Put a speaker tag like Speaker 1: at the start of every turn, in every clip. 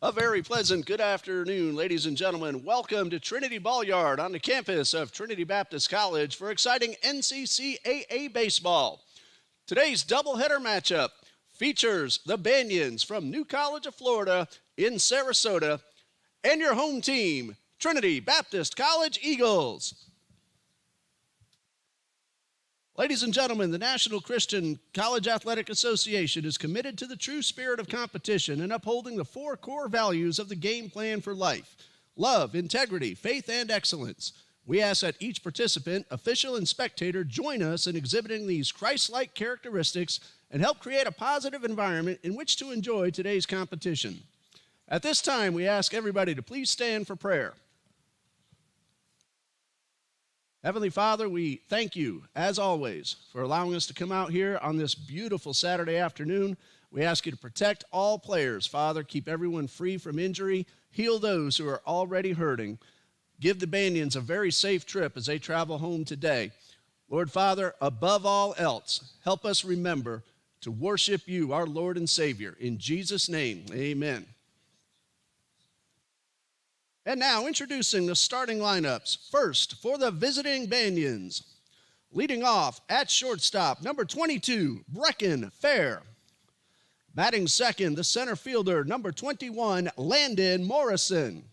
Speaker 1: A very pleasant good afternoon, ladies and gentlemen. Welcome to Trinity Ball Yard on the campus of Trinity Baptist College for exciting NCCAA baseball. Today's doubleheader matchup features the Banyans from New College of Florida in Sarasota and your home team, Trinity Baptist College Eagles. Ladies and gentlemen, the National Christian College Athletic Association is committed to the true spirit of competition and upholding the four core values of the game plan for life: love, integrity, faith, and excellence. We ask that each participant, official, and spectator join us in exhibiting these Christ-like characteristics and help create a positive environment in which to enjoy today's competition. At this time, we ask everybody to please stand for prayer. Heavenly Father, we thank you, as always, for allowing us to come out here on this beautiful Saturday afternoon. We ask you to protect all players. Father, keep everyone free from injury. Heal those who are already hurting. Give the Banyans a very safe trip as they travel home today. Lord Father, above all else, help us remember to worship you, our Lord and Savior. In Jesus' name, amen. And now, introducing the starting lineups. First, for the visiting Banyans. Leading off at shortstop, number 22, Brecken Fair. Batting second, the center fielder, number 21, Landon Morrison.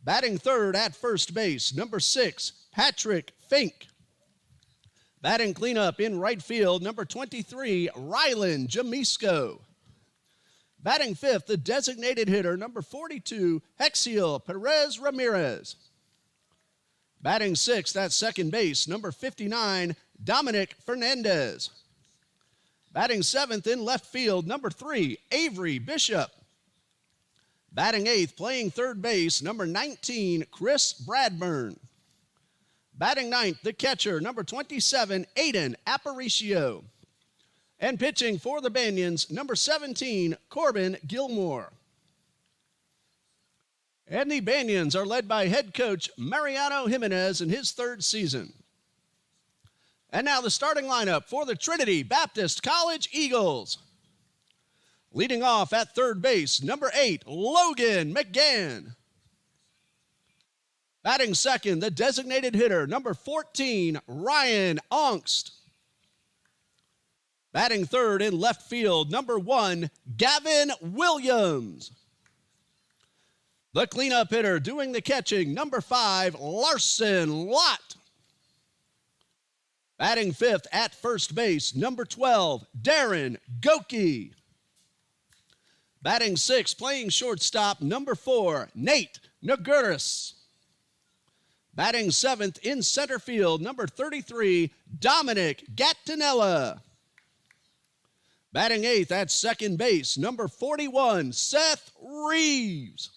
Speaker 1: Batting third at first base, number 6, Patrick Fink. Batting cleanup in right field, number 23, Rylan Jamisco. Batting fifth, the designated hitter, number 42, Hexiel Perez Ramirez. Batting sixth at second base, number 59, Dominic Fernandez. Batting seventh in left field, number 3, Avery Bishop. Batting eighth, playing third base, number 19, Chris Bradburn. Batting ninth, the catcher, number 27, Aiden Aparicio. And pitching for the Banyans, number 17, Corbin Gilmore. And the Banyans are led by head coach Mariano Jimenez in his third season. And now the starting lineup for the Trinity Baptist College Eagles. Leading off at third base, number 8, Logan McGann. Batting second, the designated hitter, number 14, Ryan Ongst. Batting third in left field, number 1, Gavin Williams. The cleanup hitter doing the catching, number 5, Larson Lott. Batting fifth at first base, number 12, Darren Goki. Batting sixth, playing shortstop, number 4, Nate Naguris. Batting seventh in center field, number 33, Dominic Gattinella. Batting eighth at second base, number 41, Seth Reeves.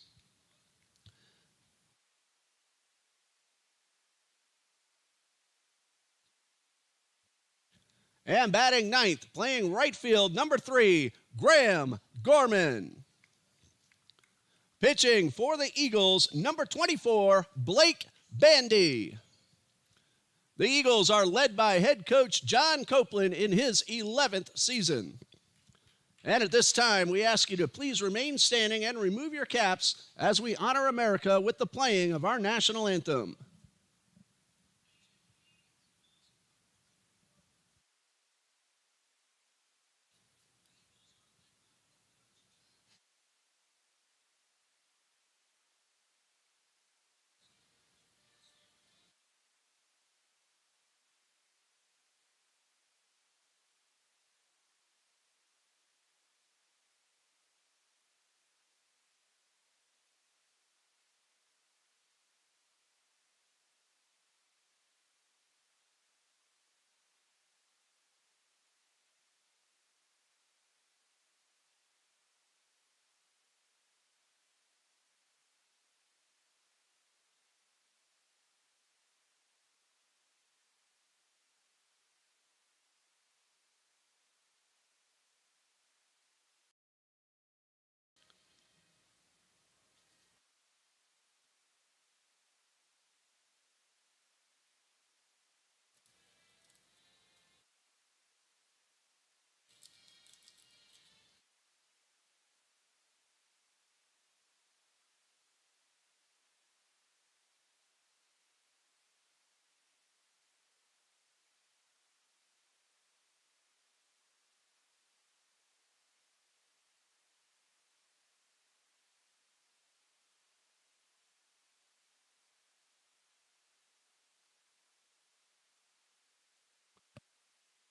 Speaker 1: And batting ninth, playing right field, number 3, Graham Gorman. Pitching for the Eagles, number 24, Blake Bandy. The Eagles are led by head coach John Copeland in his 11th season. And at this time, we ask you to please remain standing and remove your caps as we honor America with the playing of our national anthem.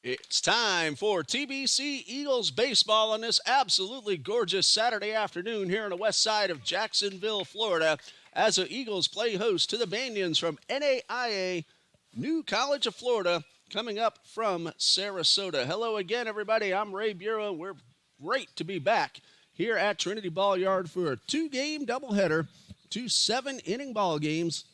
Speaker 1: It's time for TBC Eagles baseball on this absolutely gorgeous Saturday afternoon here on the west side of Jacksonville, Florida, as the Eagles play host to the Banyans from NAIA, New College of Florida, coming up from Sarasota. Hello again, everybody. I'm Ray Bureau. We're great to be back here at Trinity Ball Yard for a two-game doubleheader, 2 7-inning ball games.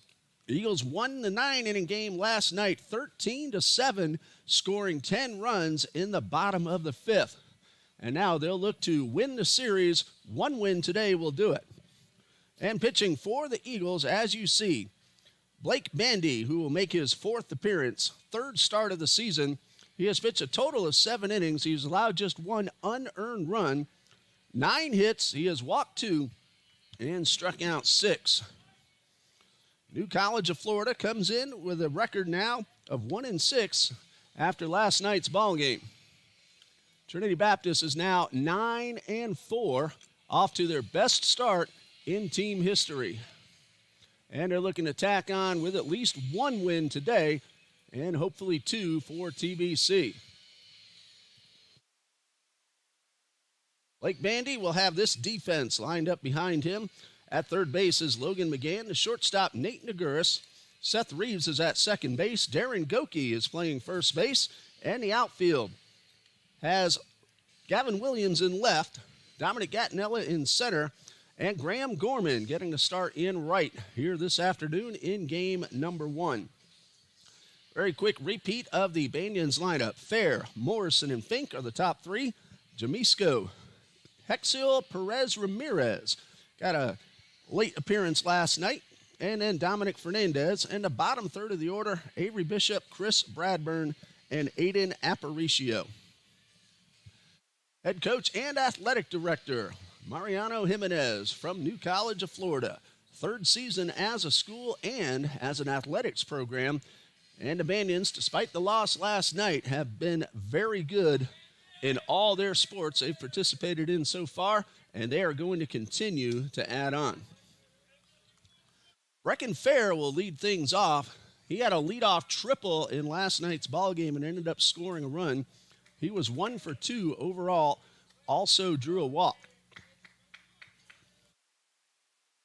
Speaker 1: The Eagles won the 9-inning game last night, 13-7, scoring 10 runs in the bottom of the 5th. And now they'll look to win the series. One win today will do it. And pitching for the Eagles, as you see, Blake Bandy, who will make his 4th appearance, 3rd start of the season. He has pitched a total of 7 innings. He's allowed just 1 unearned run, 9 hits. He has walked 2 and struck out 6. New College of Florida comes in with a record now of 1-6 after last night's ball game. Trinity Baptist is now 9-4, off to their best start in team history. And they're looking to tack on with at least 1 win today and hopefully 2 for TBC. Blake Bandy will have this defense lined up behind him. At third base is Logan McGann, the shortstop Nate Naguris. Seth Reeves is at second base. Darren Goki is playing first base. And the outfield has Gavin Williams in left, Dominic Gattinella in center, and Graham Gorman getting the start in right here this afternoon in game number 1. Very quick repeat of the Banyans lineup. Fair, Morrison, and Fink are the top 3. Jamisco, Hexiel, Perez, Ramirez got a late appearance last night. And then Dominic Fernandez. And the bottom third of the order, Avery Bishop, Chris Bradburn, and Aiden Aparicio. Head coach and athletic director, Mariano Jimenez from New College of Florida. 3rd season as a school and as an athletics program. And the Banyans, despite the loss last night, have been very good in all their sports they've participated in so far, and they are going to continue to add on. Brecken Fair will lead things off. He had a leadoff triple in last night's ball game and ended up scoring a run. He was 1 for 2 overall, also drew a walk.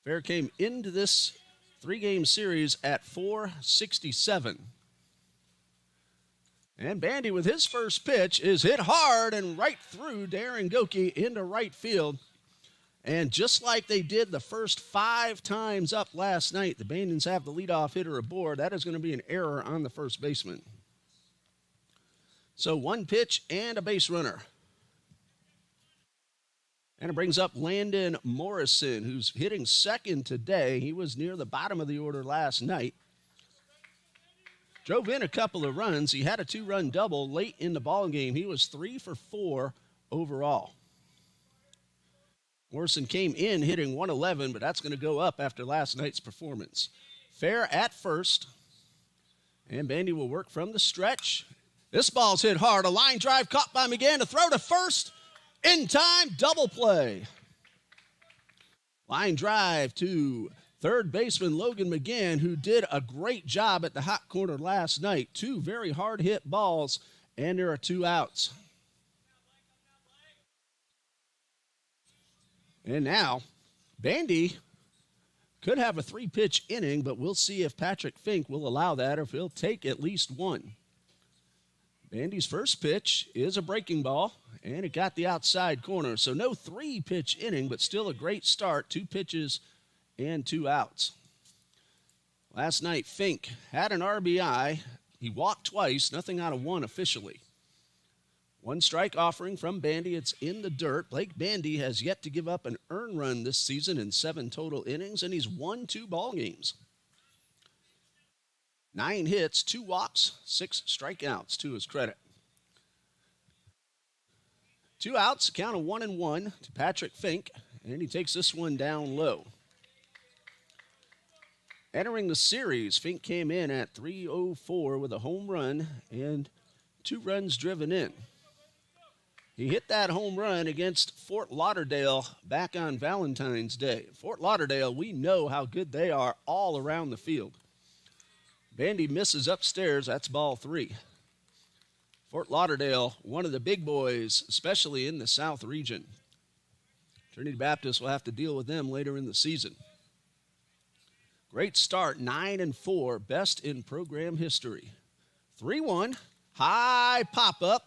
Speaker 1: Fair came into this 3-game series at .467. And Bandy with his first pitch is hit hard and right through Darren Goki into right field. And just like they did the first 5 times up last night, the Banyans have the leadoff hitter aboard. That is going to be an error on the first baseman. So 1 pitch and a base runner. And it brings up Landon Morrison, who's hitting 2nd today. He was near the bottom of the order last night. Drove in a couple of runs. He had a 2-run double late in the ball game. He was 3 for 4 overall. Morrison came in hitting 111, but that's going to go up after last night's performance. Fair at first, and Bandy will work from the stretch. This ball's hit hard. A line drive caught by McGann to throw to first. In time, double play. Line drive to third baseman Logan McGann, who did a great job at the hot corner last night. 2 very hard hit balls, and there are 2 outs. And now, Bandy could have a 3-pitch inning, but we'll see if Patrick Fink will allow that or if he'll take at least 1. Bandy's first pitch is a breaking ball, and it got the outside corner. So no 3-pitch inning, but still a great start. 2 pitches and 2 outs. Last night, Fink had an RBI. He walked twice, nothing out of 1 officially. 1 strike offering from Bandy. It's in the dirt. Blake Bandy has yet to give up an earned run this season in 7 total innings, and he's won 2 ball games. 9 hits, 2 walks, 6 strikeouts to his credit. 2 outs, a count of 1-1 to Patrick Fink, and he takes this one down low. Entering the series, Fink came in at .304 with a home run and 2 runs driven in. He hit that home run against Fort Lauderdale back on Valentine's Day. Fort Lauderdale, we know how good they are all around the field. Bandy misses upstairs. That's ball 3. Fort Lauderdale, one of the big boys, especially in the South region. Trinity Baptist will have to deal with them later in the season. Great start, 9-4, best in program history. 3-1, high pop-up,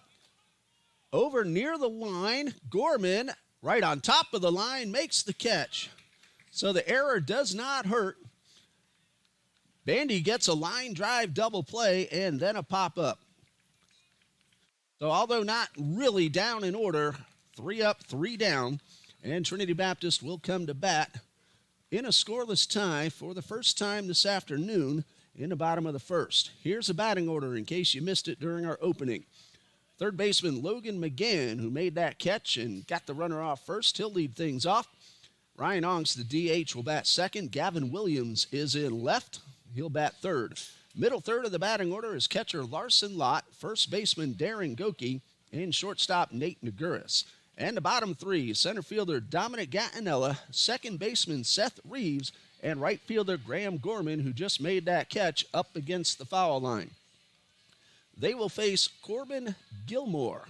Speaker 1: over near the line. Gorman, right on top of the line, makes the catch. So the error does not hurt. Bandy gets a line drive double play and then a pop-up. So although not really down in order, 3 up, 3 down, and Trinity Baptist will come to bat in a scoreless tie for the first time this afternoon in the bottom of the first. Here's the batting order in case you missed it during our opening. Third baseman Logan McGann, who made that catch and got the runner off first, he'll lead things off. Ryan Onks, the DH, will bat second. Gavin Williams is in left. He'll bat third. Middle third of the batting order is catcher Larson Lott, first baseman Darren Goki, and shortstop Nate Naguris. And the bottom three, center fielder Dominic Gattinella, second baseman Seth Reeves, and right fielder Graham Gorman, who just made that catch up against the foul line. They will face Corbin Gilmore.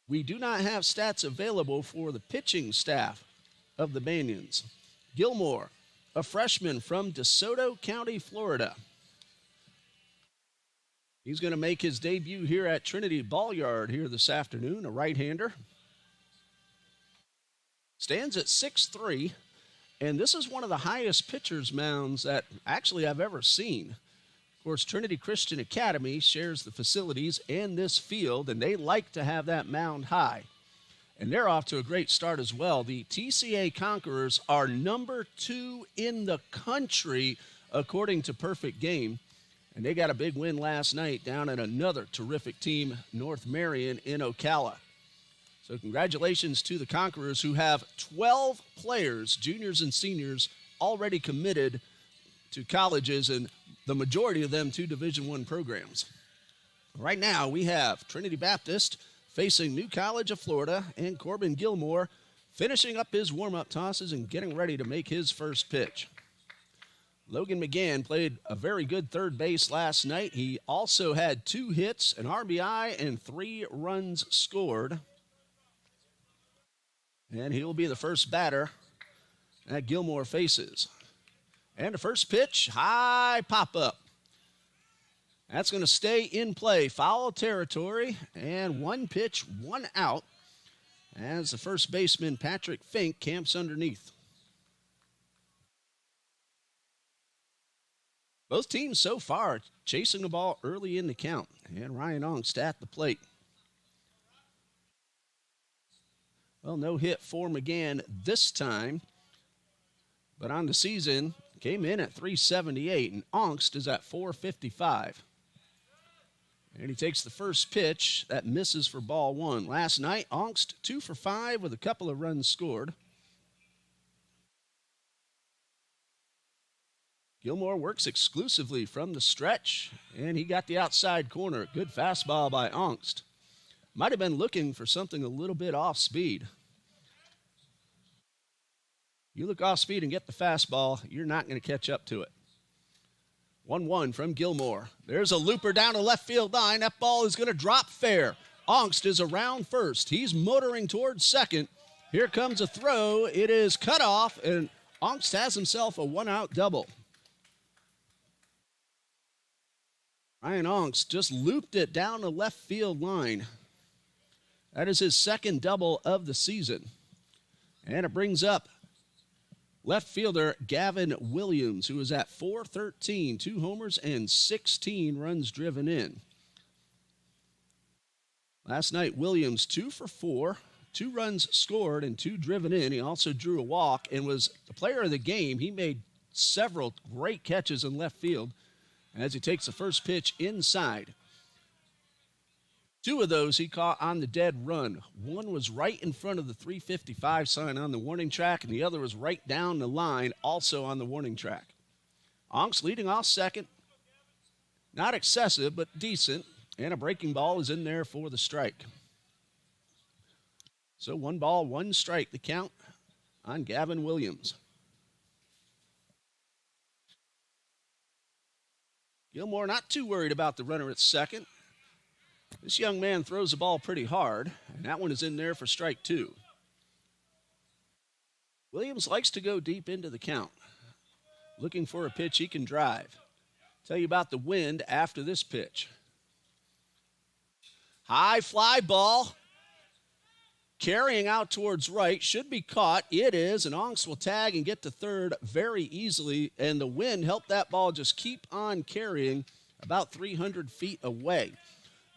Speaker 1: We do not have stats available for the pitching staff of the Banyans. Gilmore, a freshman from DeSoto County, Florida. He's going to make his debut here at Trinity Ball-Yard here this afternoon, a right-hander. Stands at 6'3", and this is one of the highest pitcher's mounds that actually I've ever seen. Of course, Trinity Christian Academy shares the facilities and this field, and they like to have that mound high. And they're off to a great start as well. The TCA Conquerors are number 2 in the country, according to Perfect Game. And they got a big win last night down at another terrific team, North Marion in Ocala. So congratulations to the Conquerors, who have 12 players, juniors and seniors, already committed to colleges, and the majority of them to Division I programs. Right now we have Trinity Baptist facing New College of Florida, and Corbin Gilmore finishing up his warm-up tosses and getting ready to make his first pitch. Logan McGann played a very good third base last night. He also had 2 hits, an RBI, and 3 runs scored. And he'll be the first batter that Gilmore faces. And the first pitch, high pop-up. That's going to stay in play. Foul territory, and 1 pitch, 1 out, as the first baseman, Patrick Fink, camps underneath. Both teams so far chasing the ball early in the count, and Ryan Onks at the plate. Well, no hit for McGann this time, but on the season came in at 378, and Onks is at 455. And he takes the first pitch. That misses for ball 1. Last night, Onks 2 for 5 with a couple of runs scored. Gilmore works exclusively from the stretch, and he got the outside corner. Good fastball by Onks. Might have been looking for something a little bit off speed. You look off speed and get the fastball, you're not going to catch up to it. 1-1 from Gilmore. There's a looper down the left field line. That ball is going to drop fair. Onks is around first. He's motoring towards second. Here comes a throw. It is cut off, and Onks has himself a 1-out double. Ryan Onks just looped it down the left field line. That is his second double of the season. And it brings up left fielder Gavin Williams, who is at 413, 2 homers and 16 runs driven in. Last night, Williams 2 for 4, 2 runs scored and 2 driven in. He also drew a walk and was the player of the game. He made several great catches in left field as he takes the first pitch inside. 2 of those he caught on the dead run. One was right in front of the 355 sign on the warning track, and the other was right down the line, also on the warning track. Onks leading off second. Not excessive, but decent. And a breaking ball is in there for the strike. So 1 ball, 1 strike, the count on Gavin Williams. Gilmore not too worried about the runner at second. This young man throws the ball pretty hard, and that one is in there for strike two. Williams likes to go deep into the count, looking for a pitch he can drive. Tell you about the wind after this pitch. High fly ball. Carrying out towards right, should be caught. It is, and Onks will tag and get to third very easily, and the wind helped that ball just keep on carrying about 300 feet away.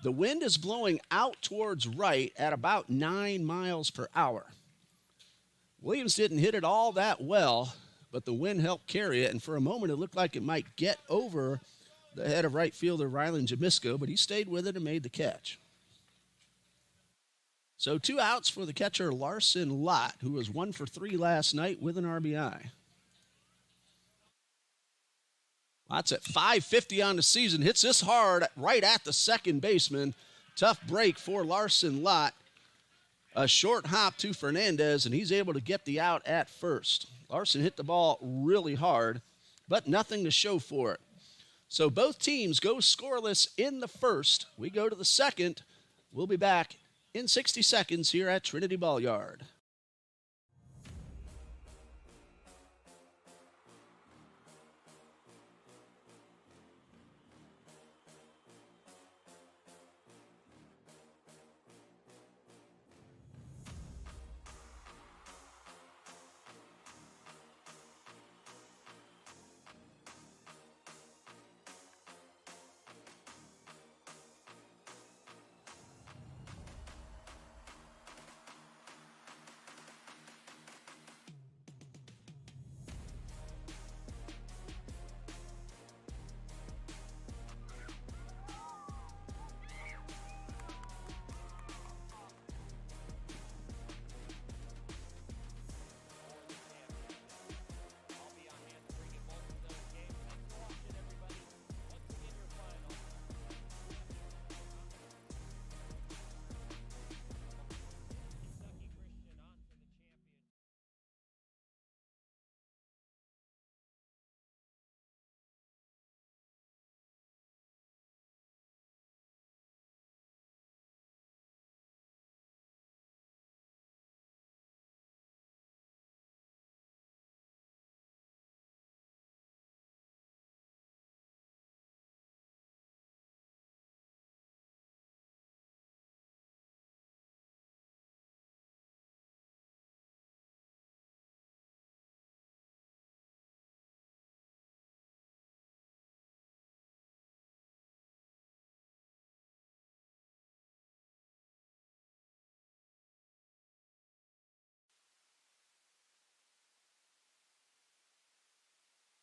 Speaker 1: The wind is blowing out towards right at about 9 miles per hour. Williams didn't hit it all that well, but the wind helped carry it, and for a moment it looked like it might get over the head of right fielder Rylan Jamisco, but he stayed with it and made the catch. So 2 outs for the catcher Larson Lott, who was 1 for 3 last night with an RBI. Lott's at .550 on the season. Hits this hard right at the second baseman. Tough break for Larson Lott. A short hop to Fernandez, and he's able to get the out at first. Larson hit the ball really hard, but nothing to show for it. So both teams go scoreless in the first. We go to the second. We'll be back in 60 seconds here at Trinity Ball Yard.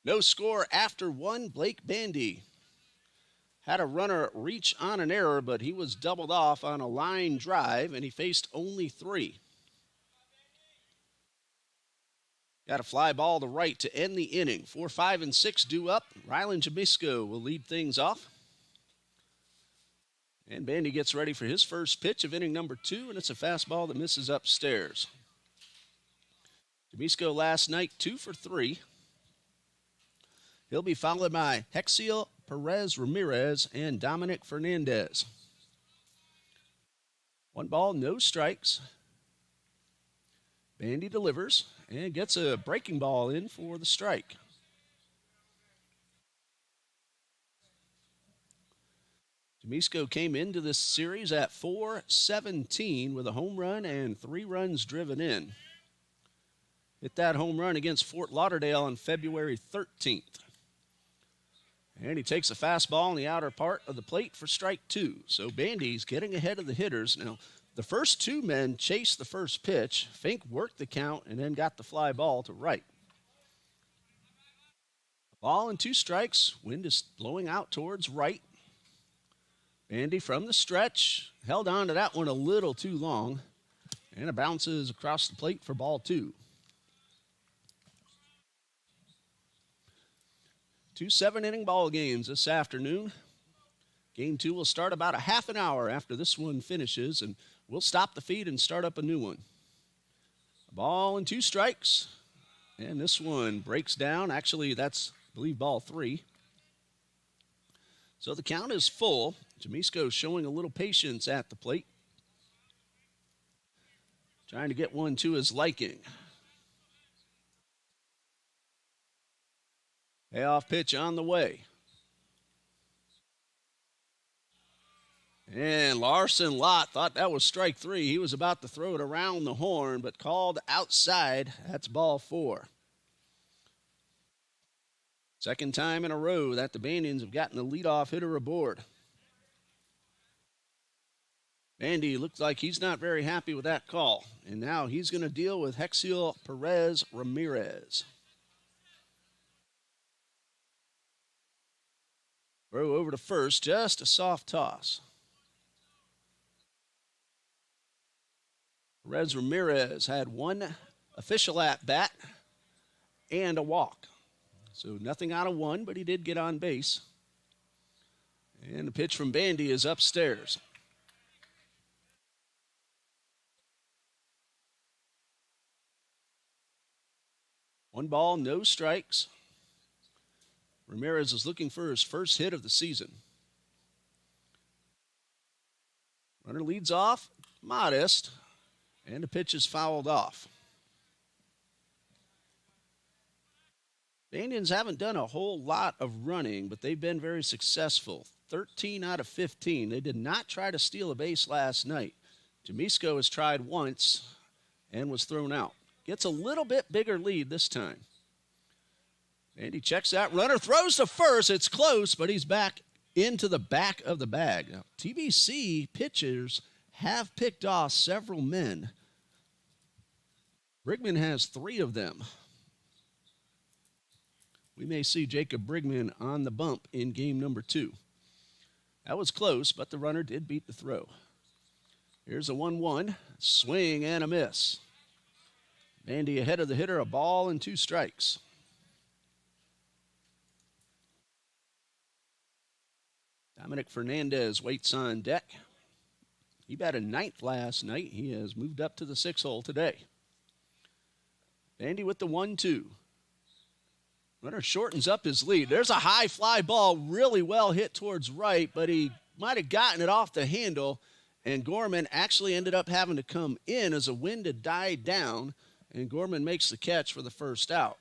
Speaker 1: No score after one. Blake Bandy had a runner reach on an error, but he was doubled off on a line drive, and he faced only 3. Got a fly ball to right to end the inning. 4, 5, and 6 due up. Rylan Jamisco will lead things off. And Bandy gets ready for his first pitch of inning number 2, and it's a fastball that misses upstairs. Jamisco last night 2 for 3. He'll be followed by Hexiel Perez Ramirez and Dominic Fernandez. 1 ball, no strikes. Bandy delivers and gets a breaking ball in for the strike. Jamisco came into this series at .417 with a home run and 3 runs driven in. Hit that home run against Fort Lauderdale on February 13th. And he takes a fastball in the outer part of the plate for strike 2. So Bandy's getting ahead of the hitters. Now, the first 2 men chased the first pitch. Fink worked the count and then got the fly ball to right. Ball and 2 strikes. Wind is blowing out towards right. Bandy from the stretch held on to that one a little too long. And it bounces across the plate for ball 2. 2 7-inning ball games this afternoon. Game 2 will start about a half an hour after this one finishes, and we'll stop the feed and start up a new one. A ball and 2 strikes, and this one breaks down. Actually, that's, I believe, ball 3. So the count is full. Jamisco showing a little patience at the plate. Trying to get one to his liking. Payoff pitch on the way. And Larson Lott thought that was strike 3. He was about to throw it around the horn, but called outside. That's ball 4. Second time in a row that the Bandians have gotten the leadoff hitter aboard. Bandy looks like he's not very happy with that call. And now he's going to deal with Hexiel Perez Ramirez. Throw over to first, just a soft toss. Perez Ramirez had one official at-bat and a walk. So nothing out of one, but he did get on base. And the pitch from Bandy is upstairs. One ball, no strikes. Ramirez is looking for his first hit of the season. Runner leads off, modest, and the pitch is fouled off. The Indians haven't done a whole lot of running, but they've been very successful. 13 out of 15. They did not try to steal a base last night. Jamisco has tried once and was thrown out. Gets a little bit bigger lead this time. And he checks that runner, throws to first. It's close, but he's back into the back of the bag. Now, TBC pitchers have picked off several men. Brigman has 3 of them. We may see Jacob Brigman on the bump in game number 2. That was close, but the runner did beat the throw. Here's a 1-1. Swing and a miss. Bandy ahead of the hitter, a ball and 2 strikes. Dominic Fernandez waits on deck. He batted 9th last night. He has moved up to the 6th hole today. Bandy with the 1-2. Runner shortens up his lead. There's a high fly ball, really well hit towards right, but he might have gotten it off the handle, and Gorman actually ended up having to come in as the wind had died down, and Gorman makes the catch for the first out.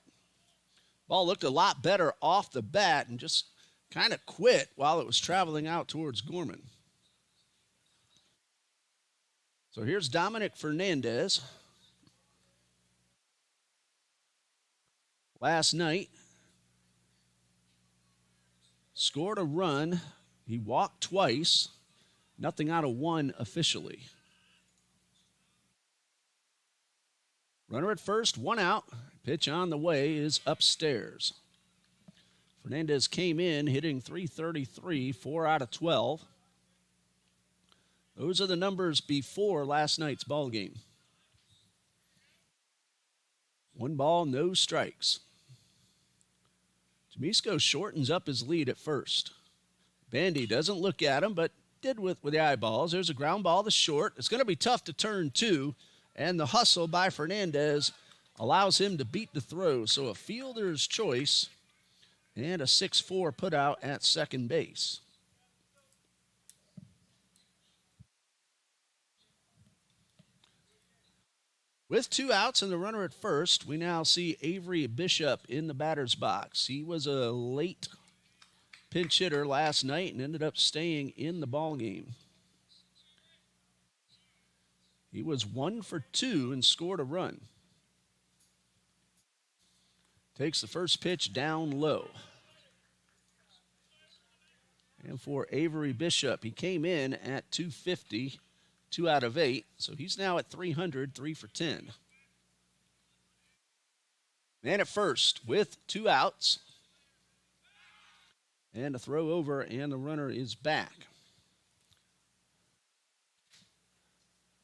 Speaker 1: Ball looked a lot better off the bat and just kind of quit while it was traveling out towards Gorman. So here's Dominic Fernandez. Last night, scored a run. He walked twice. Nothing out of 1 officially. Runner at first, 1 out. Pitch on the way is upstairs. Fernandez came in hitting .333, 4 out of 12. Those are the numbers before last night's ball game. 1 ball, no strikes. Jamisco shortens up his lead at first. Bandy doesn't look at him, but did with the eyeballs. There's a ground ball to short. It's going to be tough to turn 2, and the hustle by Fernandez allows him to beat the throw. So a fielder's choice and a 6-4 put out at second base. With 2 outs and the runner at first, we now see Avery Bishop in the batter's box. He was a late pinch hitter last night and ended up staying in the ball game. He was 1 for 2 and scored a run. Takes the first pitch down low. And for Avery Bishop, he came in at 250, 2 out of 8. So he's now at 300, 3 for 10. Man at first with 2 outs. And a throw over, and the runner is back.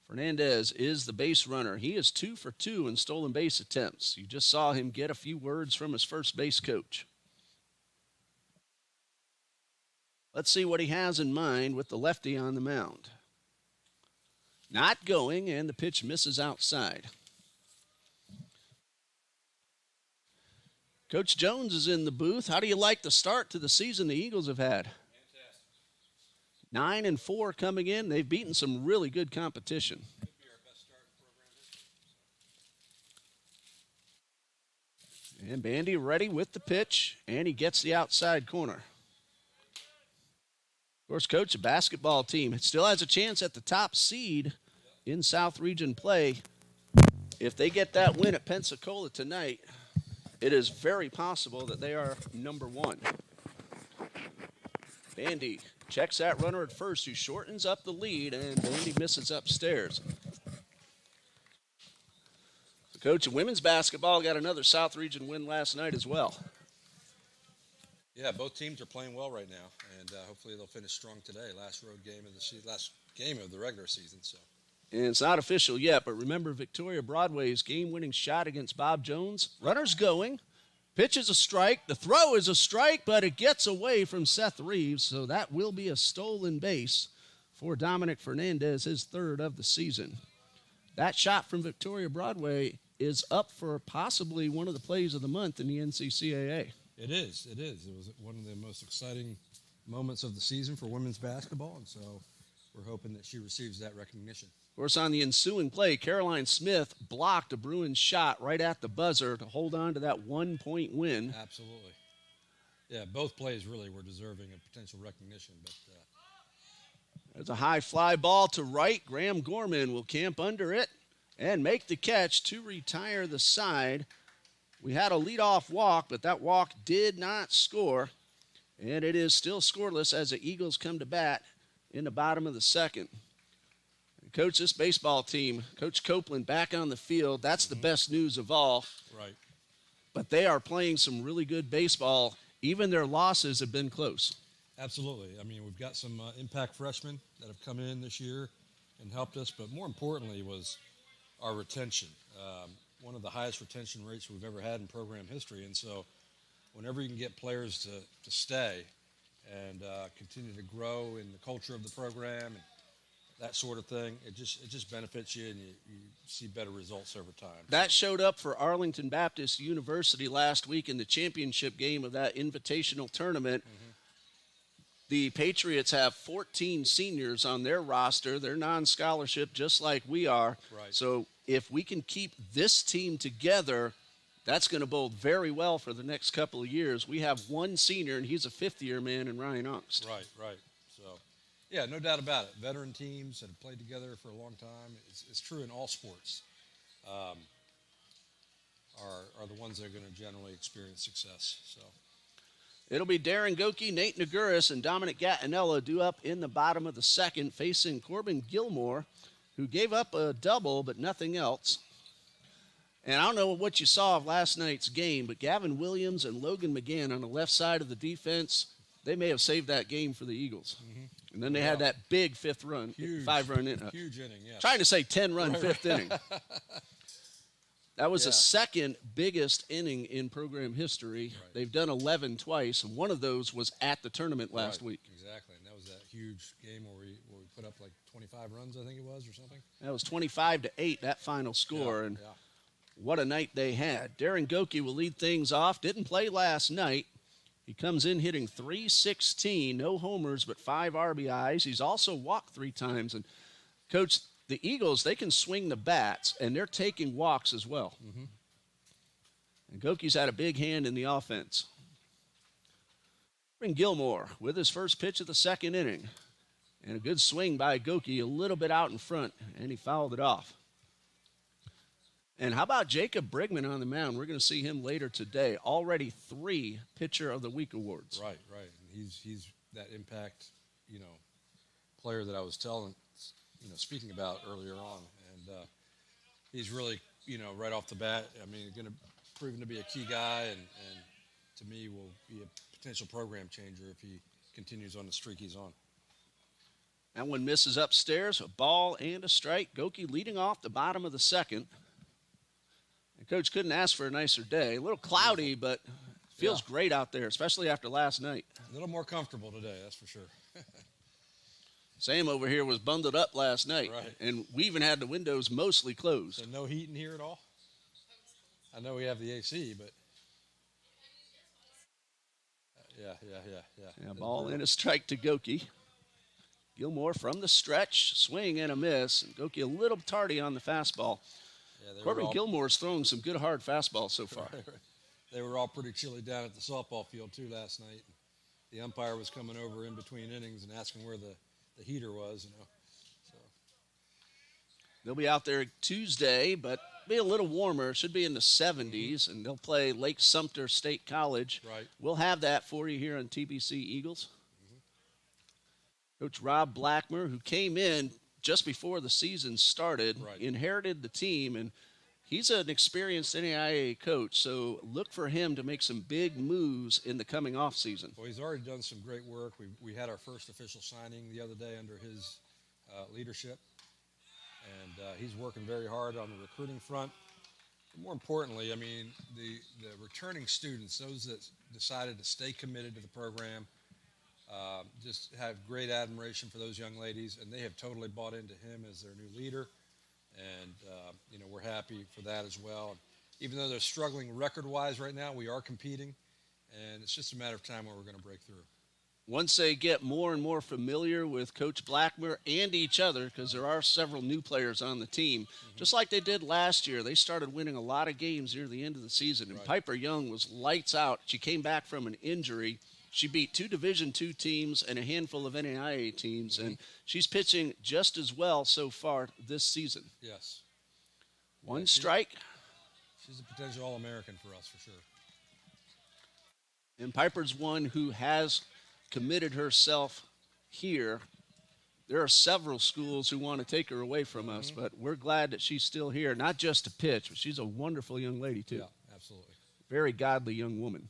Speaker 1: Fernandez is the base runner. He is 2 for 2 in stolen base attempts. You just saw him get a few words from his first base coach. Let's see what he has in mind with the lefty on the mound. Not going, and the pitch misses outside. Coach Jones is in the booth. How do you like the start to the season the Eagles have had? Fantastic. 9-4 coming in. They've beaten some really good competition. And Bandy ready with the pitch, and he gets the outside corner. Of course, coach, a basketball team still has a chance at the top seed in South Region play. If they get that win at Pensacola tonight, it is very possible that they are number one. Bandy checks that runner at first, who shortens up the lead, and Bandy misses upstairs. The coach of women's basketball got another South Region win last night as well.
Speaker 2: Yeah, both teams are playing well right now, and hopefully they'll finish strong today. Last game of the regular season. So.
Speaker 1: And it's not official yet, but remember Victoria Broadway's game-winning shot against Bob Jones. Runner's going. Pitch is a strike. The throw is a strike, but it gets away from Seth Reeves, so that will be a stolen base for Dominic Fernandez, his third of the season. That shot from Victoria Broadway is up for possibly one of the plays of the month in the NCCAA.
Speaker 2: It is. It was one of the most exciting moments of the season for women's basketball, and so we're hoping that she receives that recognition.
Speaker 1: Of course, on the ensuing play, Caroline Smith blocked a Bruins shot right at the buzzer to hold on to that 1-point win.
Speaker 2: Absolutely. Yeah, both plays really were deserving of potential recognition. But
Speaker 1: there's a high fly ball to right. Graham Gorman will camp under it and make the catch to retire the side. We had a leadoff walk, but that walk did not score. And it is still scoreless as the Eagles come to bat in the bottom of the second. Coach, this baseball team, Coach Copeland back on the field. That's the best news of all.
Speaker 2: Right.
Speaker 1: But they are playing some really good baseball. Even their losses have been close.
Speaker 2: Absolutely. I mean, we've got some impact freshmen that have come in this year and helped us, but more importantly was our retention. One of the highest retention rates we've ever had in program history, and so whenever you can get players to stay and continue to grow in the culture of the program and that sort of thing, it just benefits you, and you see better results over time.
Speaker 1: That showed up for Arlington Baptist University last week in the championship game of that invitational tournament. The Patriots have 14 seniors on their roster. They're non-scholarship just like we are.
Speaker 2: Right.
Speaker 1: So if we can keep this team together, that's going to bode very well for the next couple of years. We have one senior, and he's a fifth-year man in Ryan Ongst.
Speaker 2: Right. So, yeah, no doubt about it. Veteran teams that have played together for a long time. It's true in all sports. Are the ones that are going to generally experience success. So.
Speaker 1: It'll be Darren Goki, Nate Naguris, and Dominic Gattinella due up in the bottom of the second, facing Corbin Gilmore, who gave up a double but nothing else. And I don't know what you saw of last night's game, but Gavin Williams and Logan McGann on the left side of the defense, they may have saved that game for the Eagles. And then they had that big fifth run, five-run inning.
Speaker 2: Huge inning, yeah.
Speaker 1: Trying to say 10-run fifth inning. That was the second biggest inning in program history.
Speaker 2: Right.
Speaker 1: They've done 11 twice, and one of those was at the tournament last week.
Speaker 2: Exactly, and that was that huge game where we put up like 25 runs, I think it was, or something.
Speaker 1: That was 25-8, that final score, and what a night they had. Darren Goki will lead things off. Didn't play last night. He comes in hitting .316, no homers but 5 RBIs. He's also walked 3 times, and Coach, the Eagles, they can swing the bats, and they're taking walks as well. And Goki's had a big hand in the offense. Corbin Gilmore with his first pitch of the second inning. And a good swing by Goki, a little bit out in front, and he fouled it off. And how about Jacob Brigman on the mound? We're going to see him later today. Already 3 Pitcher of the Week awards.
Speaker 2: Right. He's that impact, player that I was speaking about earlier on, and he's really, right off the bat, proven to be a key guy, and to me will be a potential program changer if he continues on the streak he's on.
Speaker 1: That one misses upstairs, a ball and a strike. Goki leading off the bottom of the second. And Coach couldn't ask for a nicer day. A little cloudy, but feels great out there, especially after last night.
Speaker 2: A little more comfortable today, that's for sure.
Speaker 1: Sam over here was bundled up last night, and we even had the windows mostly closed.
Speaker 2: So no heat in here at all? I know we have the AC, but yeah.
Speaker 1: Ball and a strike to Goki. Gilmore from the stretch, swing and a miss. And Goki a little tardy on the fastball.
Speaker 2: Yeah,
Speaker 1: Corbin Gilmore's throwing some good hard fastballs so far.
Speaker 2: They were all pretty chilly down at the softball field, too, last night. The umpire was coming over in between innings and asking where the heater was, So.
Speaker 1: They'll be out there Tuesday, but be a little warmer. Should be in the 70s, and they'll play Lake Sumter State College.
Speaker 2: Right.
Speaker 1: We'll have that for you here on TBC Eagles. Coach Rob Blackmer, who came in just before the season started, inherited the team, and he's an experienced NAIA coach, so look for him to make some big moves in the coming offseason.
Speaker 2: Well, he's already done some great work. We had our first official signing the other day under his leadership, and he's working very hard on the recruiting front. But more importantly, I mean, the returning students, those that decided to stay committed to the program, just have great admiration for those young ladies, and they have totally bought into him as their new leader. And, we're happy for that as well. And even though they're struggling record-wise right now, we are competing, and it's just a matter of time where we're going to break through.
Speaker 1: Once they get more and more familiar with Coach Blackmer and each other, because there are several new players on the team, just like they did last year, they started winning a lot of games near the end of the season. And Piper Young was lights out. She came back from an injury. She beat 2 Division II teams and a handful of NAIA teams, and she's pitching just as well so far this season.
Speaker 2: Yes.
Speaker 1: One strike.
Speaker 2: She's a potential All-American for us, for sure.
Speaker 1: And Piper's one who has committed herself here. There are several schools who want to take her away from us, but we're glad that she's still here, not just to pitch, but she's a wonderful young lady, too.
Speaker 2: Yeah, absolutely.
Speaker 1: Very godly young woman.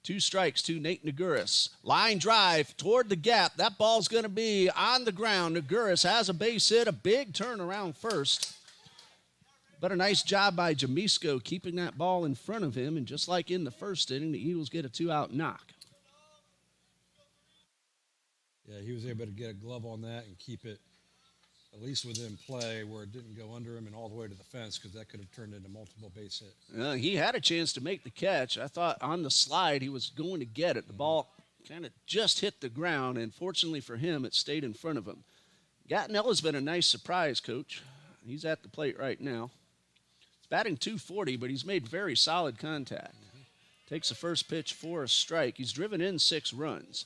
Speaker 1: 2 strikes to Nate Naguris. Line drive toward the gap. That ball's going to be on the ground. Naguris has a base hit, a big turnaround first. But a nice job by Jamisco keeping that ball in front of him. And just like in the first inning, the Eagles get a 2-out knock.
Speaker 2: Yeah, he was able to get a glove on that and keep it at least within play where it didn't go under him and all the way to the fence, because that could have turned into multiple base hit.
Speaker 1: He had a chance to make the catch. I thought on the slide he was going to get it. The ball kind of just hit the ground, and fortunately for him, it stayed in front of him. Gattinella's been a nice surprise, Coach. He's at the plate right now. He's batting .240, but he's made very solid contact. Takes the first pitch for a strike. He's driven in 6 runs.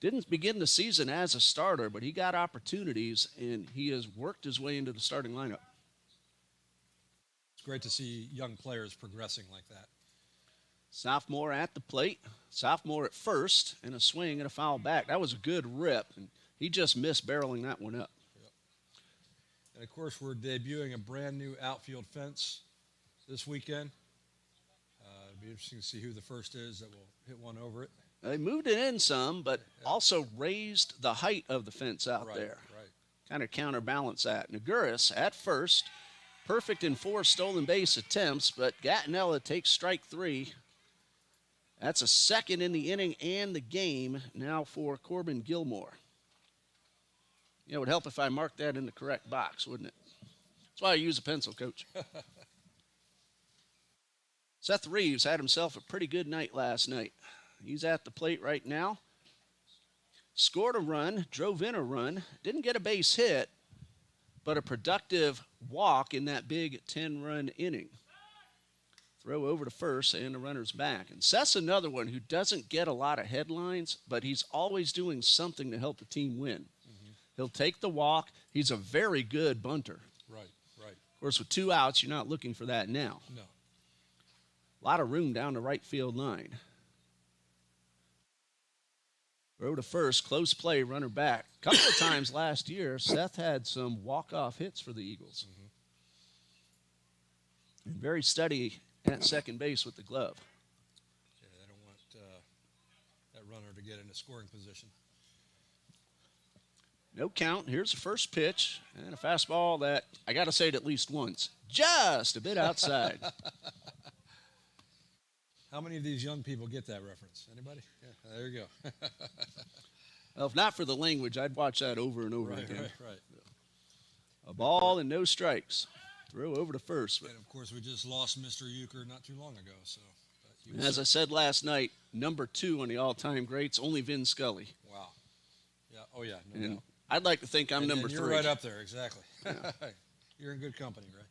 Speaker 1: Didn't begin the season as a starter, but he got opportunities, and he has worked his way into the starting lineup.
Speaker 2: It's great to see young players progressing like that.
Speaker 1: Sophomore at the plate. Sophomore at first, and a swing and a foul back. That was a good rip, and he just missed barreling that one up.
Speaker 2: Yep. And, of course, we're debuting a brand-new outfield fence this weekend. It'll be interesting to see who the first is that will hit one over it.
Speaker 1: They moved it in some, but also raised the height of the fence out there.
Speaker 2: Right.
Speaker 1: Kind of counterbalance that. Naguris at first, perfect in 4 stolen base attempts, but Gattinella takes strike 3. That's a second in the inning and the game now for Corbin Gilmore. It would help if I marked that in the correct box, wouldn't it? That's why I use a pencil, Coach. Seth Reeves had himself a pretty good night last night. He's at the plate right now. Scored a run, drove in a run, didn't get a base hit, but a productive walk in that big 10-run inning. Throw over to first, and the runner's back. And Seth's another one who doesn't get a lot of headlines, but he's always doing something to help the team win. He'll take the walk. He's a very good bunter.
Speaker 2: Right.
Speaker 1: Of course, with 2 outs, you're not looking for that now.
Speaker 2: No.
Speaker 1: A lot of room down the right field line. Throw to first, close play, runner back. A couple of times last year, Seth had some walk-off hits for the Eagles. And very steady at second base with the glove.
Speaker 2: Yeah, they don't want that runner to get into scoring position.
Speaker 1: No count. Here's the first pitch, and a fastball that I got to say it at least once. Just a bit outside.
Speaker 2: How many of these young people get that reference? Anybody? Yeah, there you go.
Speaker 1: Well, if not for the language, I'd watch that over and over again.
Speaker 2: Right.
Speaker 1: A ball and no strikes. Throw over to first.
Speaker 2: And, of course, we just lost Mr. Euchre not too long ago. So,
Speaker 1: as I said last night, number 2 on the all-time greats, only Vin Scully.
Speaker 2: Wow. Yeah. Oh, yeah. No
Speaker 1: And
Speaker 2: doubt.
Speaker 1: I'd like to think I'm number
Speaker 2: you're
Speaker 1: 3.
Speaker 2: You're right up there, exactly.
Speaker 1: Yeah.
Speaker 2: You're in good company, right?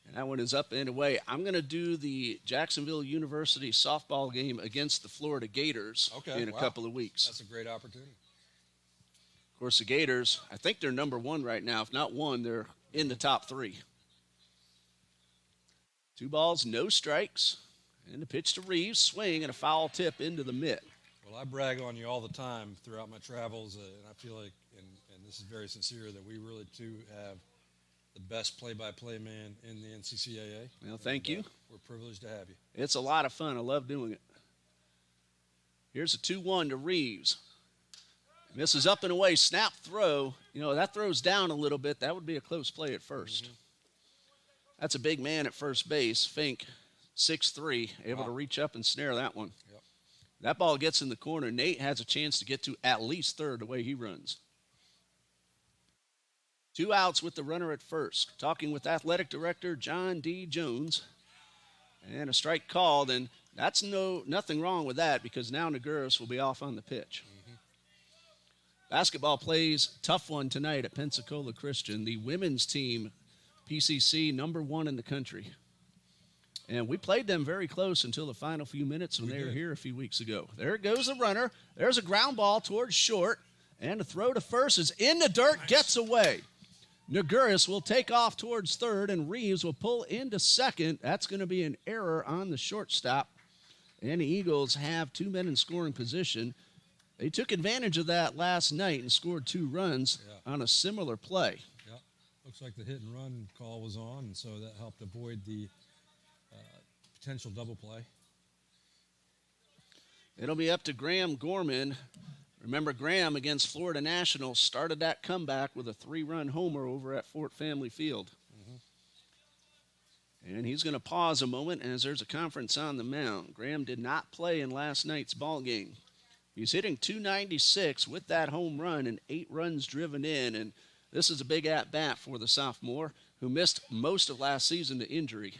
Speaker 1: And that one is up and away. I'm going to do the Jacksonville University softball game against the Florida Gators in a couple of weeks.
Speaker 2: That's a great opportunity.
Speaker 1: Of course, the Gators, I think they're number 1 right now. If not 1, they're in the top 3. 2 balls, no strikes. And the pitch to Reeves, swing, and a foul tip into the mitt.
Speaker 2: Well, I brag on you all the time throughout my travels, and I feel like, and this is very sincere, that we really do have the best play-by-play man in the NCCAA.
Speaker 1: Well, thank you.
Speaker 2: We're privileged to have you.
Speaker 1: It's a lot of fun. I love doing it. Here's a 2-1 to Reeves. Misses up and away, snap throw. You know, that throws down a little bit. That would be a close play at first. That's a big man at first base. Fink, 6'3", able to reach up and snare that one.
Speaker 2: Yep.
Speaker 1: That ball gets in the corner. Nate has a chance to get to at least third the way he runs. 2 outs with the runner at first. Talking with athletic director John D. Jones. And a strike called, and that's nothing wrong with that because now Naguras will be off on the pitch. Basketball plays tough one tonight at Pensacola Christian. The women's team, PCC, number 1 in the country. And we played them very close until the final few minutes when they were here a few weeks ago. There goes the runner. There's a ground ball towards short. And the throw to first is in the dirt, gets away. Naguras will take off towards third, and Reeves will pull into second. That's going to be an error on the shortstop. And the Eagles have 2 men in scoring position. They took advantage of that last night and scored 2 runs on a similar play.
Speaker 2: Yeah, looks like the hit and run call was on, and so that helped avoid the potential double play.
Speaker 1: It'll be up to Graham Gorman. Remember, Graham against Florida National started that comeback with a 3-run homer over at Fort Family Field. And he's going to pause a moment as there's a conference on the mound. Graham did not play in last night's ball game. He's hitting .296 with that home run and 8 runs driven in. And this is a big at-bat for the sophomore who missed most of last season to injury.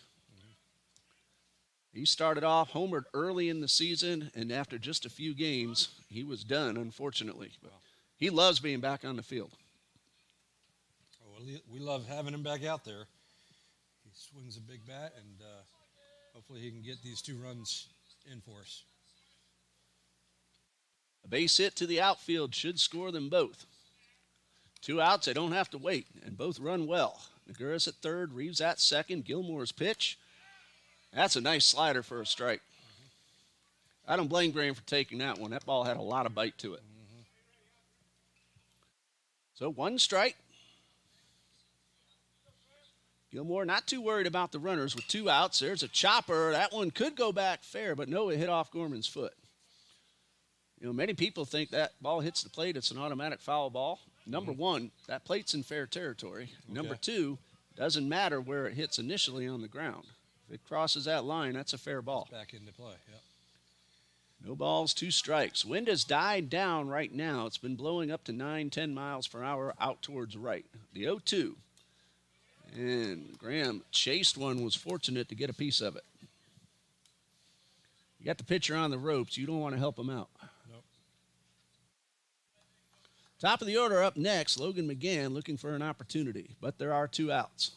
Speaker 1: He started off homered early in the season, and after just a few games, he was done, unfortunately. But he loves being back on the field.
Speaker 2: Well, we love having him back out there. He swings a big bat, and hopefully he can get these 2 runs in for us.
Speaker 1: A base hit to the outfield should score them both. 2 outs, they don't have to wait, and both run well. Naguras at third, Reeves at second, Gilmore's pitch. That's a nice slider for a strike. I don't blame Graham for taking that one. That ball had a lot of bite to it. So 1 strike. Gilmore not too worried about the runners with 2 outs. There's a chopper. That one could go back fair, but no, it hit off Gorman's foot. You know, many people think that ball hits the plate, it's an automatic foul ball. Number 1, that plate's in fair territory. Number 2, doesn't matter where it hits initially on the ground. If it crosses that line, that's a fair ball.
Speaker 2: Back into play, yep.
Speaker 1: No balls, 2 strikes. Wind has died down right now. It's been blowing up to 9-10 miles per hour out towards right. The 0-2. And Graham chased one, was fortunate to get a piece of it. You got the pitcher on the ropes. You don't want to help him out.
Speaker 2: Nope.
Speaker 1: Top of the order up next, Logan McGann looking for an opportunity, but there are 2 outs.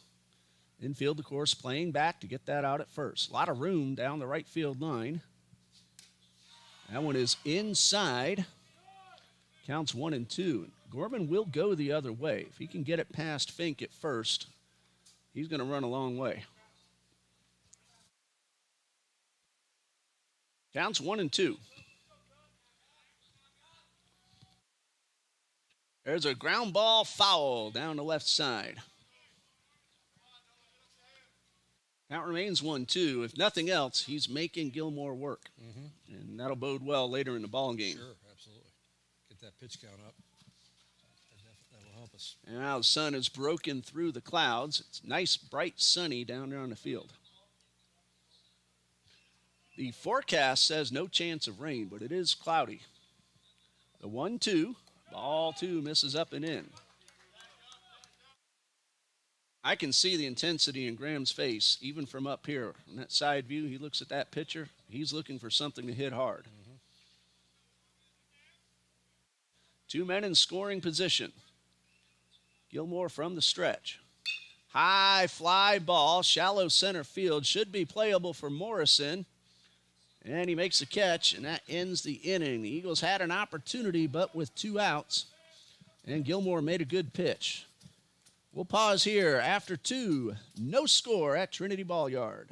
Speaker 1: Infield, of course, playing back to get that out at first. A lot of room down the right field line. That one is inside. Counts 1-2. Gorman will go the other way. If he can get it past Fink at first, he's going to run a long way. Counts 1-2. There's a ground ball foul down the left side. Count remains 1-2. If nothing else, he's making Gilmore work. And that'll bode well later in the ball game.
Speaker 2: Sure, absolutely. Get that pitch count up. That will help us.
Speaker 1: And now the sun has broken through the clouds. It's nice, bright, sunny down there on the field. The forecast says no chance of rain, but it is cloudy. The 1-2, ball 2 misses up and in. I can see the intensity in Graham's face, even from up here. On that side view, he looks at that pitcher. He's looking for something to hit hard. Two men in scoring position. Gilmore from the stretch. High fly ball, shallow center field. Should be playable for Morrison. And he makes the catch, and that ends the inning. The Eagles had an opportunity, but with 2 outs. And Gilmore made a good pitch. We'll pause here after 2. No score at Trinity Ball Yard.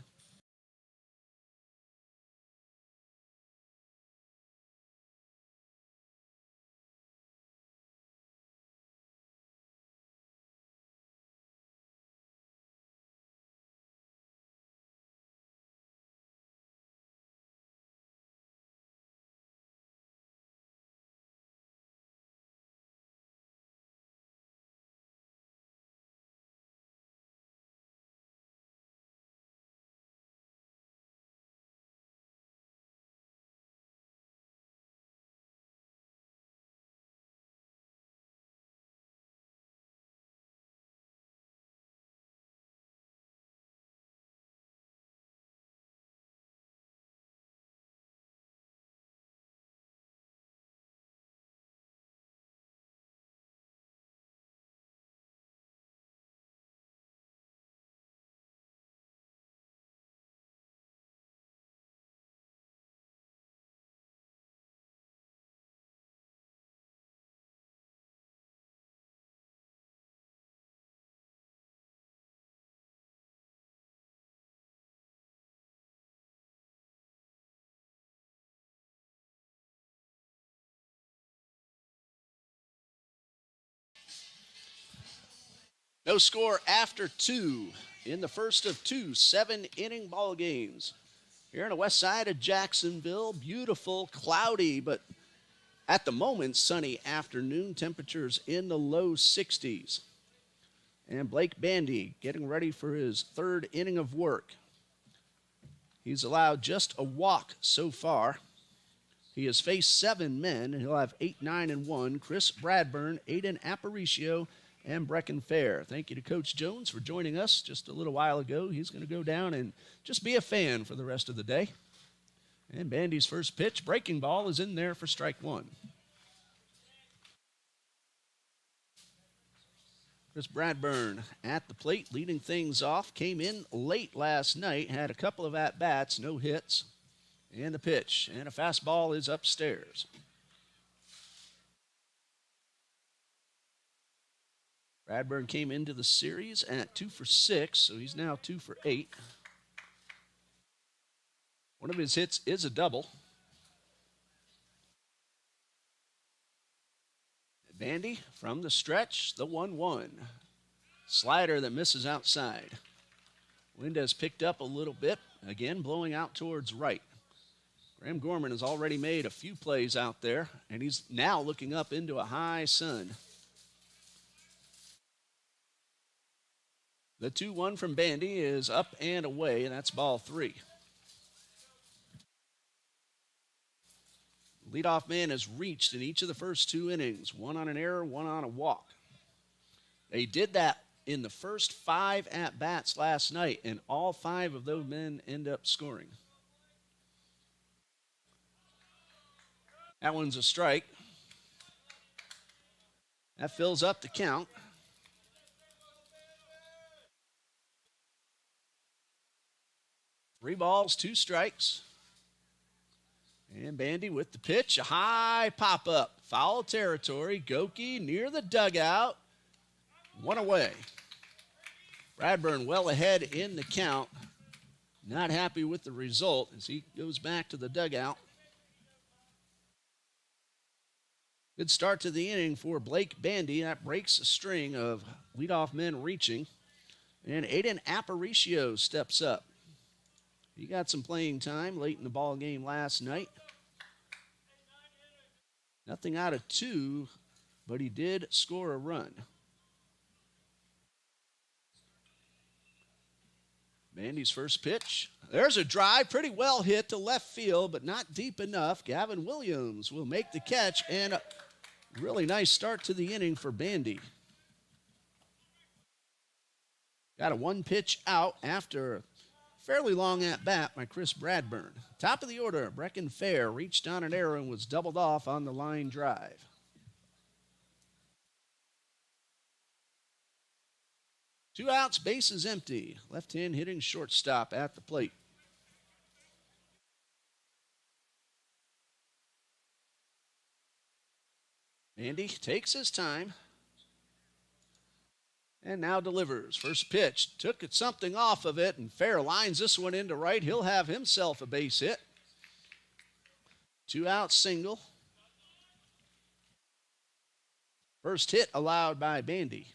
Speaker 1: No score after 2 in the first of 2 7-inning ball games. Here on the west side of Jacksonville, beautiful, cloudy, but at the moment, sunny afternoon. Temperatures in the low 60s. And Blake Bandy getting ready for his 3rd inning of work. He's allowed just a walk so far. He has faced 7 men, and he'll have 8, 9, and 1. Chris Bradburn, Aiden Aparicio, and Brecken Fair. Thank you to Coach Jones for joining us just a little while ago. He's going to go down and just be a fan for the rest of the day. And Bandy's first pitch, breaking ball, is in there for strike 1. Chris Bradburn at the plate, leading things off. Came in late last night, had a couple of at-bats, no hits. And the pitch, and a fastball is upstairs. Bradburn came into the series at 2 for 6, so he's now 2 for 8. One of his hits is a double. Bandy from the stretch, the 1-1. Slider that misses outside. Wind has picked up a little bit, again blowing out towards right. Graham Gorman has already made a few plays out there, and he's now looking up into a high sun. The 2-1 from Bandy is up and away, and that's ball 3. Leadoff man has reached in each of the first 2 innings, 1 on an error, 1 on a walk. They did that in the first 5 at-bats last night, and all 5 of those men end up scoring. That one's a strike. That fills up the count. Three balls, 2 strikes. And Bandy with the pitch, a high pop-up. Foul territory, Goki near the dugout. 1 away. Bradburn well ahead in the count. Not happy with the result as he goes back to the dugout. Good start to the inning for Blake Bandy. That breaks a string of leadoff men reaching. And Aiden Aparicio steps up. He got some playing time late in the ball game last night. Nothing out of 2, but he did score a run. Bandy's first pitch. There's a drive, pretty well hit to left field, but not deep enough. Gavin Williams will make the catch, and a really nice start to the inning for Bandy. Got a 1-pitch out after a fairly long at-bat by Chris Bradburn. Top of the order, Brecken Fair reached on an error and was doubled off on the line drive. 2 outs, bases empty. Left-hand hitting shortstop at the plate. Andy takes his time and now delivers. First pitch, took something off of it, and Fair lines this one into right. He'll have himself a base hit. 2 out single. First hit allowed by Bandy.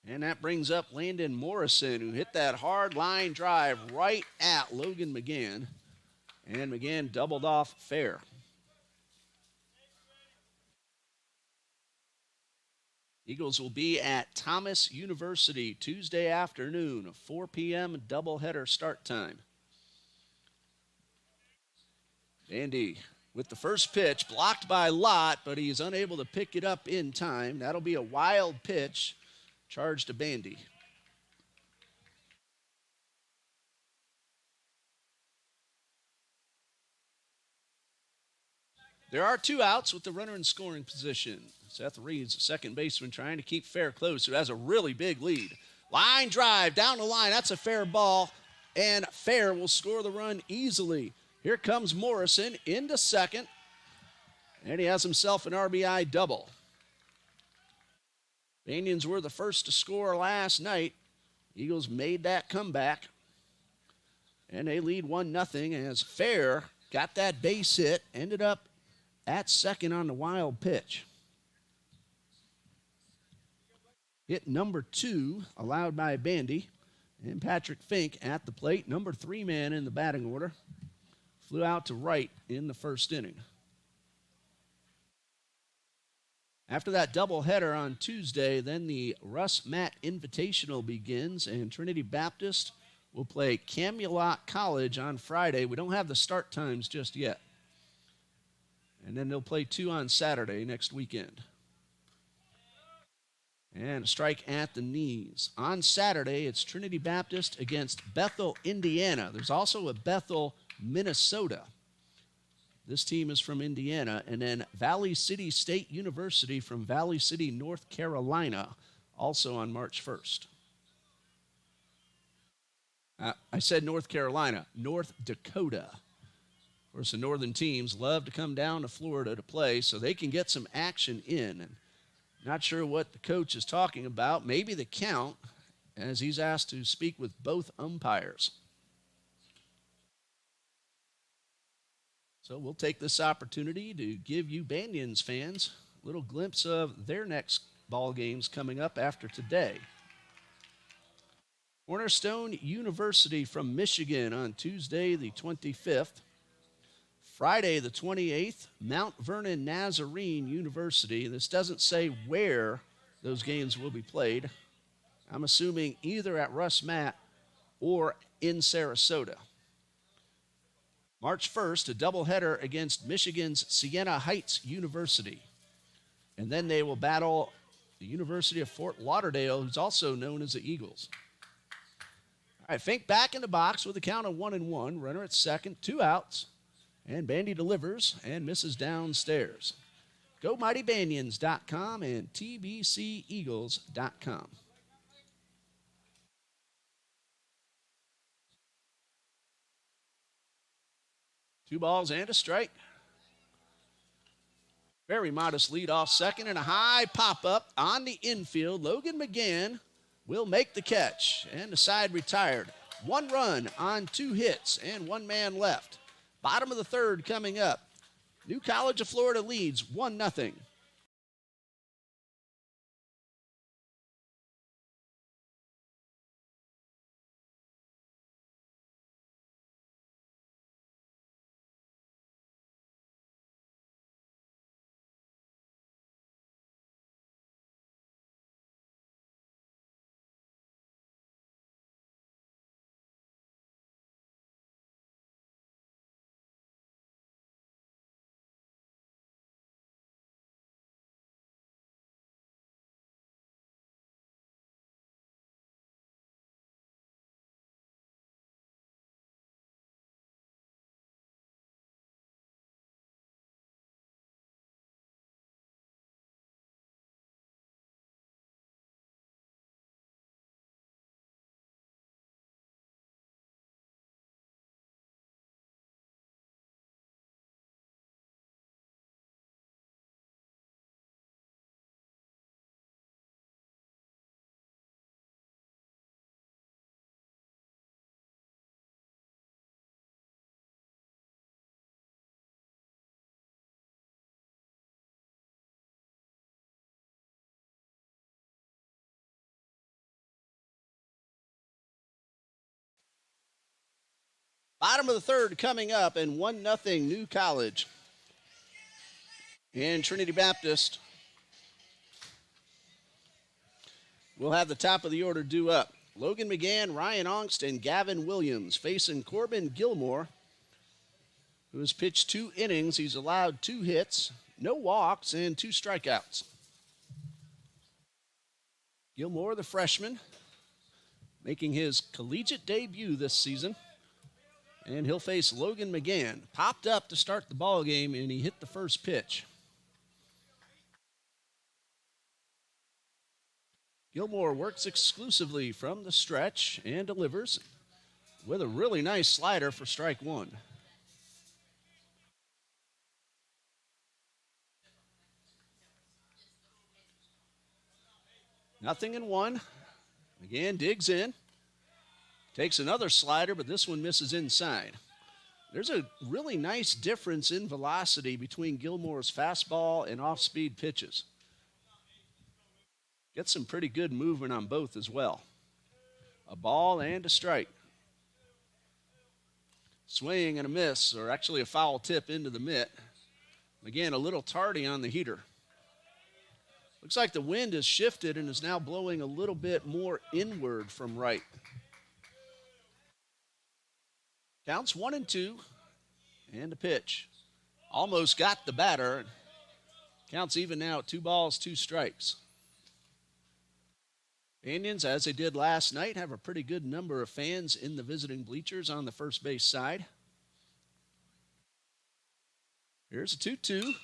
Speaker 1: And that brings up Landon Morrison, who hit that hard line drive right at Logan McGann. And McGann doubled off Fair. Eagles will be at Thomas University Tuesday afternoon, 4 p.m. doubleheader start time. Bandy with the first pitch, blocked by Lott, but he's unable to pick it up in time. That'll be a wild pitch, charged to Bandy. There are 2 outs with the runner in scoring position. Seth Reed's second baseman trying to keep Fair close, who has a really big lead. Line drive down the line. That's a fair ball, and Fair will score the run easily. Here comes Morrison into second, and he has himself an RBI double. Banians were the first to score last night. Eagles made that comeback, and they lead 1-0 as Fair got that base hit, ended up at second on the wild pitch. Hit number 2 allowed by Bandy, and Patrick Fink at the plate, number 3 man in the batting order. Flew out to right in the first inning. After that doubleheader on Tuesday, then the Russ Matt Invitational begins, and Trinity Baptist will play Camelot College on Friday. We don't have the start times just yet. And then they'll play 2 on Saturday next weekend. And a strike at the knees. On Saturday, it's Trinity Baptist against Bethel, Indiana. There's also a Bethel, Minnesota. This team is from Indiana. And then Valley City State University from Valley City, North Carolina, also on March 1st. I said North Carolina, North Dakota. Of course, the northern teams love to come down to Florida to play so they can get some action in. And not sure what the coach is talking about. Maybe the count, as he's asked to speak with both umpires. So we'll take this opportunity to give you Banians fans a little glimpse of their next ball games coming up after today. Cornerstone University from Michigan on Tuesday the 25th. Friday the 28th, Mount Vernon Nazarene University. This doesn't say where those games will be played. I'm assuming either at Russ Matt or in Sarasota. March 1st, a doubleheader against Michigan's Siena Heights University. And then they will battle the University of Fort Lauderdale, who's also known as the Eagles. All right, Fink back in the box with a count of 1-1. Runner at second, 2 outs. And Bandy delivers and misses downstairs. GoMightyBanians.com and TBCEagles.com. Two balls and a strike. Very modest lead off second and a high pop-up on the infield. Logan McGann will make the catch, and the side retired. 1 run on 2 hits and 1 man left. Bottom of the third coming up. New College of Florida leads 1-0. Bottom of the third coming up, and 1-0 New College. And Trinity Baptist will have the top of the order due up. Logan McGann, Ryan Ongst, and Gavin Williams facing Corbin Gilmore, who has pitched 2 innings. He's allowed 2 hits, no walks, and 2 strikeouts. Gilmore, the freshman, making his collegiate debut this season. And he'll face Logan McGann. Popped up to start the ball game, and he hit the first pitch. Gilmore works exclusively from the stretch and delivers with a really nice slider for strike 1. Nothing in 1. McGann digs in. Takes another slider, but this one misses inside. There's a really nice difference in velocity between Gilmore's fastball and off-speed pitches. Gets some pretty good movement on both as well. A ball and a strike. Swing and a miss, or actually a foul tip into the mitt. Again, a little tardy on the heater. Looks like the wind has shifted and is now blowing a little bit more inward from right. Counts 1-2, and a pitch. Almost got the batter. Counts even now at 2 balls, 2 strikes. Indians, as they did last night, have a pretty good number of fans in the visiting bleachers on the first base side. Here's a 2-2.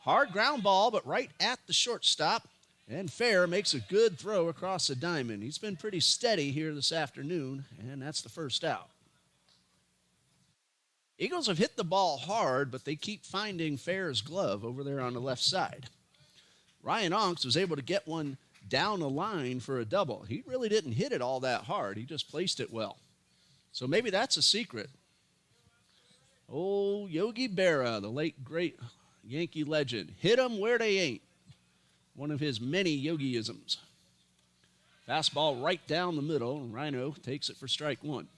Speaker 1: Hard ground ball, but right at the shortstop. And Fair makes a good throw across the diamond. He's been pretty steady here this afternoon, and that's the first out. Eagles have hit the ball hard, but they keep finding Fair's glove over there on the left side. Ryan Ongst was able to get one down the line for a double. He really didn't hit it all that hard. He just placed it well. So maybe that's a secret. Oh, Yogi Berra, the late great Yankee legend. Hit 'em where they ain't. One of his many Yogiisms. Fastball right down the middle, and Rhino takes it for strike 1.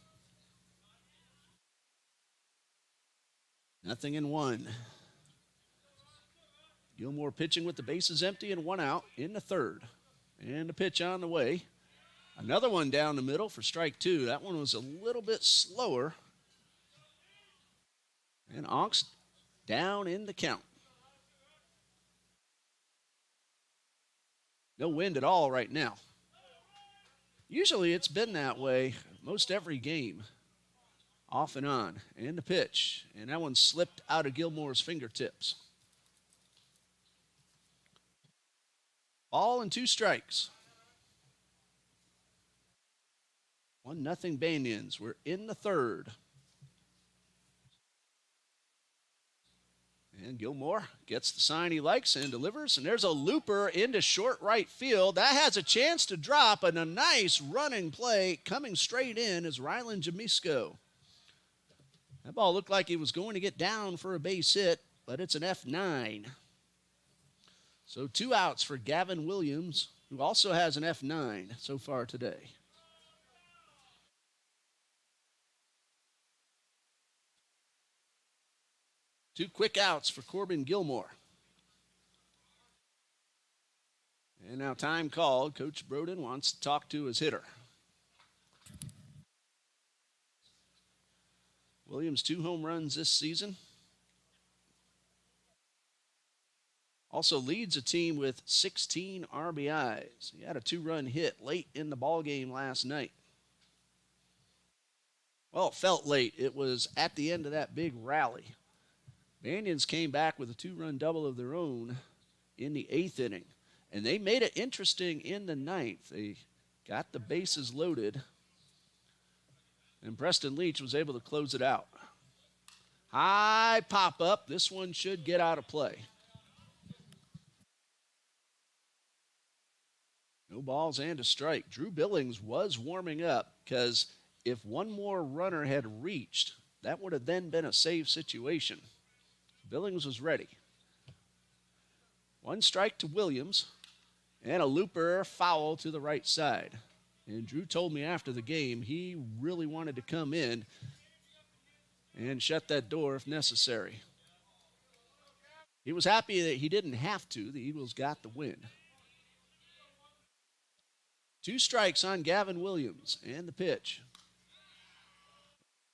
Speaker 1: 0-1. Gilmore pitching with the bases empty and 1 out in the third. And a pitch on the way. Another one down the middle for strike 2. That one was a little bit slower. And Ongst down in the count. No wind at all right now. Usually it's been that way most every game. Off and on. And the pitch. And that one slipped out of Gilmore's fingertips. Ball and 2 strikes. 1-0 Banians. We're in the third. And Gilmore gets the sign he likes and delivers. And there's a looper into short right field. That has a chance to drop, and a nice running play coming straight in is Rylan Jamisco. That ball looked like it was going to get down for a base hit, but it's an F9. So 2 outs for Gavin Williams, who also has an F9 so far today. Two quick outs for Corbin Gilmore. And now time called. Coach Broden wants to talk to his hitter. Williams 2 home runs this season. Also leads a team with 16 RBIs. He had a 2-run hit late in the ballgame last night. Well, it felt late. It was at the end of that big rally. Banians came back with a 2-run double of their own in the 8th inning. And they made it interesting in the 9th. They got the bases loaded. And Preston Leach was able to close it out. High pop-up. This one should get out of play. No balls and a strike. Drew Billings was warming up because if one more runner had reached, that would have then been a save situation. Billings was ready. 1 strike to Williams and a looper foul to the right side. And Drew told me after the game he really wanted to come in. and shut that door if necessary. He was happy that he didn't have to. The Eagles got the win. 2 strikes on Gavin Williams, and the pitch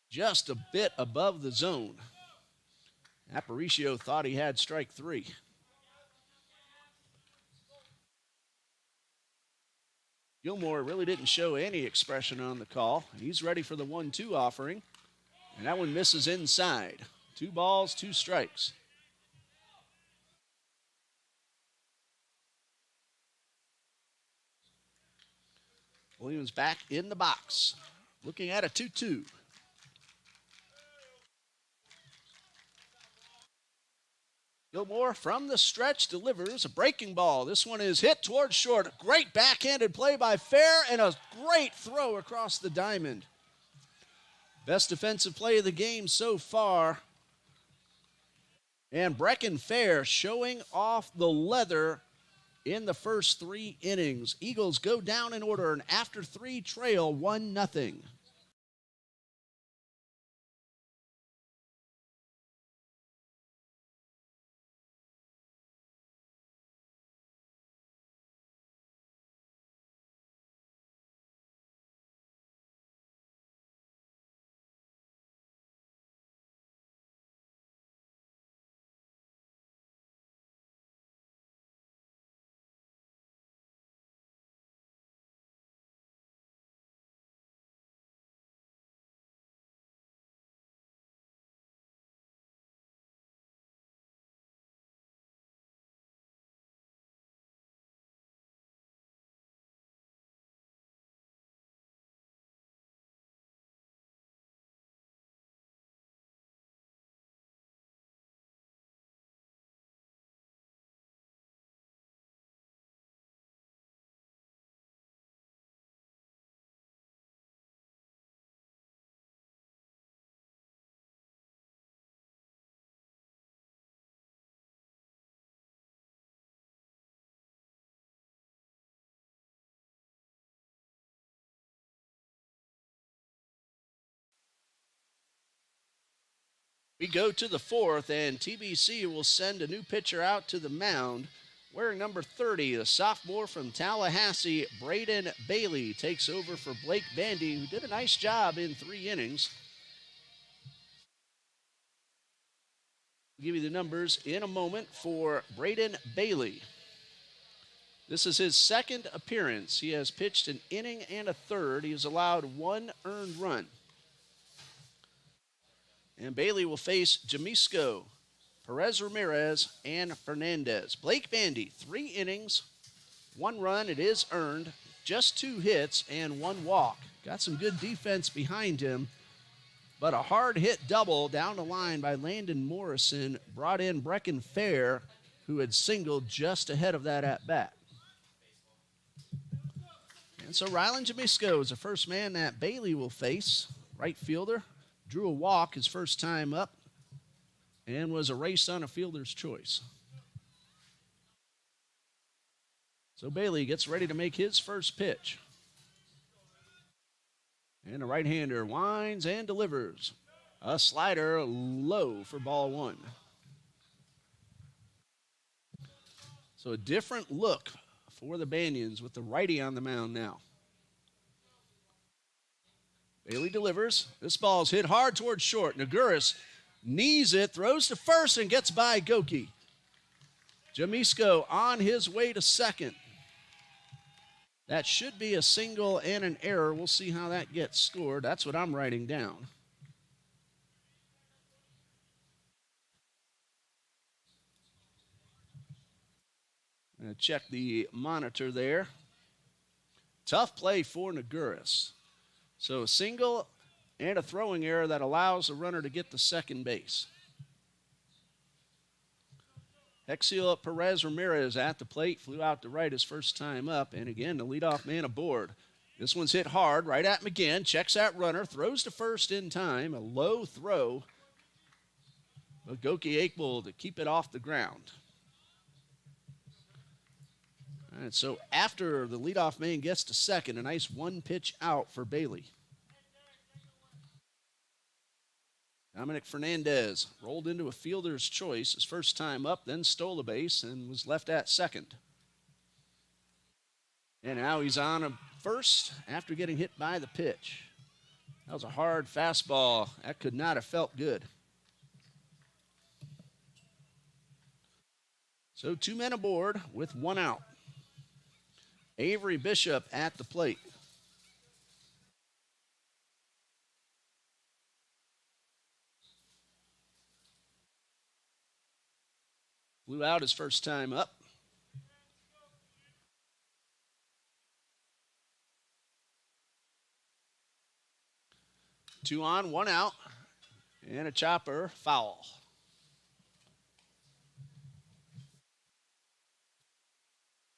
Speaker 1: just a bit above the zone. Aparicio thought he had strike 3. Gilmore really didn't show any expression on the call. He's ready for the 1-2 offering, and that one misses inside. 2 balls, 2 strikes. Williams back in the box, looking at a 2-2. Gilmore from the stretch delivers a breaking ball. This one is hit towards short. A great backhanded play by Fair and a great throw across the diamond. Best defensive play of the game so far. And Brecken Fair showing off the leather in the first 3 innings. Eagles go down in order and after 3 trail 1-0. We go to the 4th, and TBC will send a new pitcher out to the mound. Wearing number 30, the sophomore from Tallahassee, Braden Bailey, takes over for Blake Bandy, who did a nice job in 3 innings. I'll give you the numbers in a moment for Braden Bailey. This is his 2nd appearance. He has pitched an inning and a third. He has allowed 1 earned run. And Bailey will face Jamisco, Perez Ramirez, and Fernandez. Blake Bandy, 3 innings, 1 run. It is earned, just 2 hits, and 1 walk. Got some good defense behind him, but a hard hit double down the line by Landon Morrison brought in Brecken Fair, who had singled just ahead of that at-bat. And so Rylan Jamisco is the first man that Bailey will face, right fielder. Drew a walk his first time up and was erased on a fielder's choice. So Bailey gets ready to make his first pitch. And a right-hander winds and delivers. A slider low for ball 1. So a different look for the Banyans with the righty on the mound now. Bailey delivers. This ball's hit hard towards short. Naguris knees it, throws to first, and gets by Goki. Jamisco on his way to second. That should be a single and an error. We'll see how that gets scored. That's what I'm writing down. I'm going to check the monitor there. Tough play for Naguris. So a single and a throwing error that allows the runner to get to second base. Hexiel Perez Ramirez at the plate, flew out to right his first time up, and again, the leadoff man aboard. This one's hit hard, right at him again, checks that runner, throws to first in time, a low throw, but Goki able to keep it off the ground. All right, so after the leadoff man gets to second, a nice 1 pitch out for Bailey. Dominic Fernandez rolled into a fielder's choice his first time up, then stole a base and was left at second. And now he's on a first after getting hit by the pitch. That was a hard fastball. That could not have felt good. So 2 men aboard with 1 out. Avery Bishop at the plate. Blew out his first time up. Two on, 1 out, and a chopper foul.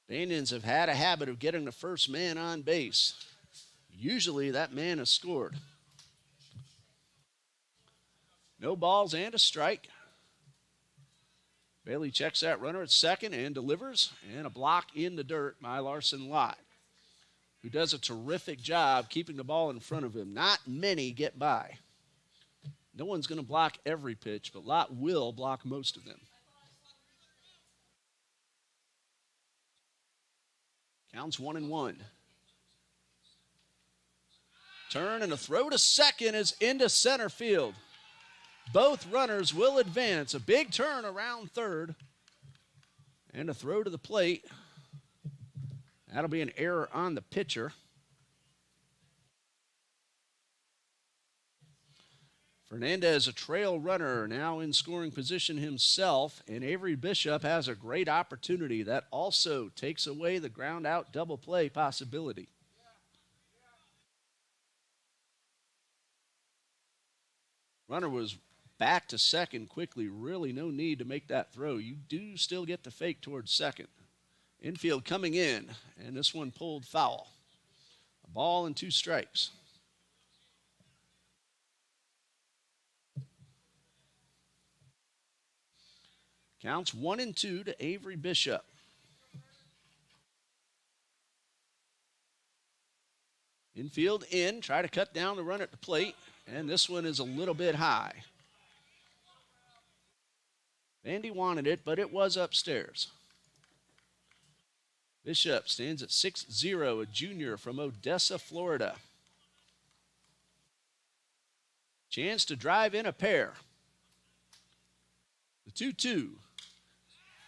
Speaker 1: Banians have had a habit of getting the first man on base. Usually that man has scored. No balls and a strike. Bailey checks that runner at second and delivers, and a block in the dirt by Larson Lott, who does a terrific job keeping the ball in front of him. Not many get by. No one's going to block every pitch, but Lott will block most of them. Counts 1-1. Turn and a throw to second is into center field. Both runners will advance. A big turn around third. And a throw to the plate. That'll be an error on the pitcher. Fernandez, a trail runner, now in scoring position himself. And Avery Bishop has a great opportunity. That also takes away the ground out double play possibility. Runner was back to second quickly. Really no need to make that throw. You do still get the fake towards second. Infield coming in, and this one pulled foul. A ball and 2 strikes. Counts 1-2 to Avery Bishop. Infield in, try to cut down the run at the plate, and this one is a little bit high. Vandy wanted it, but it was upstairs. Bishop stands at 6'0", a junior from Odessa, Florida. Chance to drive in a pair. The 2-2.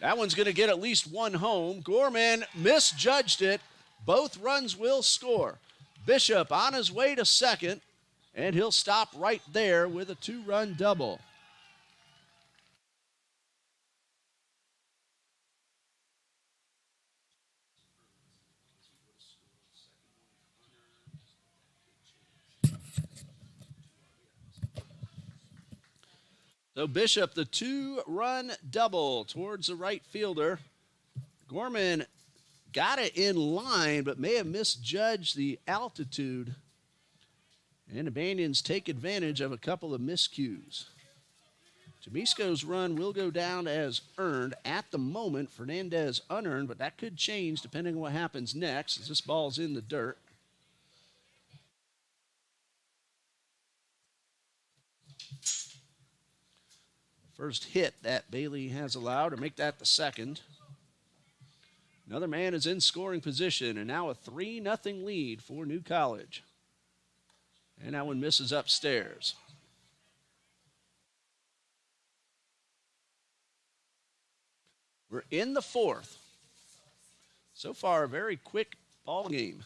Speaker 1: That one's going to get at least 1 home. Gorman misjudged it. Both runs will score. Bishop on his way to second, and he'll stop right there with a 2-run double. So Bishop, the 2-run double towards the right fielder. Gorman got it in line, but may have misjudged the altitude. And the Banians take advantage of a couple of miscues. Jamisco's run will go down as earned. At the moment, Fernandez unearned, but that could change depending on what happens next as this ball's in the dirt. First hit that Bailey has allowed, to make that the second. Another man is in scoring position, and now a 3-0 lead for New College. And that one misses upstairs. We're in the 4th. So far, a very quick ball game.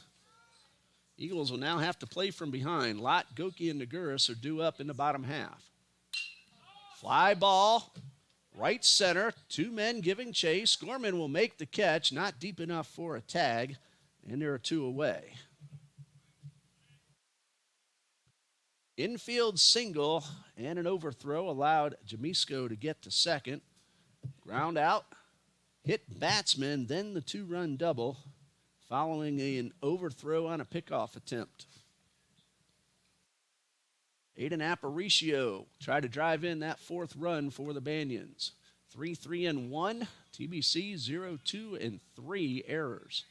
Speaker 1: Eagles will now have to play from behind. Lott, Goki, and Naguris are due up in the bottom half. Fly ball, right center, 2 men giving chase. Gorman will make the catch, not deep enough for a tag, and there are 2 away. Infield single and an overthrow allowed Jamisco to get to second. Ground out, hit batsman, then the 2-run double, following an overthrow on a pickoff attempt. Aiden Aparicio tried to drive in that 4th run for the Banians. 3-3-1, TBC 0-2-3 errors.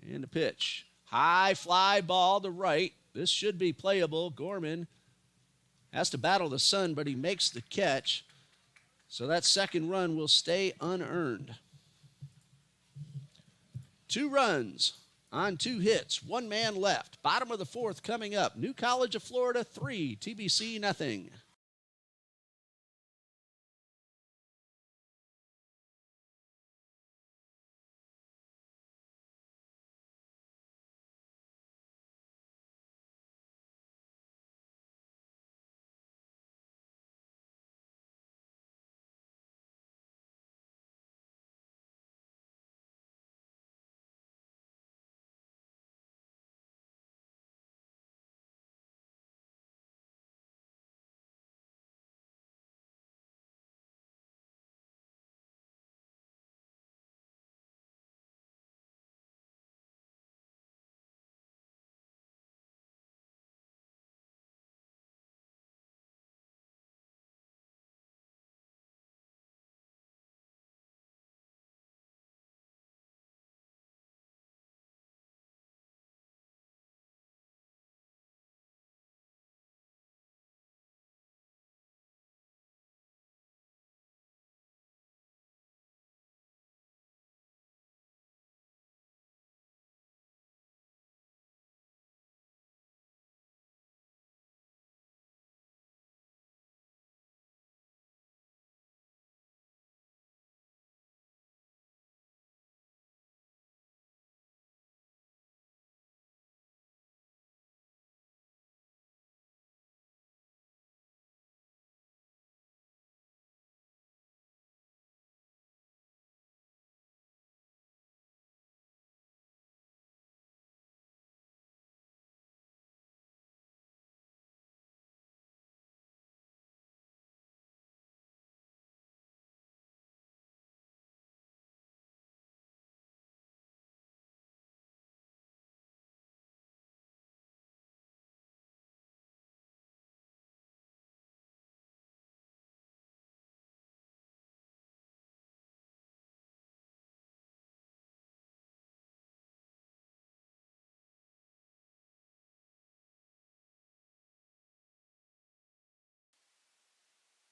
Speaker 1: And a pitch. High fly ball to right. This should be playable. Gorman Has to battle the sun, but he makes the catch. So that second run will stay unearned. 2 runs on 2 hits, 1 man left. Bottom of the 4th coming up. New College of Florida 3, TBC nothing.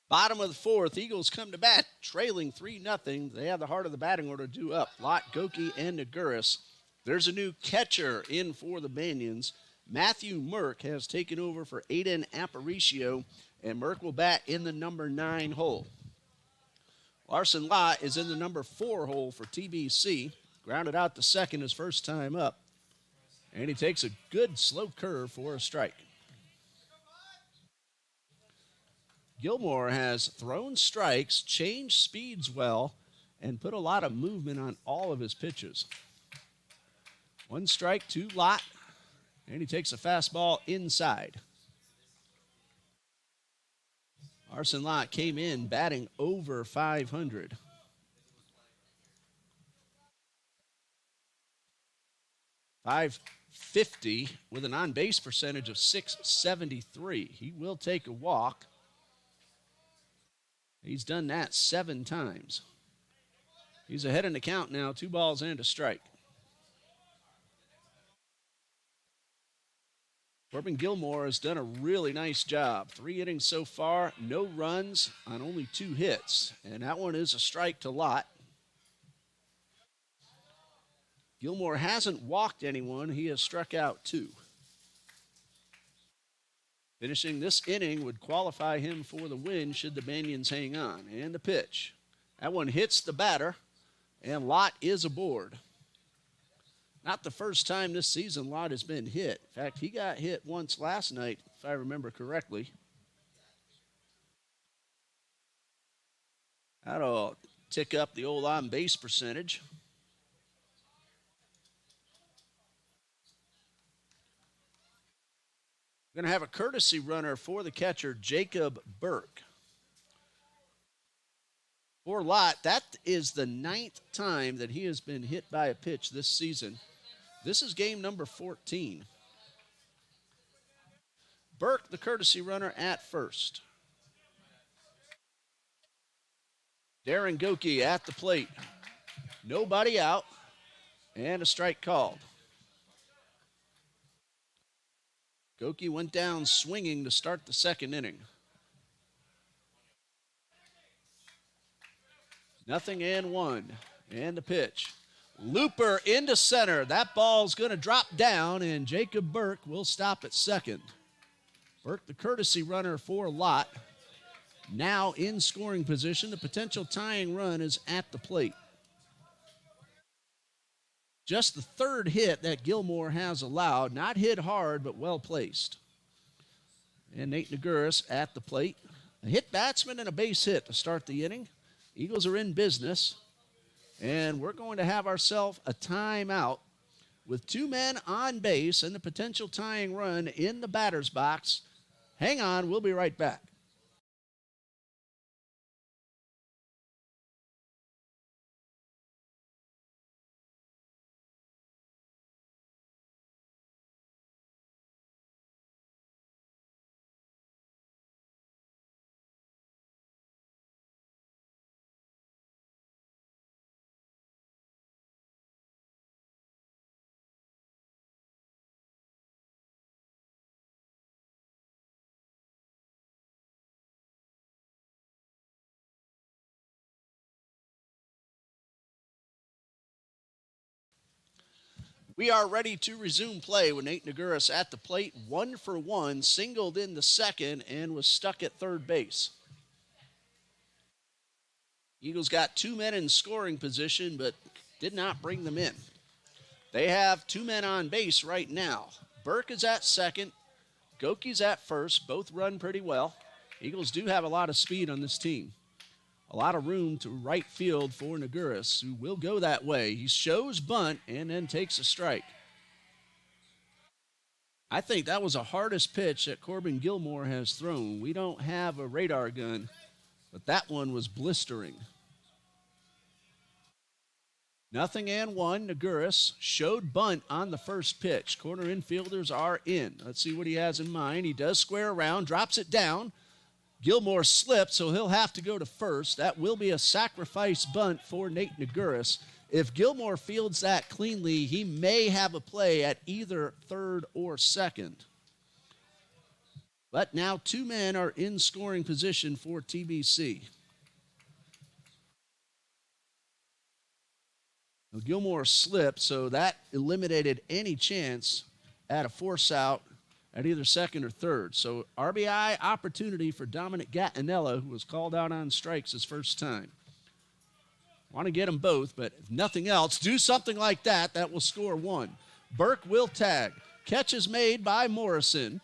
Speaker 1: Bottom of the 4th, Eagles come to bat, trailing 3-0. They have the heart of the batting order due up. Lott, Goki, and Naguris. There's a new catcher in for the Banyans. Matthew Merck has taken over for Aiden Aparicio, and Merck will bat in the number 9 hole. Larson Lott is in the number 4 hole for TBC. Grounded out to second his first time up. And he takes a good slow curve for a strike. Gilmore has thrown strikes, changed speeds well, and put a lot of movement on all of his pitches. 1 strike, 2 Lott, and he takes a fastball inside. Larson Lott came in batting over 500. .550 with an on-base percentage of .673. He will take a walk. He's done that 7 times. He's ahead in the count now, 2 balls and a strike. Corbin Gilmore has done a really nice job. 3 innings so far, no runs on only 2 hits. And that one is a strike to Lott. Gilmore hasn't walked anyone. He has struck out 2. Finishing this inning would qualify him for the win should the Banyans hang on. And the pitch. That one hits the batter, and Lott is aboard. Not the first time this season Lott has been hit. In fact, he got hit once last night, if I remember correctly. That'll tick up the old on-base percentage. Going to have a courtesy runner for the catcher, Jacob Burke. For Lott, that is the 9th time that he has been hit by a pitch this season. This is game number 14. Burke, the courtesy runner at first. Darren Goki at the plate. Nobody out, and a strike called. Goki went down swinging to start the second inning. 0-1. And the pitch. Looper into center. That ball's going to drop down, and Jacob Burke will stop at second. Burke, the courtesy runner for Lott, now in scoring position. The potential tying run is at the plate. Just the third hit that Gilmore has allowed. Not hit hard, but well placed. And Nate Naguras at the plate. A hit batsman and a base hit to start the inning. Eagles are in business. And we're going to have ourselves a timeout with 2 men on base and the potential tying run in the batter's box. Hang on, we'll be right back. We are ready to resume play with Nate Naguras at the plate. 1 for 1, singled in the second and was stuck at third base. Eagles got 2 men in scoring position, but did not bring them in. They have 2 men on base right now. Burke is at second. Goki's at first. Both run pretty well. Eagles do have a lot of speed on this team. A lot of room to right field for Naguras, who will go that way. He shows bunt and then takes a strike. I think that was the hardest pitch that Corbin Gilmore has thrown. We don't have a radar gun, but that one was blistering. 0-1. Naguras showed bunt on the first pitch. Corner infielders are in. Let's see what he has in mind. He does square around, drops it down. Gilmore slipped, so he'll have to go to first. That will be a sacrifice bunt for Nate Naguras. If Gilmore fields that cleanly, he may have a play at either third or second. But now 2 men are in scoring position for TBC. Now Gilmore slipped, so that eliminated any chance at a force out at either second or third. So RBI opportunity for Dominic Gattinella, who was called out on strikes his first time. Want to get them both, but if nothing else, do something like that. That will score 1. Burke will tag. Catch is made by Morrison.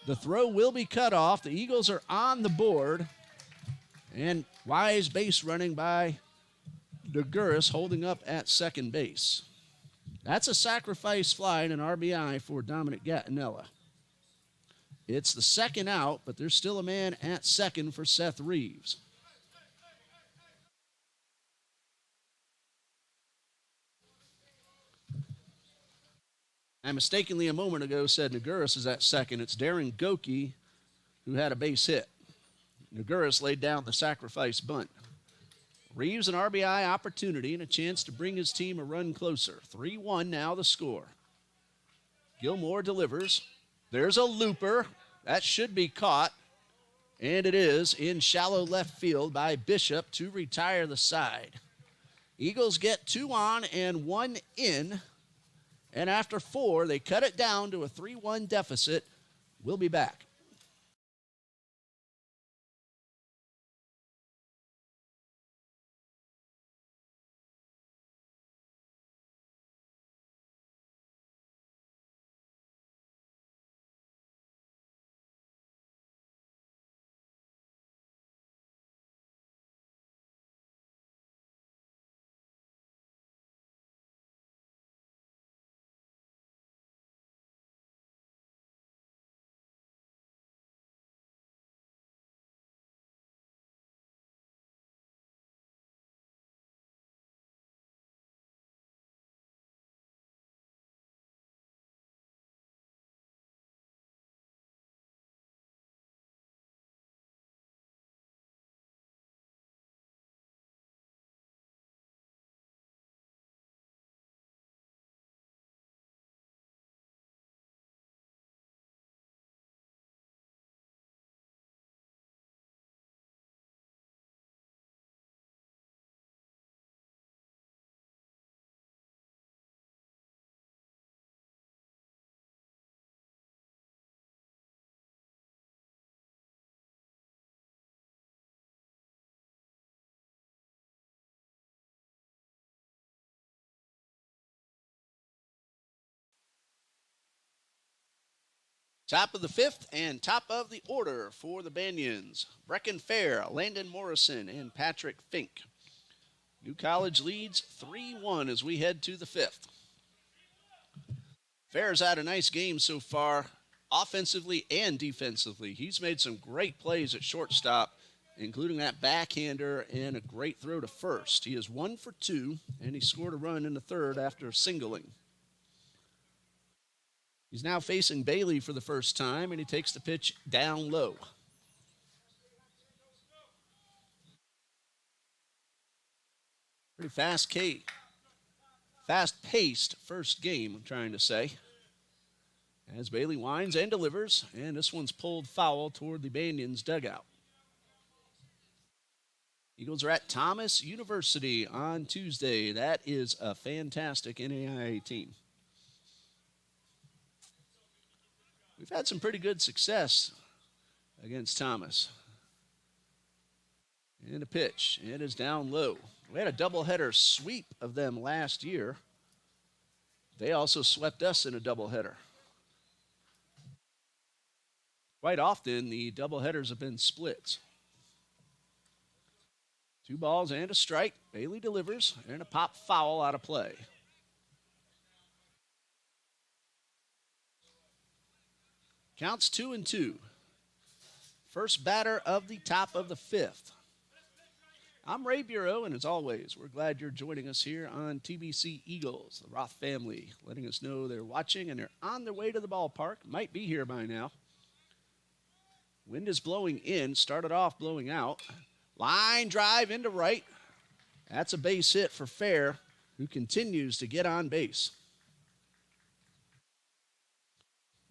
Speaker 1: The throw will be cut off. The Eagles are on the board. And wise base running by Naguras, holding up at second base. That's a sacrifice fly and an RBI for Dominic Gattinella. It's the second out, but there's still a man at second for Seth Reeves. I mistakenly a moment ago said Naguras is at second. It's Darren Goki who had a base hit. Naguras laid down the sacrifice bunt. Reeves an RBI opportunity and a chance to bring his team a run closer. 3-1 now the score. Gilmore delivers. There's a looper. That should be caught. And it is in shallow left field by Bishop to retire the side. Eagles get 2 on and 1 in. And after 4, they cut it down to a 3-1 deficit. We'll be back. Top of the fifth and top of the order for the Banyans. Brecken Fair, Landon Morrison, and Patrick Fink. New College leads 3-1 as we head to the fifth. Fair's had a nice game so far, offensively and defensively. He's made some great plays at shortstop, including that backhander and a great throw to first. He is 1 for 2, and he scored a run in the third after singling. He's now facing Bailey for the first time, and he takes the pitch down low. Pretty fast-paced first game, I'm trying to say. As Bailey winds and delivers, and this one's pulled foul toward the Banyans dugout. Eagles are at Thomas University on Tuesday. That is a fantastic NAIA team. We've had some pretty good success against Thomas. And a pitch. It is down low. We had a doubleheader sweep of them last year. They also swept us in a doubleheader. Quite often, the doubleheaders have been splits. 2 balls and a strike. Bailey delivers, and a pop foul out of play. Counts 2-2. First batter of the top of the fifth. I'm Ray Bureau, and as always, we're glad you're joining us here on TBC Eagles, the Roth family, letting us know they're watching and they're on their way to the ballpark. Might be here by now. Wind is blowing in, started off blowing out. Line drive into right. That's a base hit for Fair, who continues to get on base.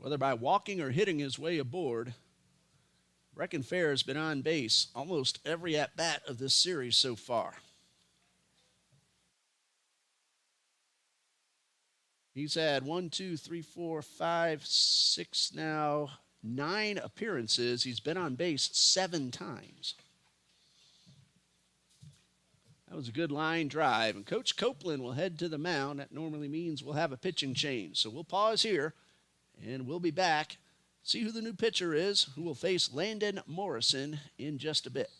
Speaker 1: Whether by walking or hitting his way aboard, Brecken Fair has been on base almost every at-bat of this series so far. He's had 1, 2, 3, 4, 5, 6 now, 9 appearances. He's been on base 7 times. That was a good line drive. And Coach Copeland will head to the mound. That normally means we'll have a pitching change. So we'll pause here, and we'll be back. See who the new pitcher is, who will face Landon Morrison in just a bit.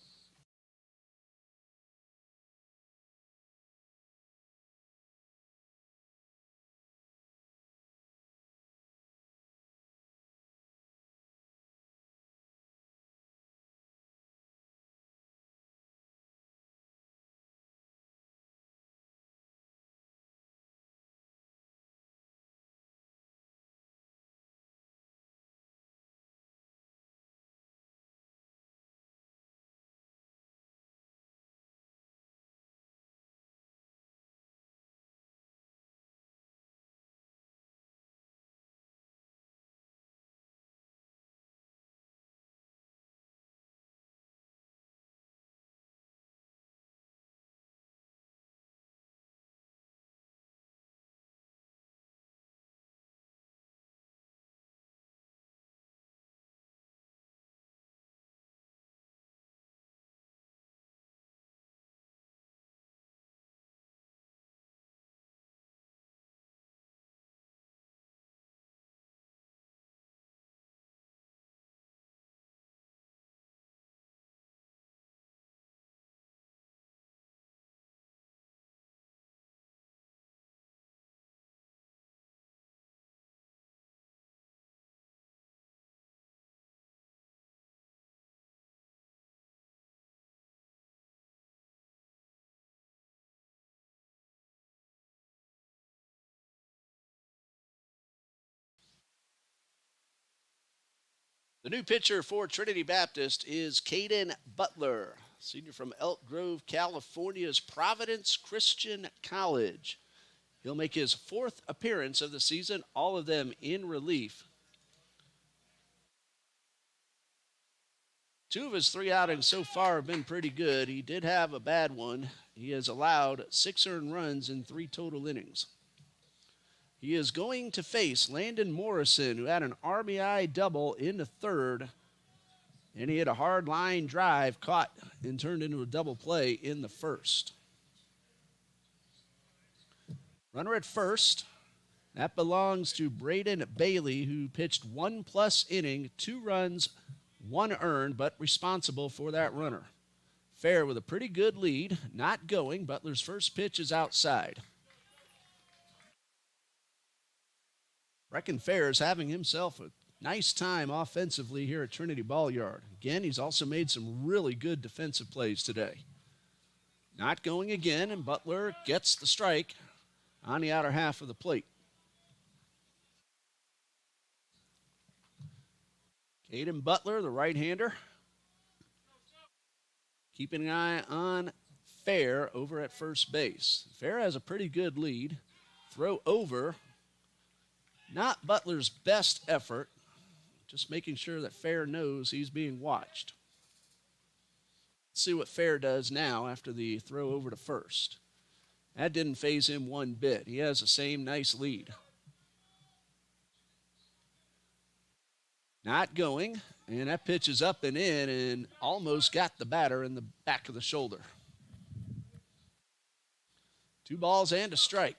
Speaker 1: The new pitcher for Trinity Baptist is Caden Butler, senior from Elk Grove, California's Providence Christian College. He'll make his 4th appearance of the season, all of them in relief. 2 of his 3 outings so far have been pretty good. He did have a bad one. He has allowed 6 earned runs in 3 total innings. He is going to face Landon Morrison, who had an RBI double in the third, and he had a hard line drive caught and turned into a double play in the first. Runner at first, That belongs to Braden Bailey, who pitched 1+ inning, 2 runs, 1 earned, but responsible for that runner. Fair with a pretty good lead, not going. Butler's first pitch is outside. Brecken Fair is having himself a nice time offensively here at Trinity Ball Yard. Again, he's also made some really good defensive plays today. Not going again, and Butler gets the strike on the outer half of the plate. Caden Butler, the right-hander, keeping an eye on Fair over at first base. Fair has a pretty good lead. Throw over. Not Butler's best effort. Just making sure that Fair knows he's being watched. Let's see what Fair does now after the throw over to first. That didn't faze him one bit. He has the same nice lead. Not going, and that pitch is up and in and almost got the batter in the back of the shoulder. 2 balls and a strike.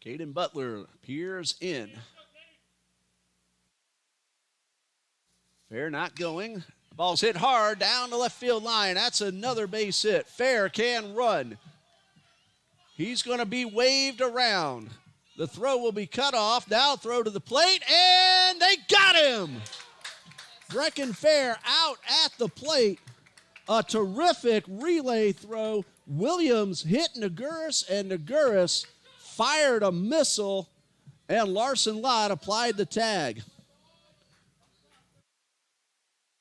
Speaker 1: Caden Butler peers in. Fair not going. The ball's hit hard down the left field line. That's another base hit. Fair can run. He's going to be waved around. The throw will be cut off. Now throw to the plate, and they got him. Brecken Fair out at the plate. A terrific relay throw. Williams hit Naguris, and Naguris fired a missile, and Larson Lott applied the tag.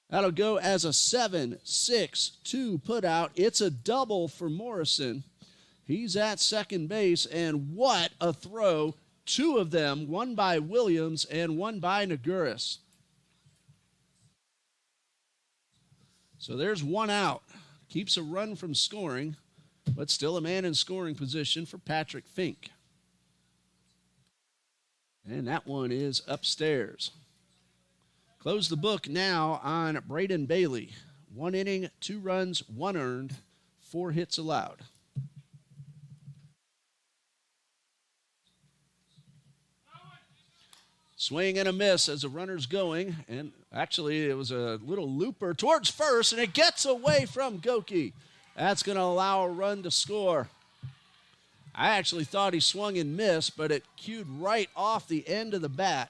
Speaker 1: That'll go as a 7-6-2 putout. It's a double for Morrison. He's at second base, and what a throw. 2 of them, one by Williams and one by Naguris. So there's 1 out. Keeps a run from scoring, but still a man in scoring position for Patrick Fink. And that one is upstairs. Close the book now on Braden Bailey. 1 inning, 2 runs, 1 earned, 4 hits allowed. Swing and a miss as the runner's going. And actually, it was a little looper towards first, and it gets away from Goki. That's going to allow a run to score. I actually thought he swung and missed, but it cued right off the end of the bat.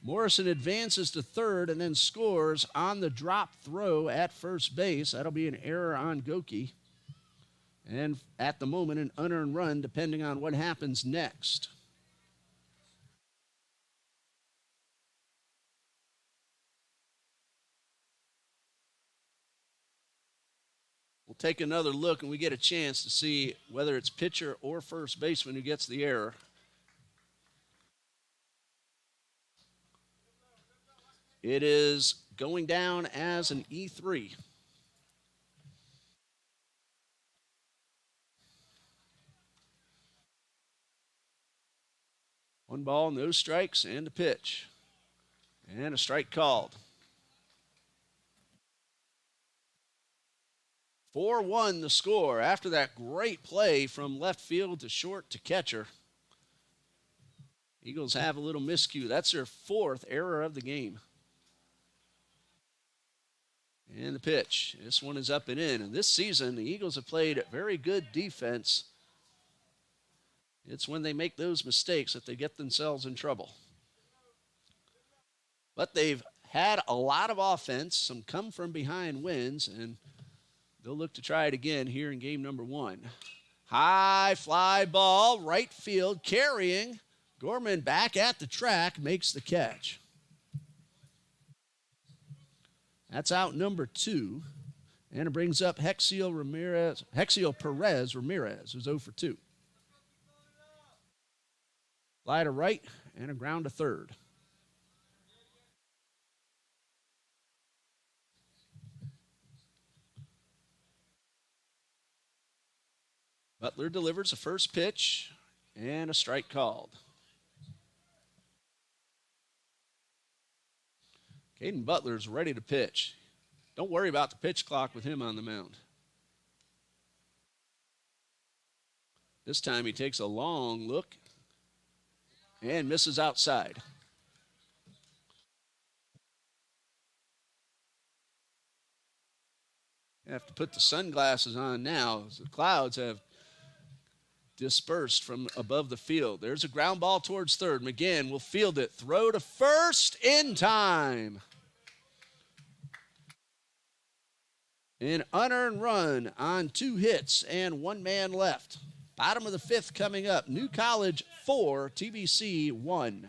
Speaker 1: Morrison advances to third and then scores on the drop throw at first base. That'll be an error on Goki. And at the moment, an unearned run, depending on what happens next. We'll take another look and we get a chance to see whether it's pitcher or first baseman who gets the error. It is going down as an E3. One ball, no strikes, and a pitch. And a strike called. 4-1 the score after that great play from left field to short to catcher. Eagles have a little miscue. That's their 4th error of the game. And the pitch. This one is up and in. And this season, the Eagles have played very good defense. It's when they make those mistakes that they get themselves in trouble. But they've had a lot of offense, some come from behind wins, and they'll look to try it again here in game number 1. High fly ball, right field, carrying. Gorman back at the track, makes the catch. That's out number 2. And it brings up Hexiel Perez Ramirez, who's 0 for 2. Fly to right and a ground to third. Butler delivers the first pitch and a strike called. Caden Butler's ready to pitch. Don't worry about the pitch clock with him on the mound. This time he takes a long look and misses outside. I have to put the sunglasses on now as the clouds have dispersed from above the field. There's a ground ball towards third. McGinn will field it. Throw to first in time. An unearned run on 2 hits and 1 man left. Bottom of the 5th coming up. New College 4, TBC 1.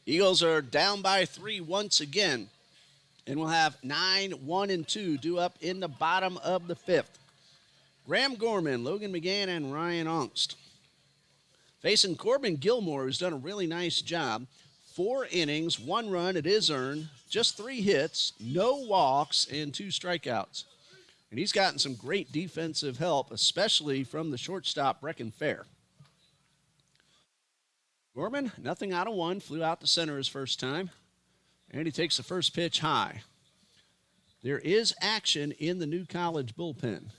Speaker 1: Eagles are down by 3 once again. And we'll have 9, 1, and 2 due up in the bottom of the 5th. Graham Gorman, Logan McGann, and Ryan Ongst. Facing Corbin Gilmore, who's done a really nice job. 4 innings, 1 run, it is earned, just 3 hits, no walks, and 2 strikeouts. And he's gotten some great defensive help, especially from the shortstop, Brecken Fair. Gorman, nothing out of 1, flew out to center his first time. And he takes the first pitch high. There is action in the New College bullpen.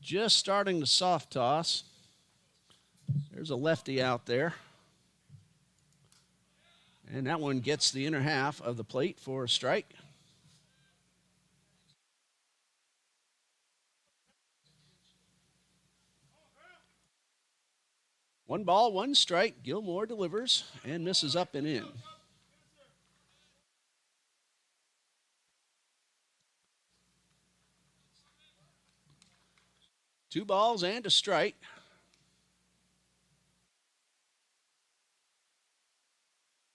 Speaker 1: Just starting the soft toss. There's a lefty out there. And that one gets the inner half of the plate for a strike. One ball, 1 strike. Gilmore delivers and misses up and in. Two balls and a strike.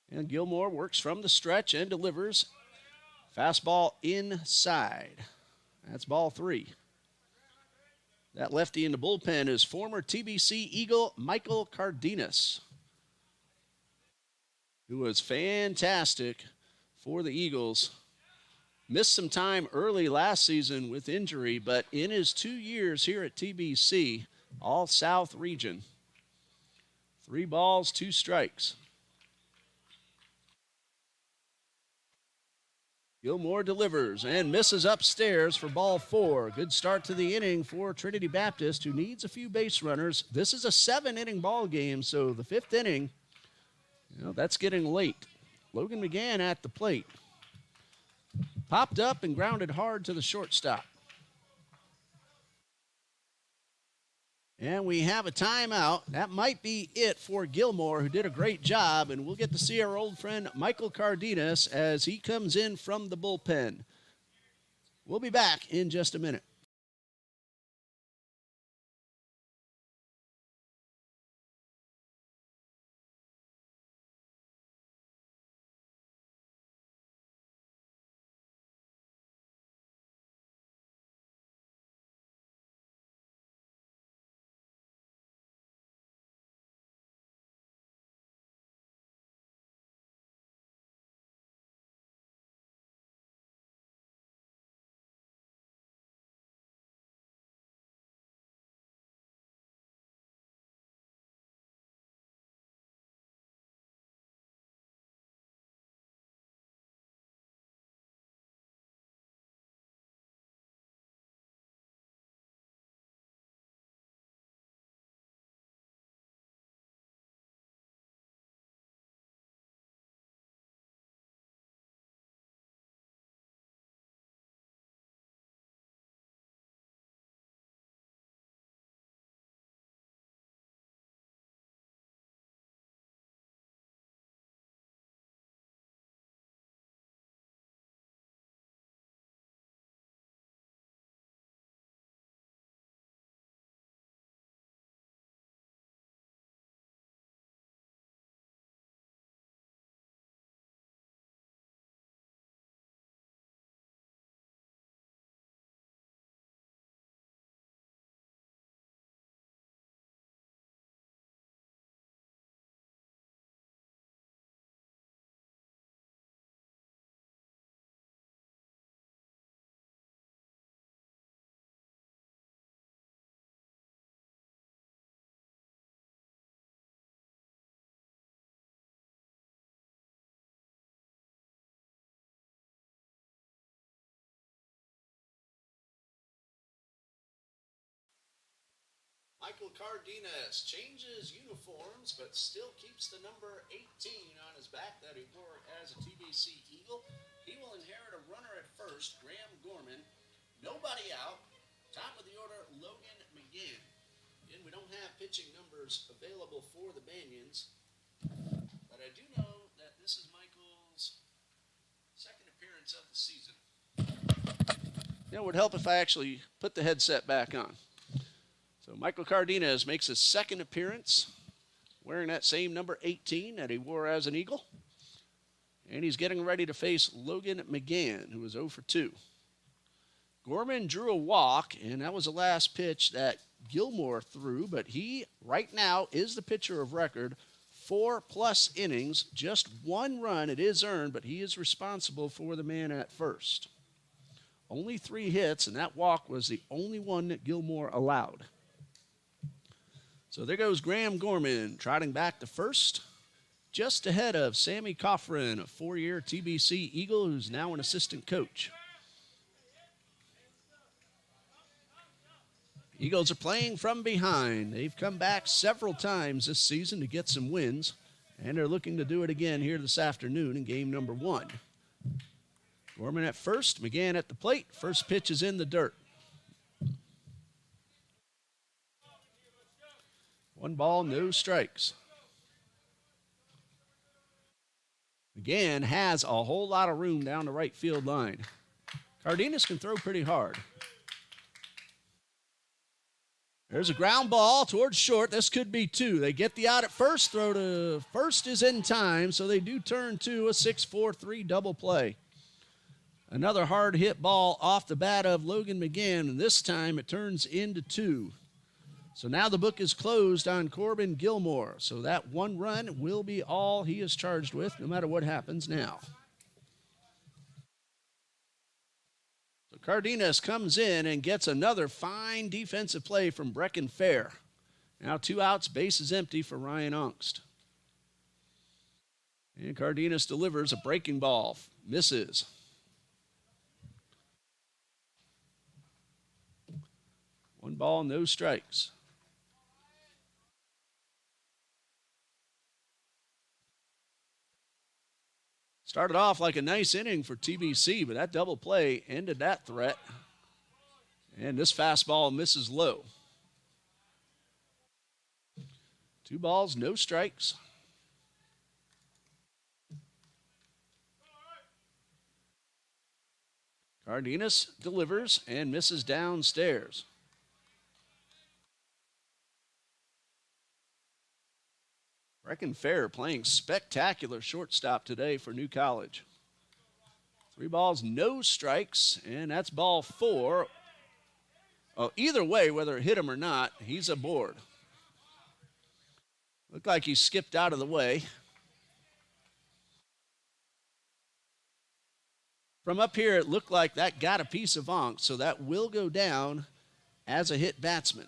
Speaker 1: And Gilmore works from the stretch and delivers. Fastball inside. That's ball 3. That lefty in the bullpen is former TBC Eagle Michael Cardenas, who was fantastic for the Eagles. Missed some time early last season with injury, but in his 2 years here at TBC, all South region, 3 balls, 2 strikes. Gilmore delivers and misses upstairs for ball 4. Good start to the inning for Trinity Baptist, who needs a few base runners. This is a 7-inning ball game, so the 5th inning, that's getting late. Logan McGann at the plate. Popped up and grounded hard to the shortstop. And we have a timeout. That might be it for Gilmore, who did a great job. And we'll get to see our old friend Michael Cardenas as he comes in from the bullpen. We'll be back in just a minute. Michael Cardenas changes uniforms, but still keeps the number 18 on his back that he wore as a TBC Eagle. He will inherit a runner at first, Graham Gorman. Nobody out. Top of the order, Logan McGinn. And we don't have pitching numbers available for the Banyans, but I do know that this is Michael's second appearance of the season. It would help if I actually put the headset back on. So Michael Cardenas makes his second appearance, wearing that same number 18 that he wore as an Eagle. And he's getting ready to face Logan McGann, who is 0 for 2. Gorman drew a walk, and that was the last pitch that Gilmore threw, but he, right now, is the pitcher of record. 4+ innings, just 1 run. It is earned, but he is responsible for the man at first. Only 3 hits, and that walk was the only one that Gilmore allowed. So there goes Graham Gorman, trotting back to first, just ahead of Sammy Coffrin, a 4-year TBC Eagle who's now an assistant coach. Eagles are playing from behind. They've come back several times this season to get some wins, and they're looking to do it again here this afternoon in game number 1. Gorman at first, McGann at the plate. First pitch is in the dirt. 1 ball, no strikes. McGann has a whole lot of room down the right field line. Cardenas can throw pretty hard. There's a ground ball towards short. This could be 2. They get the out at first. Throw to first is in time, so they do turn to a 6-4-3 double play. Another hard hit ball off the bat of Logan McGann, and this time it turns into 2. So now the book is closed on Corbin Gilmore. So that 1 run will be all he is charged with, no matter what happens now. So Cardenas comes in and gets another fine defensive play from Brecken Fair. Now 2 outs, bases empty for Ryan Ongst. And Cardenas delivers a breaking ball. Misses. One ball, no strikes. Started off like a nice inning for TBC, but that double play ended that threat. And this fastball misses low. 2 balls, no strikes. Cardenas delivers and misses downstairs. Brecken Fair playing spectacular shortstop today for New College. 3 balls, no strikes, and that's ball 4. Oh, either way, whether it hit him or not, he's aboard. Looked like he skipped out of the way. From up here, it looked like that got a piece of Ongst, so that will go down as a hit batsman.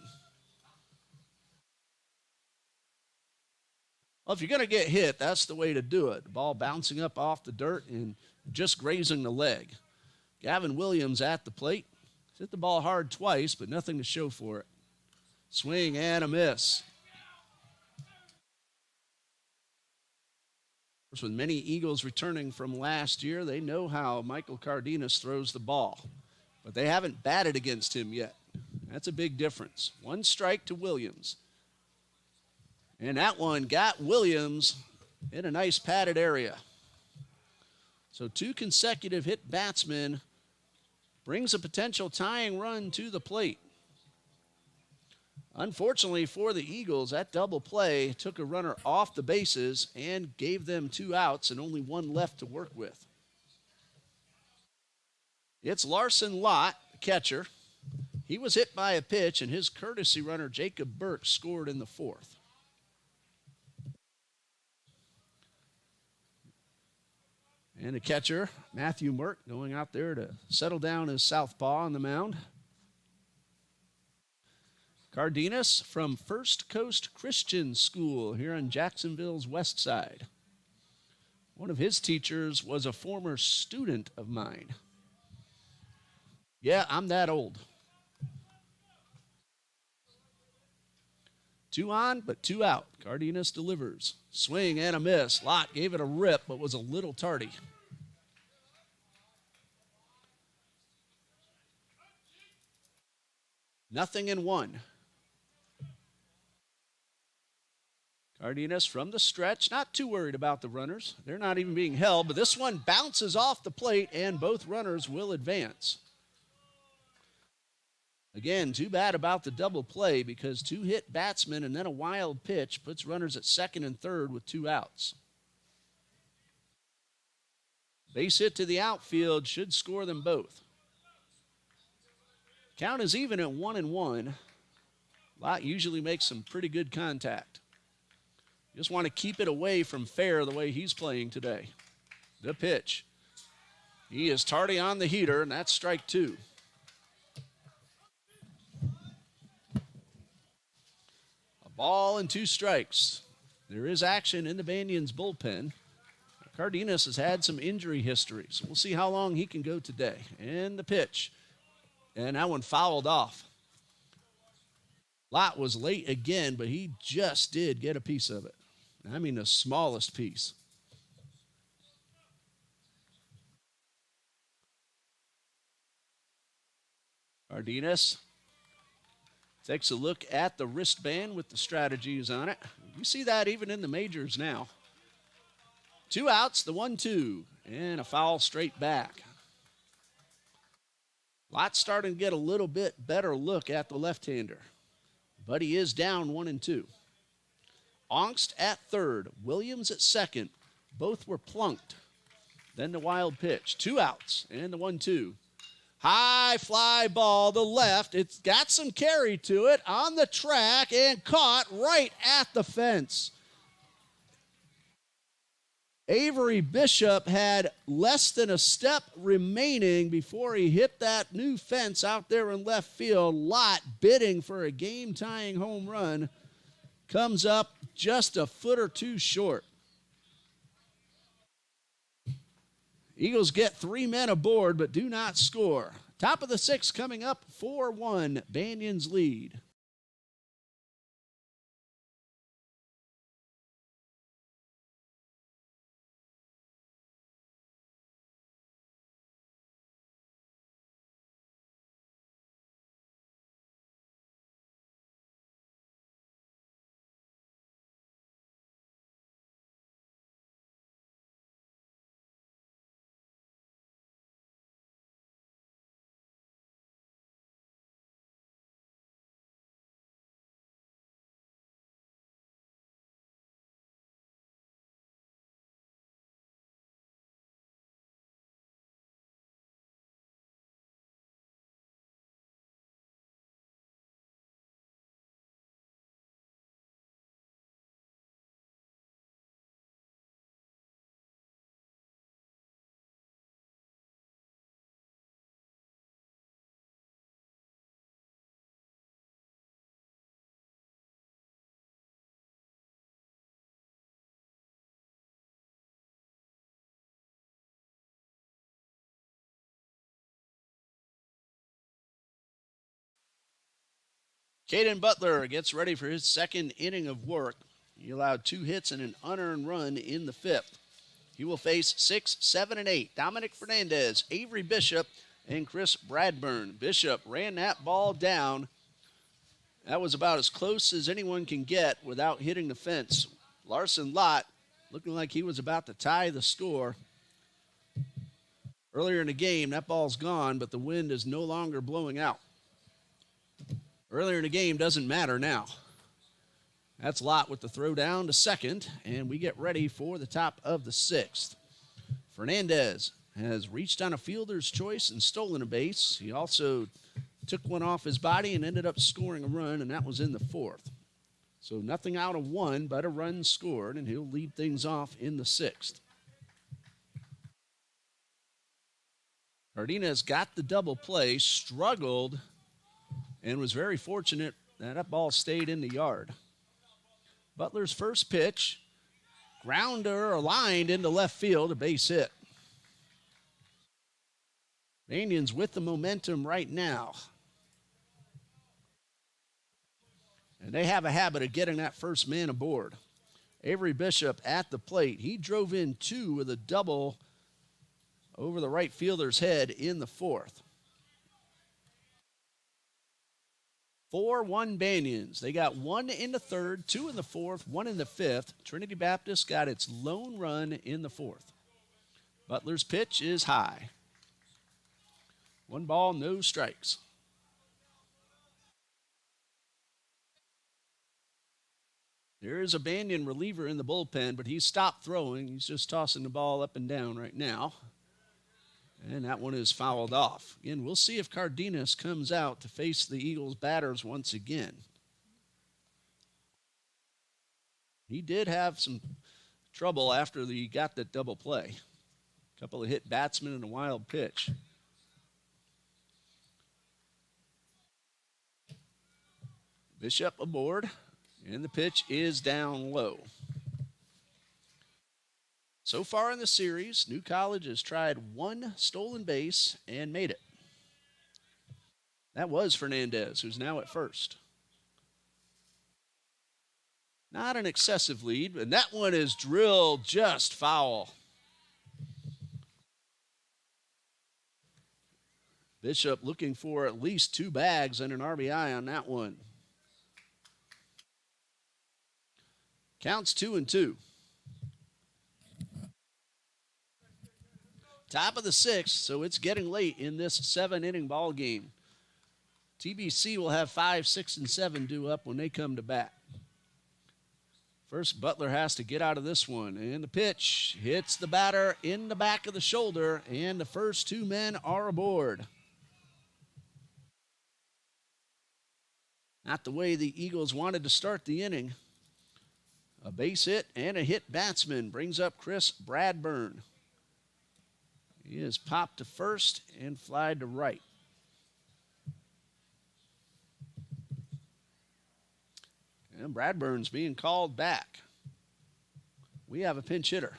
Speaker 1: Well, if you're going to get hit, that's the way to do it. The ball bouncing up off the dirt and just grazing the leg. Gavin Williams at the plate. Hit the ball hard twice, but nothing to show for it. Swing and a miss. Of course, with many Eagles returning from last year, they know how Michael Cardenas throws the ball. But they haven't batted against him yet. That's a big difference. 1 strike to Williams. And that one got Williams in a nice padded area. So 2 consecutive hit batsmen brings a potential tying run to the plate. Unfortunately for the Eagles, that double play took a runner off the bases and gave them 2 outs and only 1 left to work with. It's Larson Lott, the catcher. He was hit by a pitch, and his courtesy runner, Jacob Burke, scored in the 4th. And the catcher, Matthew Merck, going out there to settle down his southpaw on the mound. Cardenas from First Coast Christian School here on Jacksonville's west side. One of his teachers was a former student of mine. Yeah, I'm that old. 2 on, but 2 out. Cardenas delivers. Swing and a miss. Lott gave it a rip, but was a little tardy. Nothing in 1. Cardenas from the stretch, not too worried about the runners. They're not even being held, but this one bounces off the plate, and both runners will advance. Again, too bad about the double play because 2 hit batsmen and then a wild pitch puts runners at second and third with 2 outs. Base hit to the outfield should score them both. Count is even at 1-1. Lott usually makes some pretty good contact. Just want to keep it away from Fair the way he's playing today. The pitch. He is tardy on the heater, and that's strike 2. A ball and 2 strikes. There is action in the Banyans bullpen. Cardenas has had some injury history, so we'll see how long he can go today. And the pitch. And that one fouled off. Lott was late again, but he just did get a piece of it. I mean the smallest piece. Cardenas takes a look at the wristband with the strategies on it. You see that even in the majors now. 2 outs, the 1-2, and a foul straight back. Lott's starting to get a little bit better look at the left-hander, but he is down 1-2. Ongst at third, Williams at second. Both were plunked. Then the wild pitch. 2 outs and the 1-2. High fly ball to left. It's got some carry to it on the track and caught right at the fence. Avery Bishop had less than a step remaining before he hit that new fence out there in left field. Lott bidding for a game-tying home run. Comes up just a foot or 2 short. Eagles get 3 men aboard but do not score. Top of the 6th coming up, 4-1, Banyans lead. Caden Butler gets ready for his second inning of work. He allowed 2 hits and an unearned run in the 5th. He will face 6, 7, and 8. Dominic Fernandez, Avery Bishop, and Chris Bradburn. Bishop ran that ball down. That was about as close as anyone can get without hitting the fence. Larson Lott looking like he was about to tie the score. Earlier in the game, that ball's gone, but the wind is no longer blowing out. Earlier in the game doesn't matter now. That's Lott with the throw down to second, and we get ready for the top of the 6th. Fernandez has reached on a fielder's choice and stolen a base. He also took one off his body and ended up scoring a run, and that was in the 4th. So nothing out of 1, but a run scored, and he'll lead things off in the 6th. Cardenas got the double play, struggled, and was very fortunate that ball stayed in the yard. Butler's first pitch, grounder aligned into left field, a base hit. Banyans with the momentum right now. And they have a habit of getting that first man aboard. Avery Bishop at the plate. He drove in 2 with a double over the right fielder's head in the 4th. 4-1 Banyans. They got 1 in the 3rd, 2 in the 4th, 1 in the 5th. Trinity Baptist got its lone run in the 4th. Butler's pitch is high. 1 ball, no strikes. There is a Banyan reliever in the bullpen, but he's stopped throwing. He's just tossing the ball up and down right now. And that one is fouled off. Again, we'll see if Cardenas comes out to face the Eagles batters once again. He did have some trouble after he got that double play. A couple of hit batsmen and a wild pitch. Bishop aboard, and the pitch is down low. So far in the series, New College has tried 1 stolen base and made it. That was Fernandez, who's now at first. Not an excessive lead, and that one is drilled just foul. Bishop looking for at least 2 bags and an RBI on that one. Counts 2-2. Top of the 6th, so it's getting late in this 7-inning ball game. TBC will have 5, 6, and 7 due up when they come to bat. First, Butler has to get out of this one, and the pitch hits the batter in the back of the shoulder, and the first 2 men are aboard. Not the way the Eagles wanted to start the inning. A base hit and a hit batsman brings up Chris Bradburn. He is popped to first and flied to right. And Bradburn's being called back. We have a pinch hitter.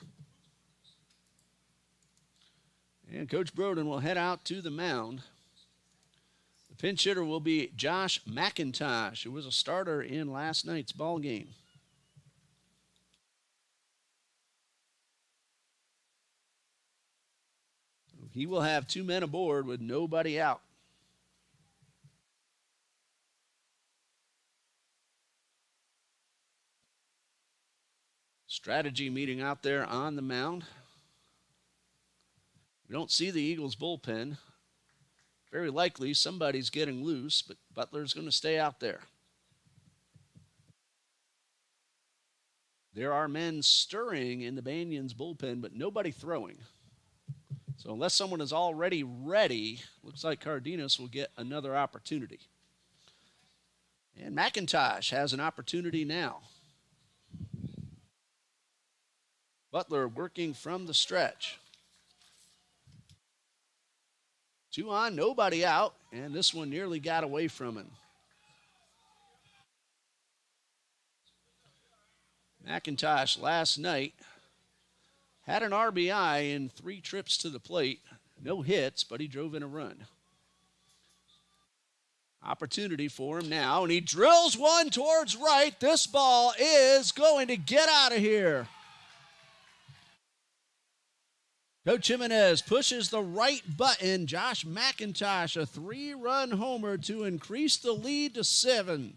Speaker 1: And Coach Broden will head out to the mound. The pinch hitter will be Josh McIntosh, who was a starter in last night's ball game. He will have 2 men aboard with nobody out. Strategy meeting out there on the mound. We don't see the Eagles bullpen. Very likely somebody's getting loose, but Butler's going to stay out there. There are men stirring in the Banyans bullpen, but nobody throwing. So unless someone is already ready, looks like Cardenas will get another opportunity. And McIntosh has an opportunity now. Butler working from the stretch. 2 on, nobody out, and this one nearly got away from him. McIntosh last night had an RBI in 3 trips to the plate. No hits, but he drove in a run. Opportunity for him now, and he drills one towards right. This ball is going to get out of here. Coach Jimenez pushes the right button. Josh McIntosh, a 3-run homer to increase the lead to 7-1.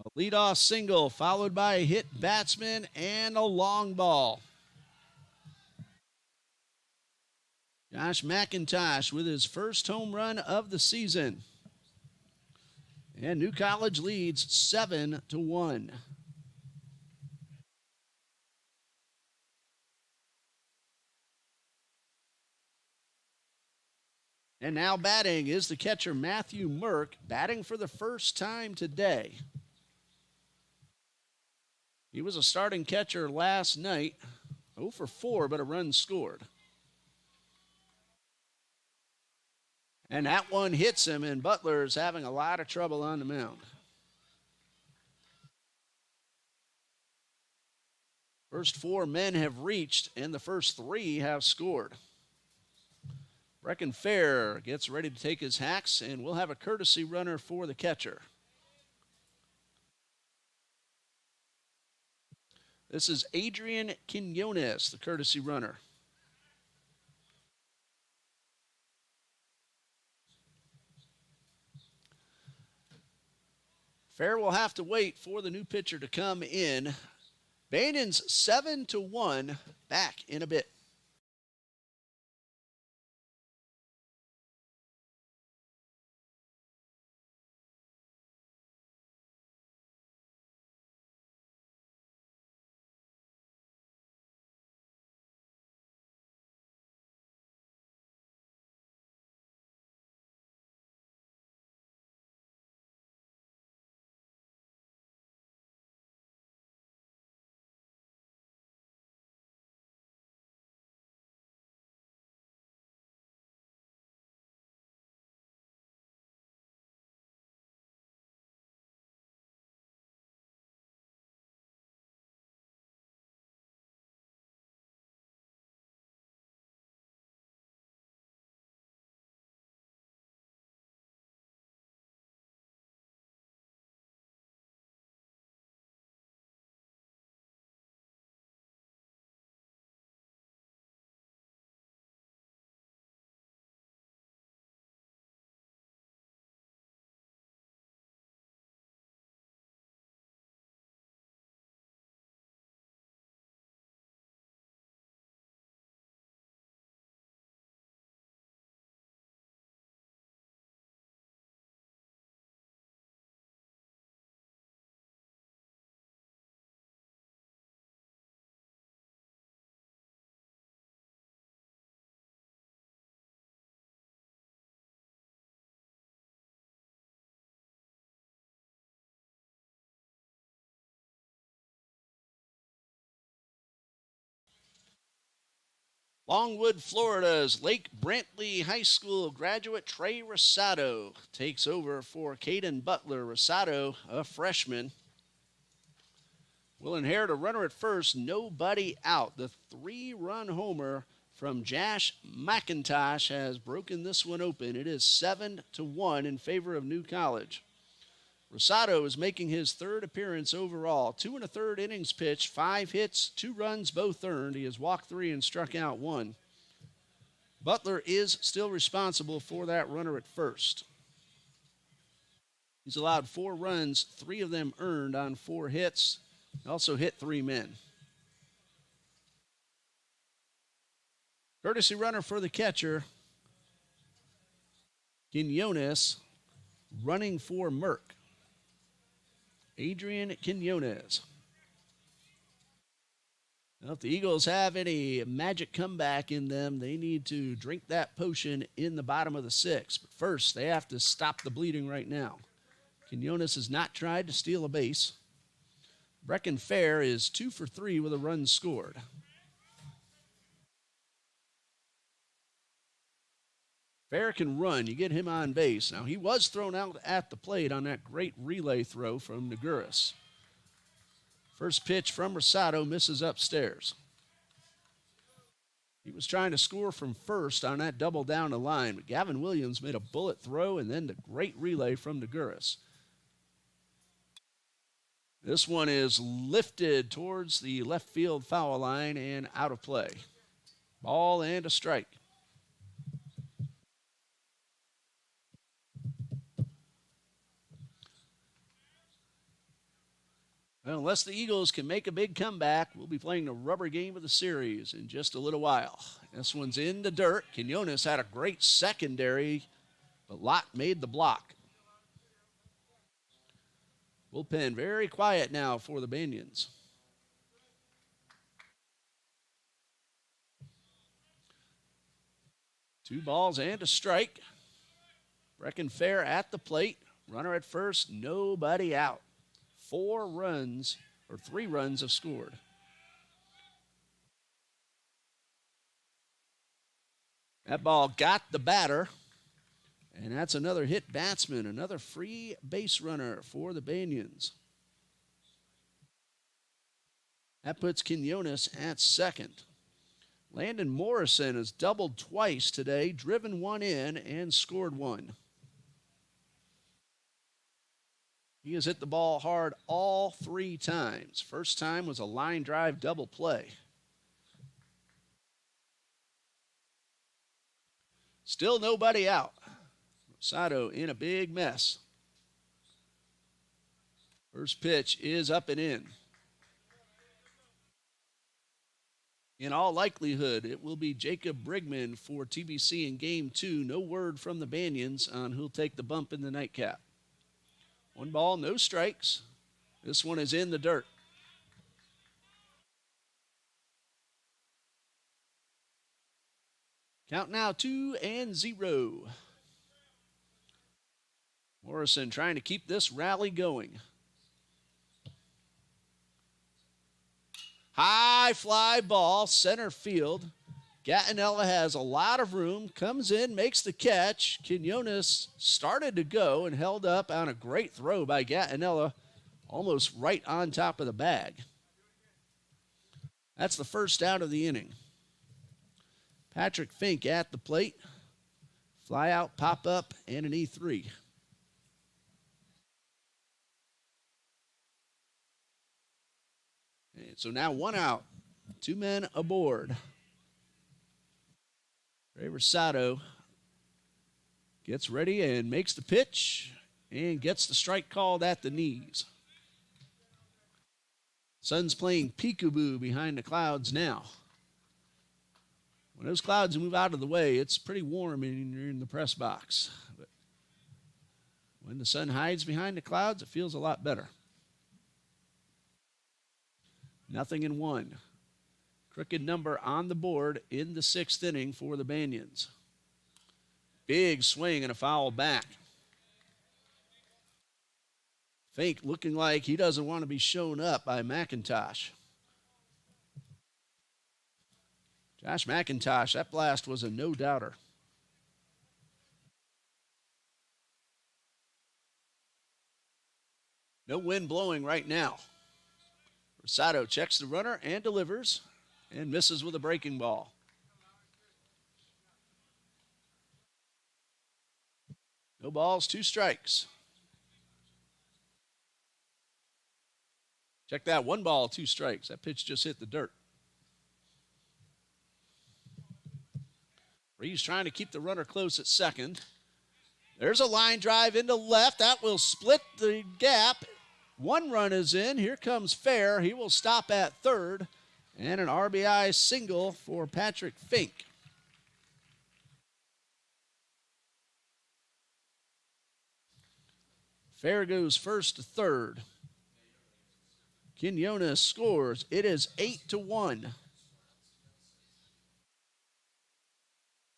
Speaker 1: A leadoff single followed by a hit batsman and a long ball. Josh McIntosh with his first home run of the season. And New College leads 7-1. And now batting is the catcher Matthew Merck, batting for the first time today. He was a starting catcher last night, 0 for 4, but a run scored. And that one hits him, and Butler's having a lot of trouble on the mound. First 4 men have reached, and the first 3 have scored. Brecken Fair gets ready to take his hacks, and we'll have a courtesy runner for the catcher. This is Adrian Quinones, the courtesy runner. Fair will have to wait for the new pitcher to come in. Banyan's 7-1, back in a bit. Longwood, Florida's Lake Brantley High School graduate Trey Rosado takes over for Caden Butler. Rosado, a freshman, will inherit a runner at first, nobody out. The 3-run homer from Josh McIntosh has broken this one open. It is 7-1 in favor of New College. Rosado is making his third appearance overall. 2 1/3 innings pitched, 5 hits, 2 runs, both earned. He has walked 3 and struck out 1. Butler is still responsible for that runner at first. He's allowed 4 runs, 3 of them earned on 4 hits. He also hit 3 men. Courtesy runner for the catcher, Quinones, running for Merck. Adrian Quinones. Now, if the Eagles have any magic comeback in them, they need to drink that potion in the bottom of the 6th. But first, they have to stop the bleeding right now. Quinones has not tried to steal a base. Brecken Fair is 2 for 3 with a run scored. Fair can run. You get him on base. Now, he was thrown out at the plate on that great relay throw from Naguras. First pitch from Rosado misses upstairs. He was trying to score from first on that double down the line, but Gavin Williams made a bullet throw and then the great relay from Naguras. This one is lifted towards the left field foul line and out of play. Ball and a strike. Well, unless the Eagles can make a big comeback, we'll be playing the rubber game of the series in just a little while. This one's in the dirt. Quinones had a great secondary, but Lott made the block. Bullpen very quiet now for the Banyans. Two balls and a strike. Brecken Fair at the plate. Runner at first, nobody out. 3 runs have scored. That ball got the batter, and that's another hit batsman, another free base runner for the Banyans. That puts Quinones at second. Landon Morrison has doubled twice today, driven one in, and scored one. He has hit the ball hard all 3 times. First time was a line drive double play. Still nobody out. Rosado in a big mess. First pitch is up and in. In all likelihood, it will be Jacob Brigman for TBC in Game 2. No word from the Banyans on who'll take the bump in the nightcap. 1 ball, no strikes. This one is in the dirt. Count now 2-0. Morrison trying to keep this rally going. High fly ball, center field. Gattinella has a lot of room, comes in, makes the catch. Quinones started to go and held up on a great throw by Gattinella, almost right on top of the bag. That's the first out of the inning. Patrick Fink at the plate. Fly out, pop up, and an E3. And so now 1 out, 2 men aboard. Ray Rosado gets ready and makes the pitch and gets the strike called at the knees. Sun's playing peekaboo behind the clouds now. When those clouds move out of the way, it's pretty warm in the press box. But when the sun hides behind the clouds, it feels a lot better. 0-1. Crooked number on the board in the 6th inning for the Banyans. Big swing and a foul back. Fink looking like he doesn't want to be shown up by McIntosh. Josh McIntosh, that blast was a no-doubter. No wind blowing right now. Rosado checks the runner and delivers and misses with a breaking ball. No balls, 2 strikes. Check that, 1 ball, 2 strikes. That pitch just hit the dirt. Reeves trying to keep the runner close at second. There's a line drive into left. That will split the gap. 1 run is in. Here comes Fair. He will stop at third. And an RBI single for Patrick Fink. Fair goes first to third. Quinones scores. It is 8-1.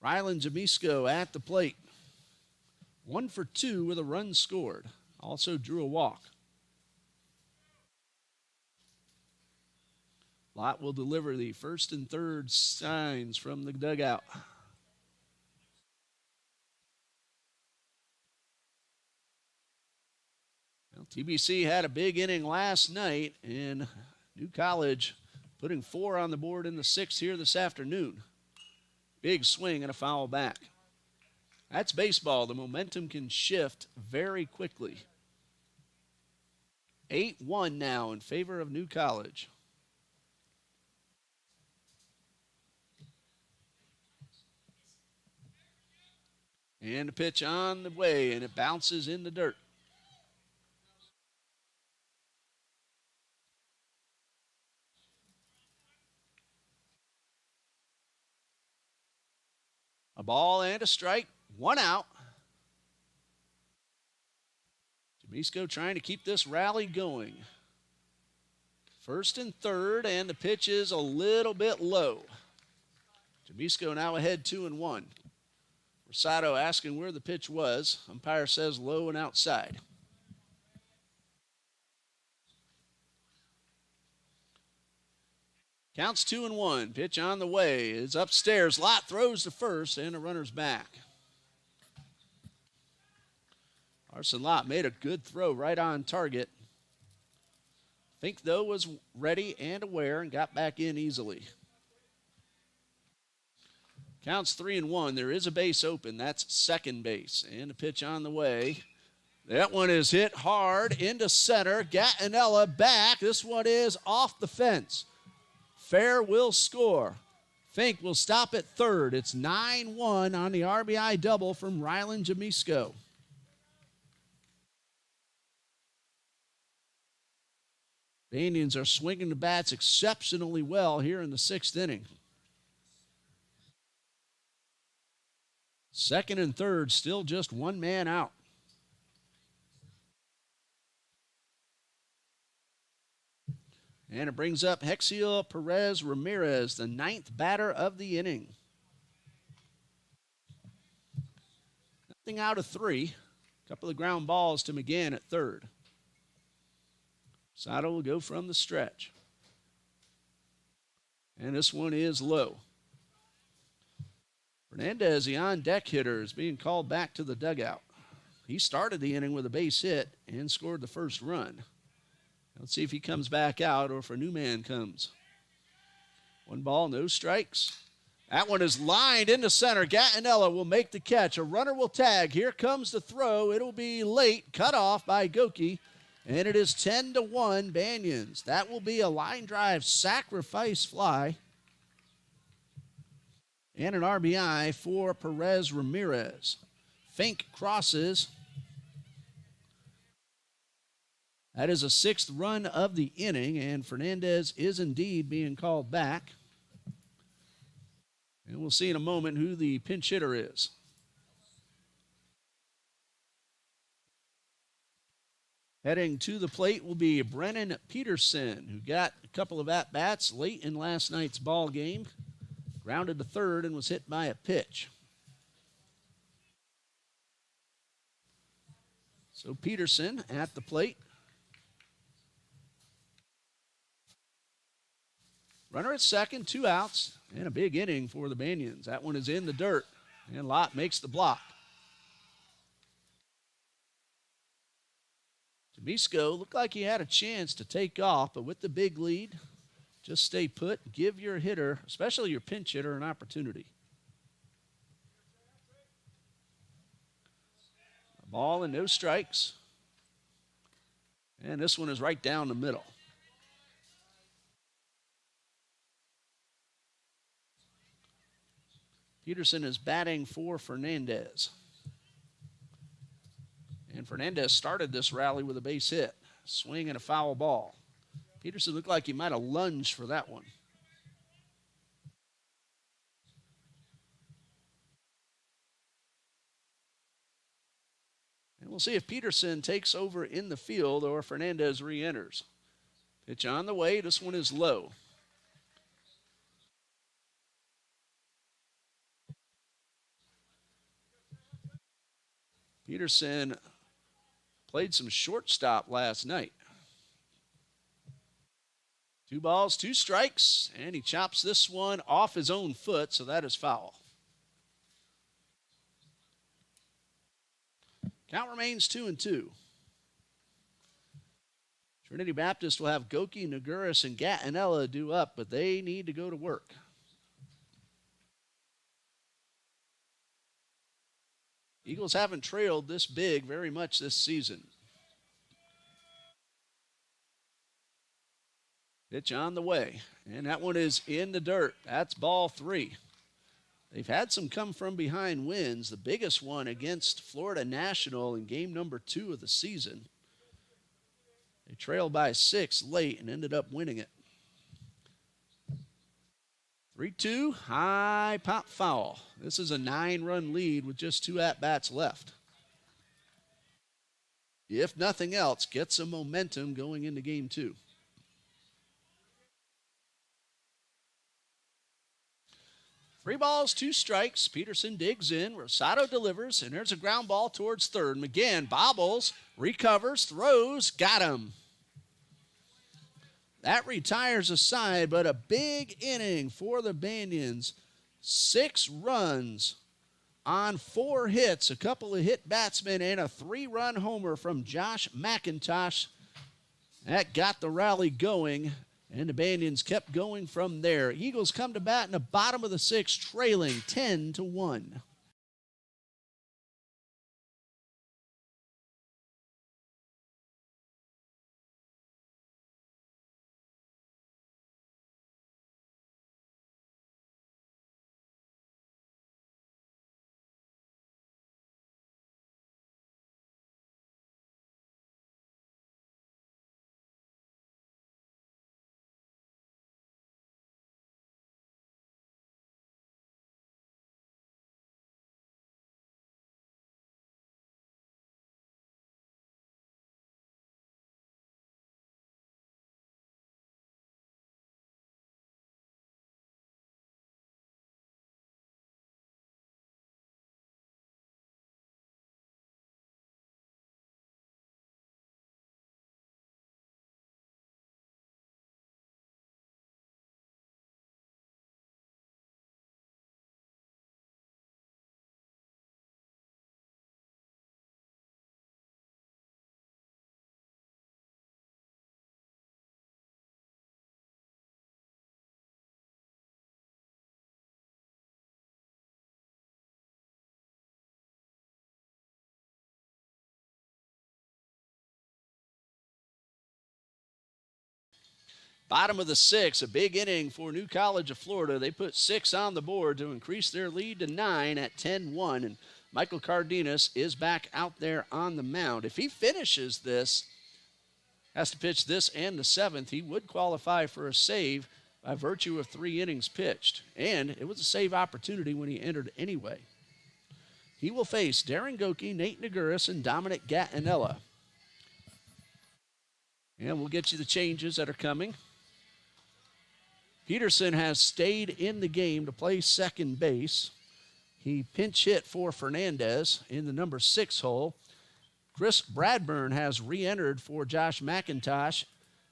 Speaker 1: Rylan Jamisco at the plate. 1 for 2 with a run scored. Also drew a walk. Lott will deliver the first and third signs from the dugout. Well, TBC had a big inning last night, and New College putting 4 on the board in the 6th here this afternoon. Big swing and a foul back. That's baseball. The momentum can shift very quickly. 8-1 now in favor of New College. And a pitch on the way, and it bounces in the dirt. A ball and a strike, 1 out. Jamisco trying to keep this rally going. First and third, and the pitch is a little bit low. Jamisco now ahead 2-1. Rosado asking where the pitch was. Umpire says low and outside. Counts 2-1. Pitch on the way. It's upstairs. Lott throws to first, and a runner's back. Arson Lott made a good throw right on target. Fink, though, was ready and aware and got back in easily. Counts 3-1. There is a base open. That's second base. And a pitch on the way. That one is hit hard into center. Gattinella back. This one is off the fence. Fair will score. Fink will stop at third. It's 9-1 on the RBI double from Rylan Jamisco. Banians are swinging the bats exceptionally well here in the sixth inning. Second and third, still just one man out. And it brings up Hexiel Perez Ramirez, the ninth batter of the inning. Nothing out of three. A couple of ground balls to McGann at third. Sato will go from the stretch. And this one is low. Fernandez, the on-deck hitter, is being called back to the dugout. He started the inning with a base hit and scored the first run. Let's see if he comes back out or if a new man comes. One ball, no strikes. That one is lined into center. Gattinella will make the catch. A runner will tag. Here comes the throw. It'll be late. Cut off by Goki. And it is 10-1 Banyans. That will be a line drive sacrifice fly. And an RBI for Perez Ramirez. Fink crosses. That is a sixth run of the inning, and Fernandez is indeed being called back. And we'll see in a moment who the pinch hitter is. Heading to the plate will be Brennan Peterson, who got a couple of at-bats late in last night's ball game. Grounded to third and was hit by a pitch. So Peterson at the plate. Runner at second, 2 outs, and a big inning for the Banyans. That one is in the dirt, and Lott makes the block. Jamisco looked like he had a chance to take off, but with the big lead, just stay put. Give your hitter, especially your pinch hitter, an opportunity. A ball and no strikes. And this one is right down the middle. Peterson is batting for Fernandez. And Fernandez started this rally with a base hit. Swing and a foul ball. Peterson looked like he might have lunged for that one. And we'll see if Peterson takes over in the field or Fernandez re-enters. Pitch on the way. This one is low. Peterson played some shortstop last night. 2 balls, 2 strikes, and he chops this one off his own foot, so that is foul. Count remains 2-2. Trinity Baptist will have Goki, Naguris, and Gattinella due up, but they need to go to work. Eagles haven't trailed this big very much this season. Pitch on the way, and that one is in the dirt. That's ball 3. They've had some come from behind wins, the biggest one against Florida National in game number 2 of the season. They trailed by 6 late and ended up winning it. 3-2, high pop foul. This is a 9-run lead with just 2 at-bats left. If nothing else, get some momentum going into game 2. Three balls, 2 strikes. Peterson digs in. Rosado delivers, and there's a ground ball towards third. McGann bobbles, recovers, throws, got him. That retires a side, but a big inning for the Banyans. 6 runs on 4 hits, a couple of hit batsmen, and a 3-run homer from Josh McIntosh. That got the rally going, And the Banyans kept going from there. Eagles come to bat in the bottom of the sixth, trailing 10-1. Bottom of the sixth, a big inning for New College of Florida. They put 6 on the board to increase their lead to 9 at 10-1. And Michael Cardenas is back out there on the mound. If he finishes this, has to pitch this and the seventh, he would qualify for a save by virtue of 3 innings pitched. And it was a save opportunity when he entered anyway. He will face Darren Goki, Nate Naguris, and Dominic Gattinella. And we'll get you the changes that are coming. Peterson has stayed in the game to play second base. He pinch hit for Fernandez in the number 6 hole. Chris Bradburn has re-entered for Josh McIntosh,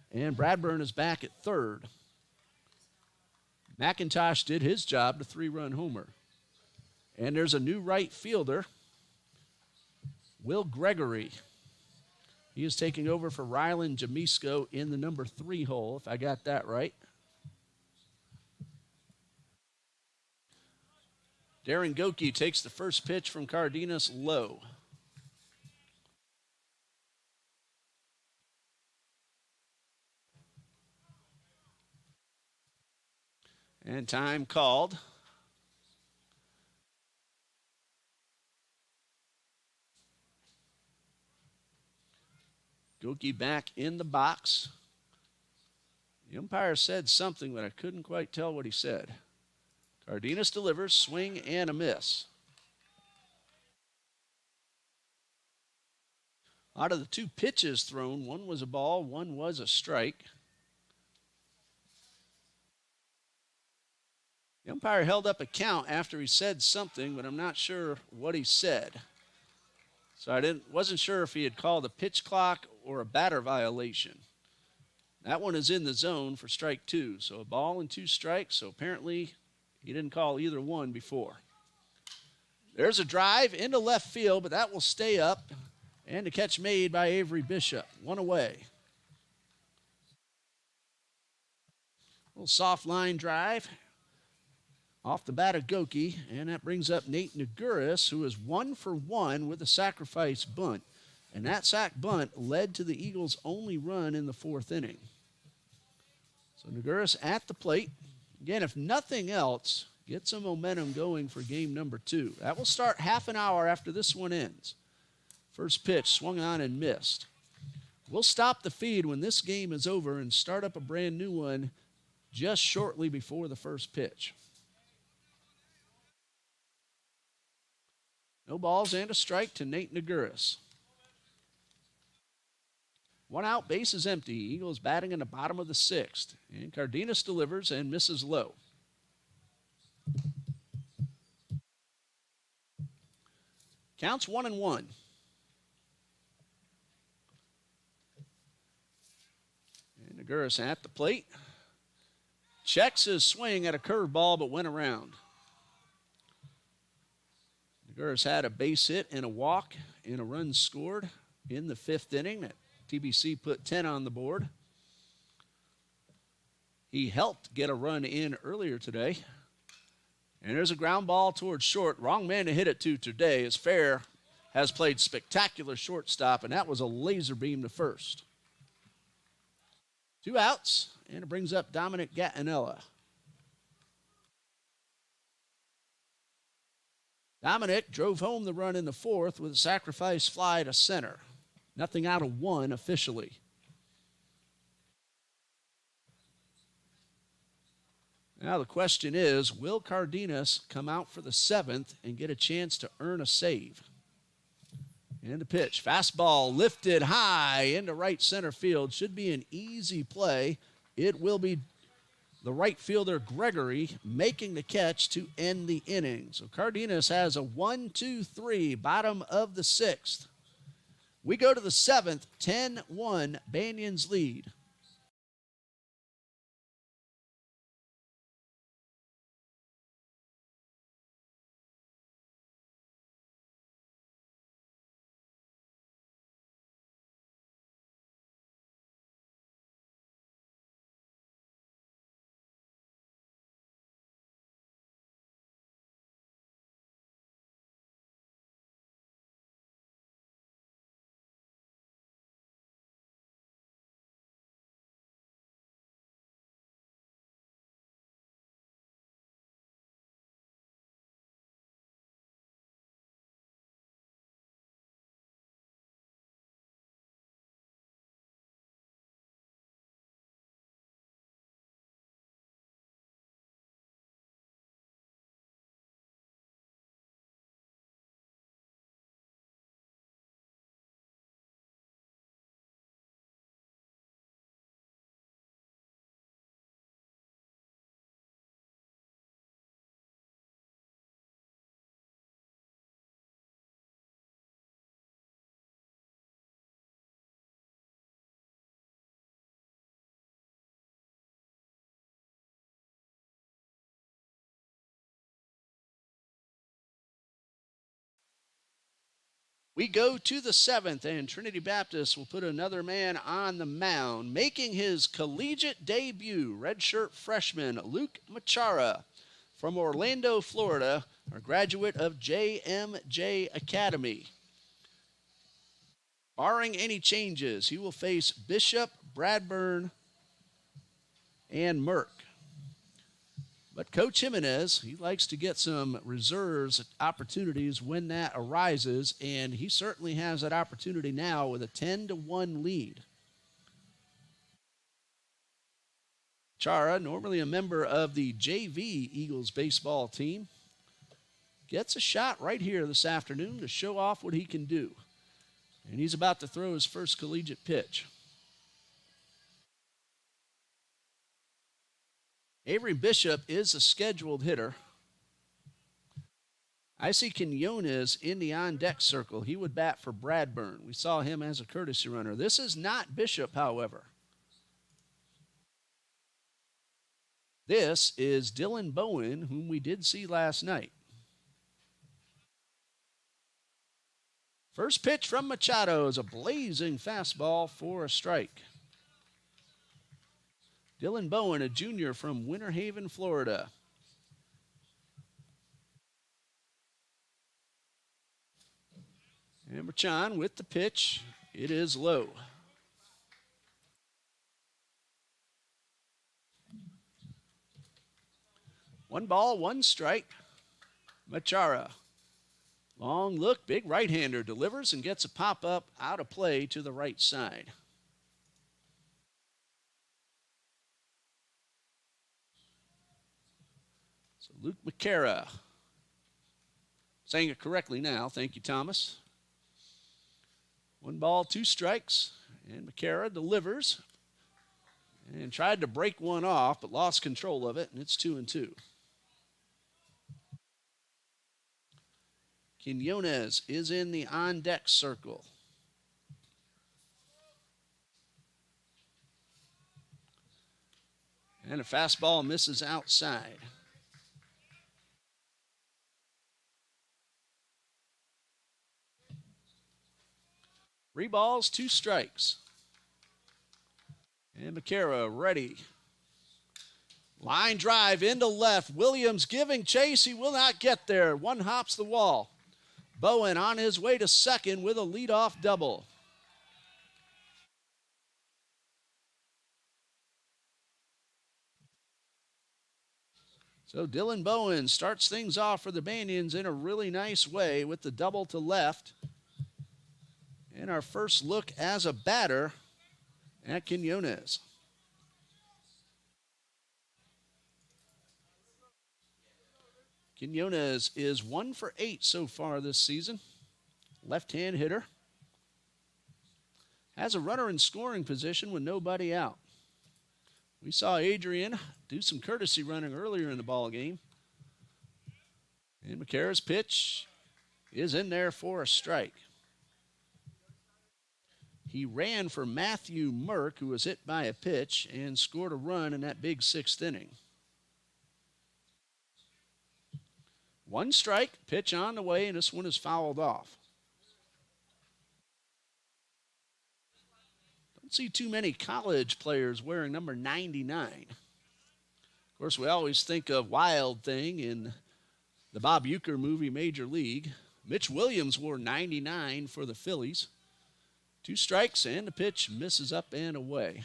Speaker 1: and Bradburn is back at third. McIntosh did his job, the 3-run homer. And there's a new right fielder, Will Gregory. He is taking over for Rylan Jamisco in the number 3 hole, if I got that right. Darren Goki takes the first pitch from Cardenas low. And time called. Goki back in the box. The umpire said something, but I couldn't quite tell what he said. Cardenas delivers, swing and a miss. Out of the 2 pitches thrown, one was a ball, one was a strike. The umpire held up a count after he said something, but I'm not sure what he said. So I wasn't sure if he had called a pitch clock or a batter violation. That one is in the zone for strike 2, so a ball and 2 strikes, so apparently he didn't call either one before. There's a drive into left field, but that will stay up. And a catch made by Avery Bishop. 1 away. A little soft line drive off the bat of Goki. And that brings up Nate Naguris, who is 1 for 1 with a sacrifice bunt. And that sac bunt led to the Eagles' only run in the 4th inning. So Naguris at the plate. Again, if nothing else, get some momentum going for game number 2. That will start half an hour after this one ends. First pitch swung on and missed. We'll stop the feed when this game is over and start up a brand new one just shortly before the first pitch. No balls and a strike to Nate Naguris. 1 out, base is empty. Eagles batting in the bottom of the 6th. And Cardenas delivers and misses low. Counts 1-1. And Naguris at the plate. Checks his swing at a curveball, but went around. Naguris had a base hit and a walk and a run scored in the 5th inning. That TBC put 10 on the board. He helped get a run in earlier today. And there's a ground ball towards short. Wrong man to hit it to today as Fair has played spectacular shortstop, and that was a laser beam to first. 2 outs, and it brings up Dominic Gattinella. Dominic drove home the run in the 4th with a sacrifice fly to center. Nothing out of 1 officially. Now the question is, will Cardenas come out for the 7th and get a chance to earn a save? And the pitch. Fastball lifted high into right center field. Should be an easy play. It will be the right fielder Gregory making the catch to end the inning. So Cardenas has a 1-2-3, bottom of the 6th. We go to the 7th, 10-1, Banyan's lead. We go to the 7th, and Trinity Baptist will put another man on the mound, making his collegiate debut, redshirt freshman Luke Machara from Orlando, Florida, a graduate of JMJ Academy. Barring any changes, he will face Bishop, Bradburn, and Merck. But Coach Jimenez, he likes to get some reserves opportunities when that arises, and he certainly has that opportunity now with a 10-1 lead. Chara, normally a member of the JV Eagles baseball team, gets a shot right here this afternoon to show off what he can do. And he's about to throw his first collegiate pitch. Avery Bishop is a scheduled hitter. I see Quinones in the on-deck circle. He would bat for Bradburn. We saw him as a courtesy runner. This is not Bishop, however. This is Dylan Bowen, whom we did see last night. First pitch from Machado is a blazing fastball for a strike. Dylan Bowen, a junior from Winter Haven, Florida. And Merchan with the pitch. It is low. One ball, one strike. Machara. Long look, big right-hander, delivers and gets a pop-up out of play to the right side. So Luke McCara, saying it correctly now, thank you, Thomas. One ball, two strikes, and McCara delivers and tried to break one off, but lost control of it, and it's 2-2. Quinones is in the on-deck circle. And a fastball misses outside. Three balls, two strikes. And McCara ready Line drive into left. Williams giving chase. He will not get there. One hops the wall. Bowen on his way to second with a leadoff double. So Dylan Bowen starts things off for the Banians in a really nice way with the double to left. And our first look as a batter at Quinones. Quinones is 1 for 8 so far this season. Left-hand hitter. Has a runner in scoring position with nobody out. We saw Adrian do some courtesy running earlier in the ball game. And McCara's pitch is in there for a strike. He ran for Matthew Merck, who was hit by a pitch, and scored a run in that big 6th inning. One strike, pitch on the way, and this one is fouled off. Don't see too many college players wearing number 99. Of course, we always think of Wild Thing in the Bob Uecker movie Major League. Mitch Williams wore 99 for the Phillies. 2 strikes, and the pitch misses up and away.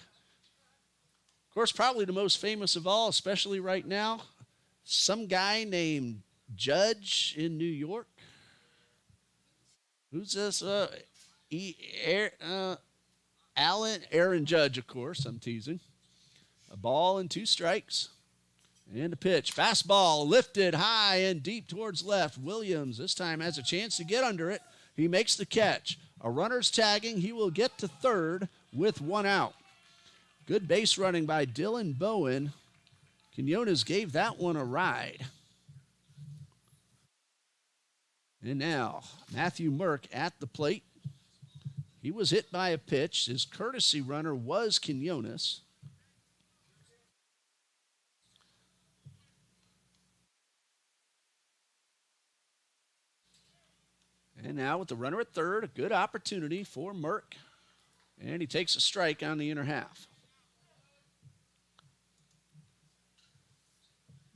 Speaker 1: Of course, probably the most famous of all, especially right now, some guy named Judge in New York. Who's this? Aaron Judge, of course. I'm teasing. A ball and 2 strikes. And a pitch. Fastball lifted high and deep towards left. Williams this time has a chance to get under it. He makes the catch. A runner's tagging. He will get to third with 1 out. Good base running by Dylan Bowen. Quinones gave that one a ride. And now, Matthew Merck at the plate. He was hit by a pitch. His courtesy runner was Quinones. And now with the runner at third, a good opportunity for Merck. And he takes a strike on the inner half.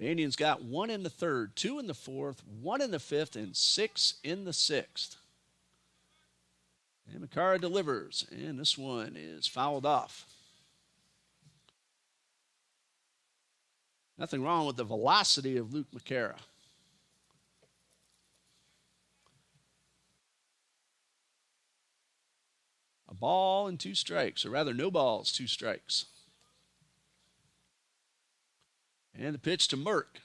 Speaker 1: Banian's got 1 in the third, 2 in the fourth, 1 in the fifth, and 6 in the sixth. And McCara delivers, and this one is fouled off. Nothing wrong with the velocity of Luke McCara. A ball and 2 strikes, or rather no balls, 2 strikes. And the pitch to Merck.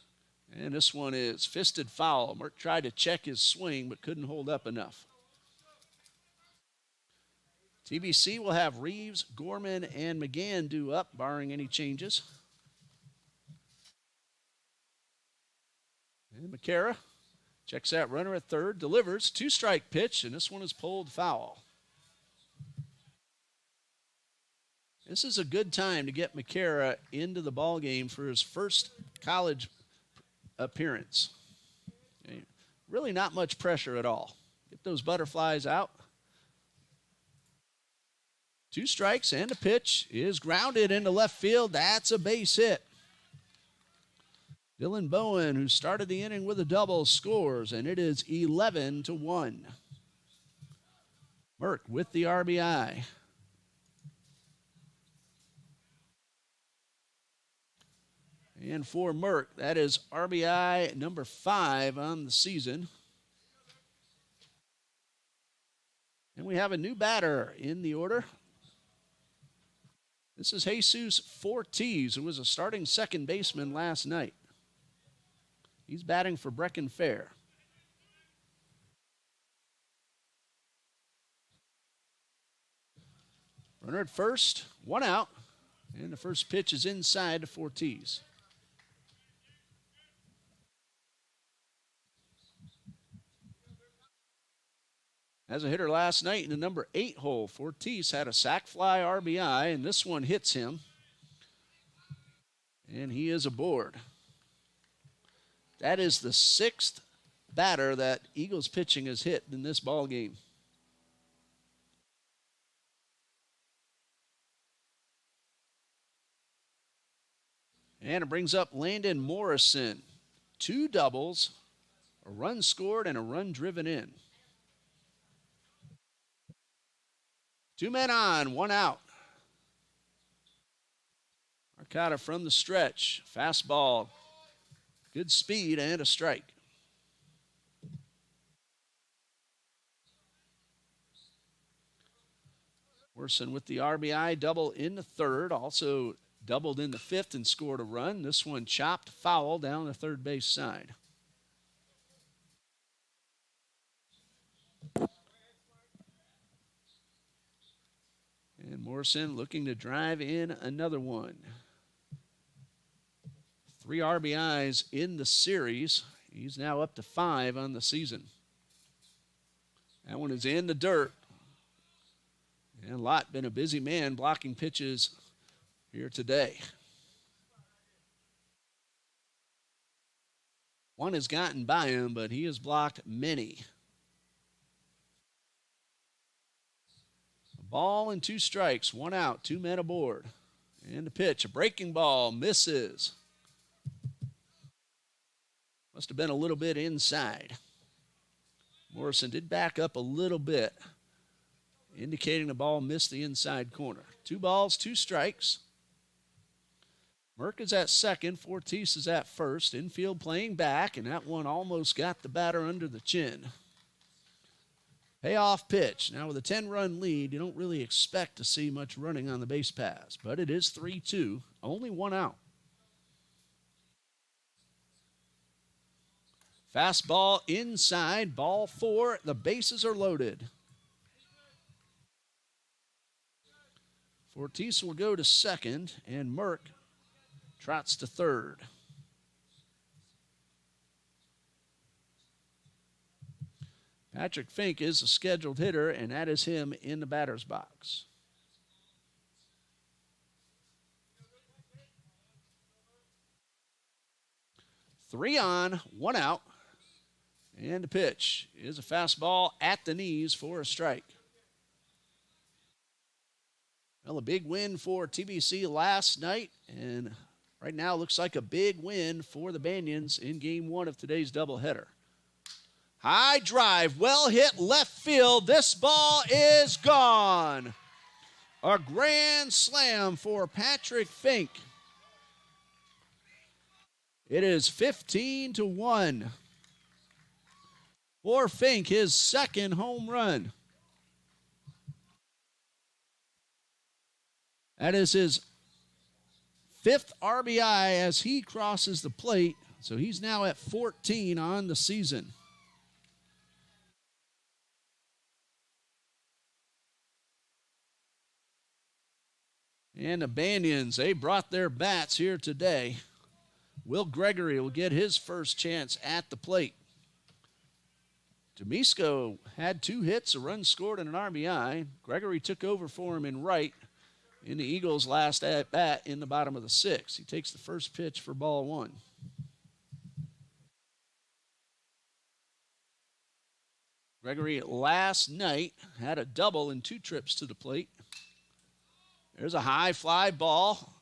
Speaker 1: And this one is fisted foul. Merck tried to check his swing, but couldn't hold up enough. TBC will have Reeves, Gorman, and McGann due up, barring any changes. And McCara checks that runner at third, delivers, 2-strike pitch, and this one is pulled foul. This is a good time to get McCara into the ballgame for his first college appearance. Okay. Really not much pressure at all. Get those butterflies out. 2 strikes and a pitch is grounded into left field. That's a base hit. Dylan Bowen, who started the inning with a double, scores, and it is 11-1. Merck with the RBI. And for Merck, that is RBI number 5 on the season. And we have a new batter in the order. This is Jesus Fortes, who was a starting second baseman last night. He's batting for Breckin Fair. Runner at first, 1 out. And the first pitch is inside to Fortes. As a hitter last night in the number 8 hole, Fortes had a sac fly RBI, and this one hits him. And he is aboard. That is the 6th batter that Eagles pitching has hit in this ball game. And it brings up Landon Morrison. 2 doubles, a run scored, and a run driven in. 2 men on, 1 out. Arcata from the stretch. Fastball. Good speed and a strike. Morrison with the RBI double in the third. Also doubled in the fifth and scored a run. This one chopped foul down the third base side. And Morrison looking to drive in another one. 3 RBIs in the series. He's now up to 5 on the season. That one is in the dirt. And Lott been a busy man blocking pitches here today. One has gotten by him, but he has blocked many. A ball and 2 strikes, 1 out, 2 men aboard. And the pitch, a breaking ball, misses. Must have been a little bit inside. Morrison did back up a little bit, indicating the ball missed the inside corner. 2 balls, 2 strikes. Merck is at second. Fortis is at first. Infield playing back, and that one almost got the batter under the chin. Payoff pitch. Now with a 10-run lead, you don't really expect to see much running on the base paths, but it is 3-2, only 1 out. Fastball inside, ball 4. The bases are loaded. Fortis will go to second, and Merck trots to third. Patrick Fink is a scheduled hitter, and that is him in the batter's box. Three on, 1 out. And the pitch is a fastball at the knees for a strike. Well, a big win for TBC last night, and right now looks like a big win for the Banyans in Game 1 of today's doubleheader. High drive, well hit left field. This ball is gone. A grand slam for Patrick Fink. It is 15-1. For Fink, his second home run. That is his 5th RBI as he crosses the plate. So he's now at 14 on the season. And the Banyans, they brought their bats here today. Will Gregory will get his first chance at the plate. Demisco had 2 hits, a run scored, and an RBI. Gregory took over for him in right in the Eagles' last at-bat in the bottom of the 6th. He takes the first pitch for ball 1. Gregory last night had a double in 2 trips to the plate. There's a high fly ball.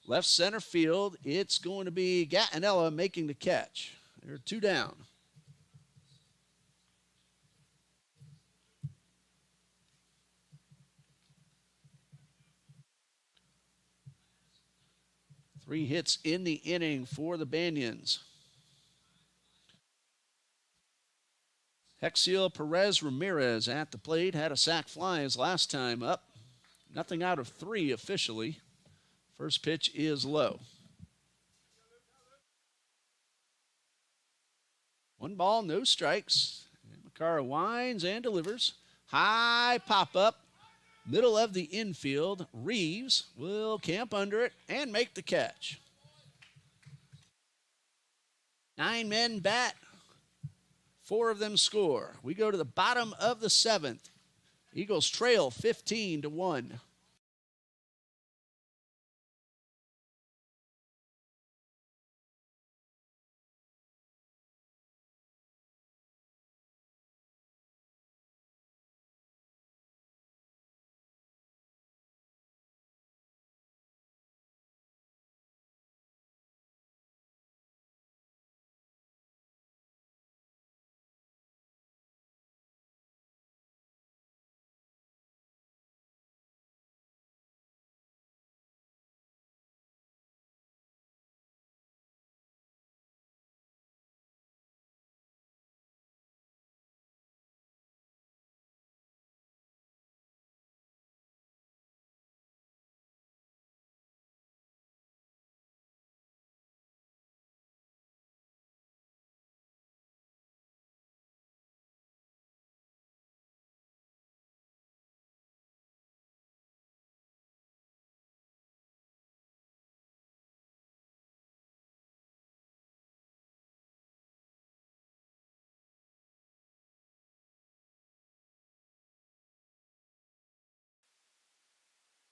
Speaker 1: Left center field. It's going to be Gattinella making the catch. They're 2 down. Three hits in the inning for the Banyans. Hexiel Perez Ramirez at the plate. Had a sac fly his last time up. Nothing out of 3 officially. First pitch is low. 1 ball, no strikes. And Makara winds and delivers. High pop-up. Middle of the infield. Reeves will camp under it and make the catch. 9 men bat. 4 of them score. We go to the bottom of the 7th. Eagles trail 15-1.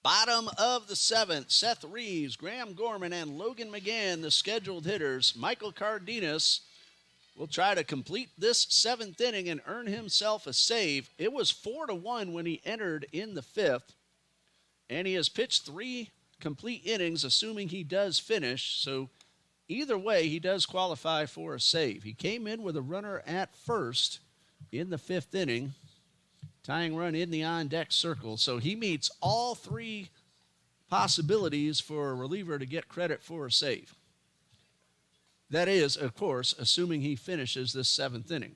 Speaker 1: Bottom of the seventh, Seth Reeves, Graham Gorman, and Logan McGann, the scheduled hitters. Michael Cardenas will try to complete this seventh inning and earn himself a save. It was 4-1 when he entered in the fifth, and he has pitched 3 complete innings, assuming he does finish. So either way, he does qualify for a save. He came in with a runner at first in the fifth inning, tying run in the on-deck circle. So he meets all 3 possibilities for a reliever to get credit for a save. That is, of course, assuming he finishes this 7th inning.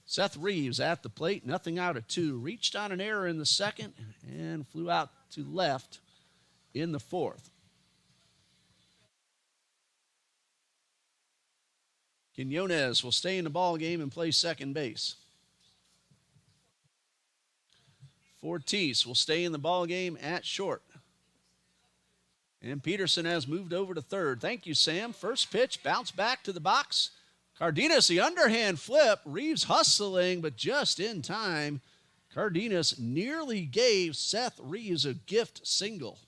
Speaker 1: Seth Reeves at the plate, nothing out of 2. Reached on an error in the second and flew out to left in the 4th. Quinones will stay in the ball game and play second base. Fortis will stay in the ball game at short. And Peterson has moved over to third. Thank you, Sam. First pitch, bounce back to the box. Cardenas, the underhand flip. Reeves hustling, but just in time. Cardenas nearly gave Seth Reeves a gift single.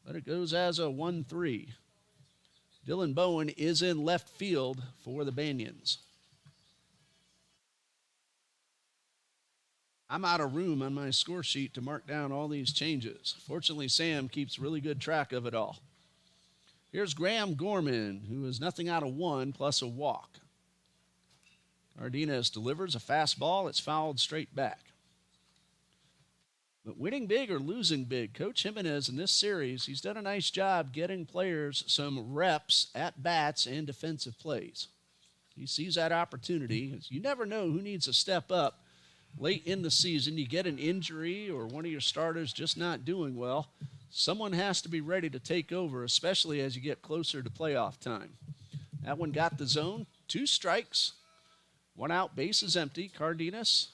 Speaker 1: But it goes as a 1-3. Dylan Bowen is in left field for the Banyans. I'm out of room on my score sheet to mark down all these changes. Fortunately, Sam keeps really good track of it all. Here's Graham Gorman, who is nothing out of 1 plus a walk. Cardenas delivers a fastball. It's fouled straight back. But winning big or losing big, Coach Jimenez in this series, he's done a nice job getting players some reps at bats and defensive plays. He sees that opportunity. You never know who needs to step up. Late in the season, you get an injury or one of your starters just not doing well. Someone has to be ready to take over, especially as you get closer to playoff time. That one got the zone. 2 strikes. 1 out, base is empty. Cardenas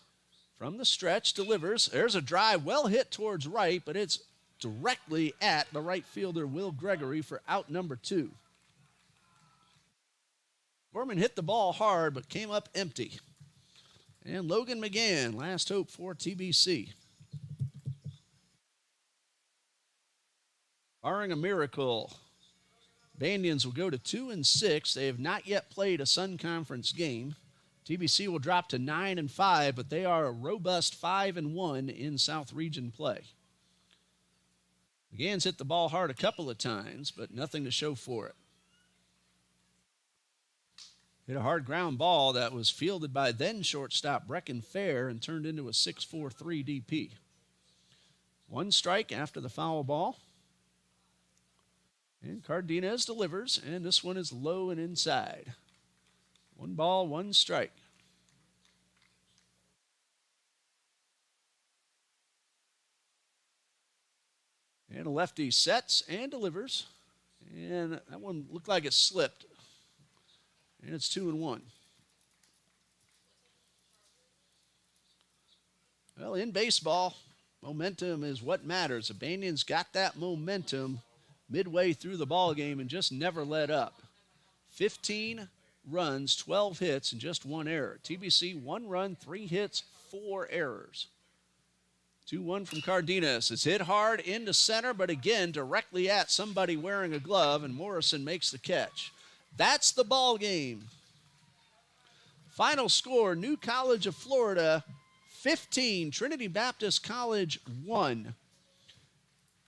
Speaker 1: from the stretch delivers. There's a drive well hit towards right, but it's directly at the right fielder, Will Gregory, for out number 2. Gorman hit the ball hard, but came up empty. And Logan McGann, last hope for TBC. Barring a miracle, Banyans will go to 2-6. They have not yet played a Sun Conference game. TBC will drop to 9-5, but they are a robust 5-1 in South Region play. McGann's hit the ball hard a couple of times, but nothing to show for it. Hit a hard ground ball that was fielded by then shortstop Brecken Fair and turned into a 6-4-3 DP. 1 strike after the foul ball. And Cardenas delivers, and this one is low and inside. 1 ball, 1 strike. And a lefty sets and delivers. And that one looked like it slipped. And it's 2-1. Well, in baseball, momentum is what matters. The Banyans got that momentum midway through the ball game and just never let up. 15 runs, 12 hits, and just 1 error. TBC, 1 run, 3 hits, 4 errors. 2-1 from Cardenas. It's hit hard into center, but again, directly at somebody wearing a glove, and Morrison makes the catch. That's the ball game. Final score, New College of Florida 15, Trinity Baptist College 1.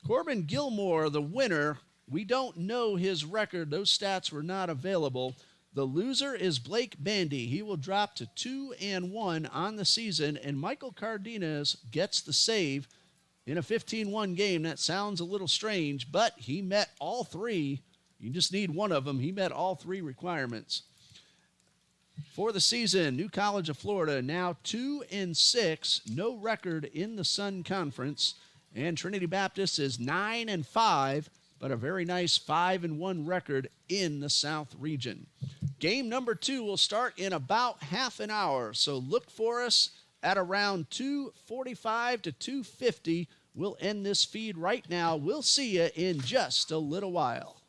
Speaker 1: Corbin Gilmore, the winner. We don't know his record. Those stats were not available. The loser is Blake Bandy. He will drop to 2-1 on the season, and Michael Cardenas gets the save in a 15-1 game. That sounds a little strange, but he met all 3. You just need one of them. He met all 3 requirements. For the season, New College of Florida now 2-6, no record in the Sun Conference. And Trinity Baptist is 9-5, but a very nice 5-1 record in the South Region. Game number 2 will start in about half an hour, so look for us at around 2:45 to 2:50. We'll end this feed right now. We'll see you in just a little while.